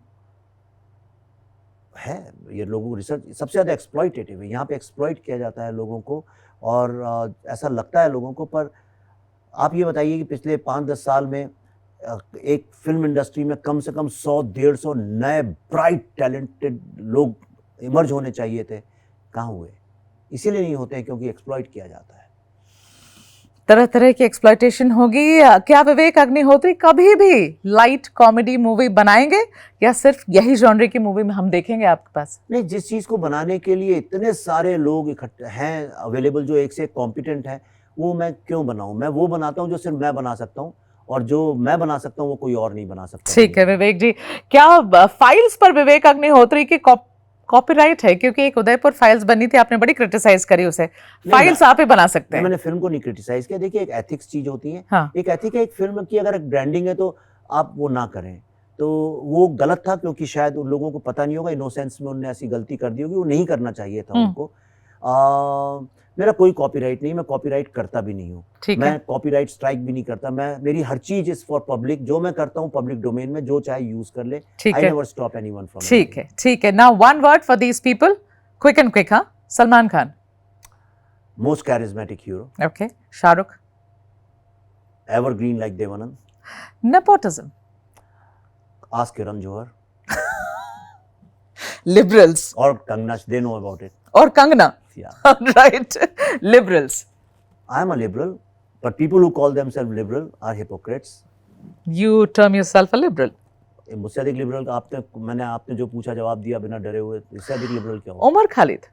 है, ये लोगों को रिसर्च सबसे ज़्यादा एक्सप्लॉइटेटिव है। यहाँ पे एक्सप्लॉइट किया जाता है लोगों को, और ऐसा लगता है लोगों को। पर आप ये बताइए कि पिछले 5-10 साल में एक फिल्म इंडस्ट्री में कम से कम 100-150 नए ब्राइट टैलेंटेड लोग इमर्ज होने चाहिए थे, कहाँ हुए? इसीलिए नहीं होते हैं क्योंकि एक्सप्लॉइट किया जाता है। तरह तरह की एक्सप्लॉयटेशन होगी। क्या विवेक अग्निहोत्री कभी भी लाइट कॉमेडी मूवी बनाएंगे, या सिर्फ यही जॉनर की मूवी में हम देखेंगे आपके पास? नहीं, जिस चीज़ को बनाने के लिए इतने सारे लोग इकट्ठे हैं अवेलेबल, जो एक से एक कॉम्पिटेंट हैं, वो मैं क्यों बनाऊं? मैं वो बनाता हूं जो सिर्फ मैं बना सकता हूं, और जो मैं बना सकता हूं वो कोई और नहीं बना सकता। ठीक है विवेक जी, क्या फाइल्स पर विवेक अग्निहोत्री की कॉपीराइट है? क्योंकि एक उदयपुर फाइल्स बनी थी, आपने बड़ी क्रिटिसाइज करी उसे। फाइल्स आप ही बना सकते हैं। मैंने फिल्म को नहीं क्रिटिसाइज किया। देखिए, एक एथिक्स चीज होती है। हाँ। एक एथिक है एक फिल्म की, अगर एक ब्रांडिंग है तो आप वो ना करें, तो वो गलत था, क्योंकि शायद उन लोगों को पता नहीं होगा, इनोसेंस में उन्होंने ऐसी गलती कर दी होगी, वो नहीं करना चाहिए था उनको। मेरा कोई कॉपीराइट नहीं, मैं कॉपीराइट करता भी नहीं हूँ, मैं कॉपीराइट स्ट्राइक भी नहीं करता। मेरी हर चीज इज फॉर पब्लिक, जो मैं करता हूँ पब्लिक डोमेन में, जो चाहे यूज कर ले। I never stop anyone from. ठीक है। Now one word for these people, quick and quick. हाँ, Salman Khan, most charismatic hero. Okay. Shahrukh, evergreen like Dev Anand. Nepotism, ask Karan Johar. Liberals, और Kangana, they know about it. और Kangana, yeah. right. Liberals. I am a liberal, but people who call themselves liberal are hypocrites. You term yourself a liberal. मुझसे अधिक liberal आपने जो पूछा जवाब दिया बिना डरे हुए, इससे अधिक लिबरल क्या हो? Umar Khalid,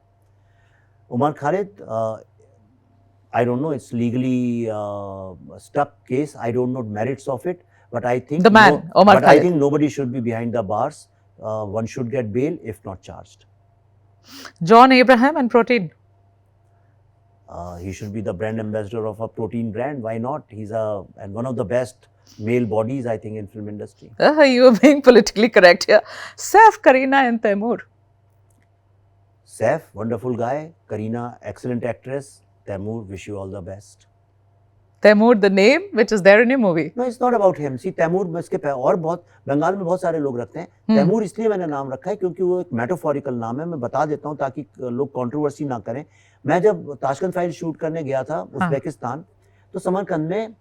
I don't know, it's legally stuck case. I don't know merits of it, but I think the man Omar Khalid. I think nobody should be behind the bars. One should get bail if not charged. John Abraham and protein. He should be the brand ambassador of a protein brand. Why not? He's and one of the best male bodies, I think, in film industry. You are being politically correct here. Saif, Kareena and Taimur. Saif, wonderful guy. Kareena, excellent actress. Taimur, wish you all the best. Taimur, the name which is there in your movie. No, it's not about him. See, Taimur, और बहुत बंगाल में बहुत सारे लोग रखते हैं। तैमूर इसलिए मैंने नाम रखा है क्योंकि वो एक मेटाफोरिकल नाम है। मैं बता देता हूँ ताकि लोग कंट्रोवर्सी ना करें। मैं जब ताशकंद फाइल शूट करने गया था उज़्बेकिस्तान, तो समरकंद में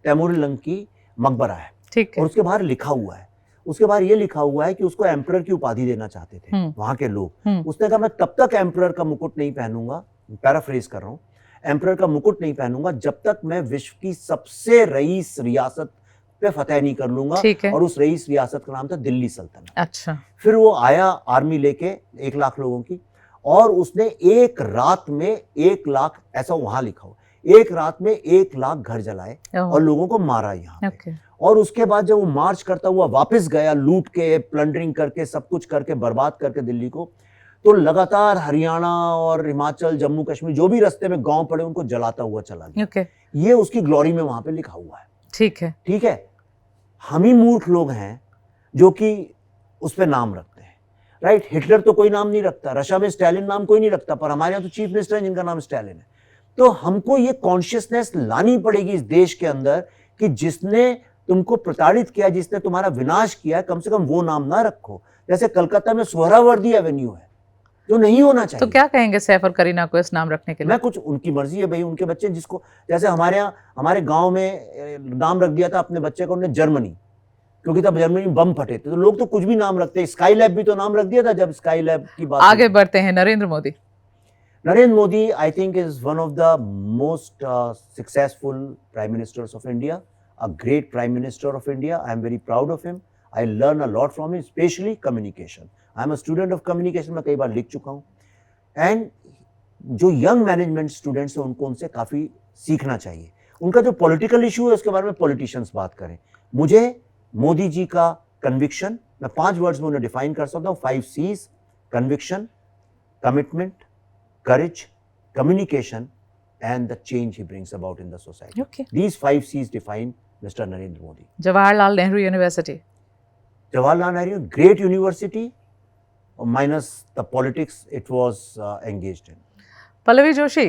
तैमूर लंग की मकबरा है, ठीक है, और उसके बाहर लिखा हुआ है, उसके बाहर ये लिखा हुआ है कि उसको एम्परर की उपाधि देना चाहते थे वहां के लोग। उसने कहा मैं तब तक एम्परर का मुकुट नहीं पहनूंगा, पैराफ्रेज कर रहा हूँ, एम्परर का मुकुट नहीं पहनूंगा जब तक मैं विश्व की सबसे रईस रियासत पे फतेह नहीं कर लूंगा। और उस रईस रियासत का नाम था दिल्ली सल्तनत। अच्छा। फिर वो आया आर्मी लेके 1 लाख लोगों की, और उसने एक रात में 1 लाख, ऐसा वहां लिखा हुआ, एक रात में 1 लाख घर जलाए और लोगों को मारा यहाँ पे। और उसके बाद जब वो मार्च करता हुआ वापस गया, लूट के, प्लंडरिंग करके, सब कुछ करके, बर्बाद करके दिल्ली को, तो लगातार हरियाणा और हिमाचल, जम्मू कश्मीर, जो भी रास्ते में गांव पड़े उनको जलाता हुआ चला गया। ये उसकी ग्लोरी में वहां पे लिखा हुआ है। ठीक है। हम ही मूर्ख लोग हैं जो कि उस पे नाम रखते हैं, राइट? हिटलर तो कोई नाम नहीं रखता, रशिया में स्टालिन नाम कोई नहीं रखता, पर हमारे यहाँ तो चीफ मिनिस्टर है जिनका नाम स्टालिन है। तो हमको ये कॉन्शियसनेस लानी पड़ेगी इस देश के अंदर कि जिसने तुमको प्रताड़ित किया, जिसने तुम्हारा विनाश किया, कम से कम वो नाम ना रखो। जैसे कलकत्ता में सोहरावर्दी एवेन्यू है, जो नहीं होना चाहिए। तो क्या कहेंगे सैफ और करीना को इस नाम रखने के लिए? मैं कुछ, उनकी मर्जी है भाई, उनके बच्चे जिसको, जैसे हमारे यहाँ, हमारे गांव में नाम रख दिया था अपने बच्चे को उन्होंने जर्मनी, क्योंकि तब जर्मनी में बम फटे थे, तो लोग तो कुछ भी नाम रखते हैं। स्काई लैब भी तो नाम रख दिया था जब स्काई लैब की बात। आगे बढ़ते हैं। Narendra Modi I think is one of the most successful prime ministers of India, a great prime minister of India. I am very proud of him. I learn a lot from him, especially communication. I am a student of communication. मैं कई बार लिख चुका हूँ। And जो young management students हैं उनको उनसे काफ़ी सीखना चाहिए। उनका जो political issue है उसके बारे में politicians बात करें। मुझे मोदी जी का conviction, मैं 5 words में उन्हें define कर सकता हूँ, 5 C's: conviction, commitment, courage, communication, and the change he brings about in the society. Okay. These 5 C's define Mr. Narendra Modi. Jawaharlal Nehru University. Jawaharlal Nehru, great university, minus the politics it was engaged in. Pallavi Joshi.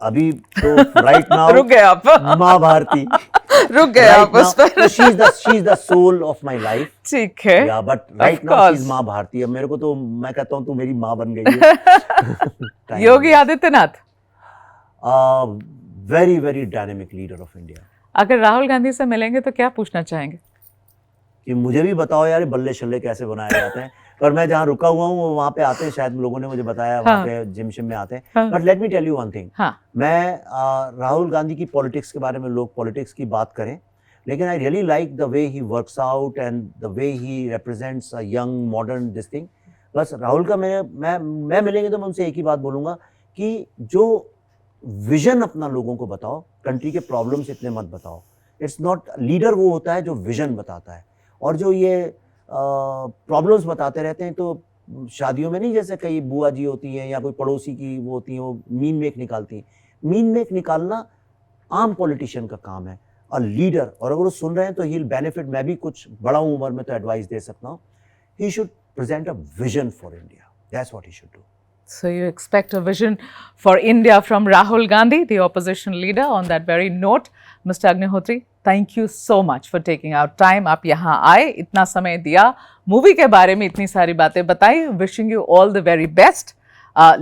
अभी तो right now रुक गए आप माँ भारती, रुक गए आप उस पर। She is the soul of my life. ठीक है, या but right now she is Maa Bharati. अब मेरे को तो, मैं कहता हूँ तू मेरी माँ बन गई है। Yogi Adityanath very very dynamic leader of India. अगर राहुल गांधी से मिलेंगे तो क्या पूछना चाहेंगे? कि मुझे भी बताओ यार, बल्ले शल्ले कैसे बनाए जाते हैं। पर मैं जहाँ रुका हुआ हूँ वहाँ पे आते हैं, शायद लोगों ने मुझे बताया, वहाँ पे जिम शिम में आते हैं। But let me tell you one thing, मैं राहुल गांधी की पॉलिटिक्स के बारे में, लोग पॉलिटिक्स की बात करें, लेकिन I really like the way he works out and the way he represents a young modern this thing. बस राहुल का मैं मिलेंगे तो मैं उनसे एक ही बात बोलूँगा कि जो विजन अपना लोगों को बताओ, कंट्री के प्रॉब्लम्स इतने मत बताओ। इट्स नॉट, लीडर वो होता है जो विजन बताता है, और जो ये प्रॉब्लम्स बताते रहते हैं। तो शादियों में नहीं, जैसे कई बुआ जी होती हैं या कोई पड़ोसी की वो होती हैं, वो मीन मेक निकालती हैं। मीन मेक निकालना आम पॉलिटिशियन का काम है, और लीडर, और अगर वो सुन रहे हैं तो ही विल बेनिफिट। मैं भी कुछ बड़ा हूँ उम्र में तो एडवाइस दे सकता हूँ। He should present a vision for India, that's what he should do. So you expect a vision for India from Rahul Gandhi, the opposition leader. On that very note, Mr. Agnihotri, thank you so much for taking out time. आप यहाँ आए, इतना समय दिया, movie के बारे में इतनी सारी बातें बताई. Wishing you all the very best.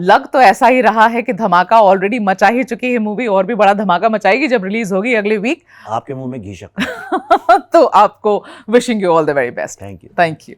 लग तो ऐसा ही रहा है कि धमाका ऑलरेडी मचा ही चुकी है मूवी, और भी बड़ा धमाका मचाएगी जब रिलीज होगी अगले वीक. आपके मुंह में घी शक्कर। तो आपको wishing you all the very best. Thank you. Thank you.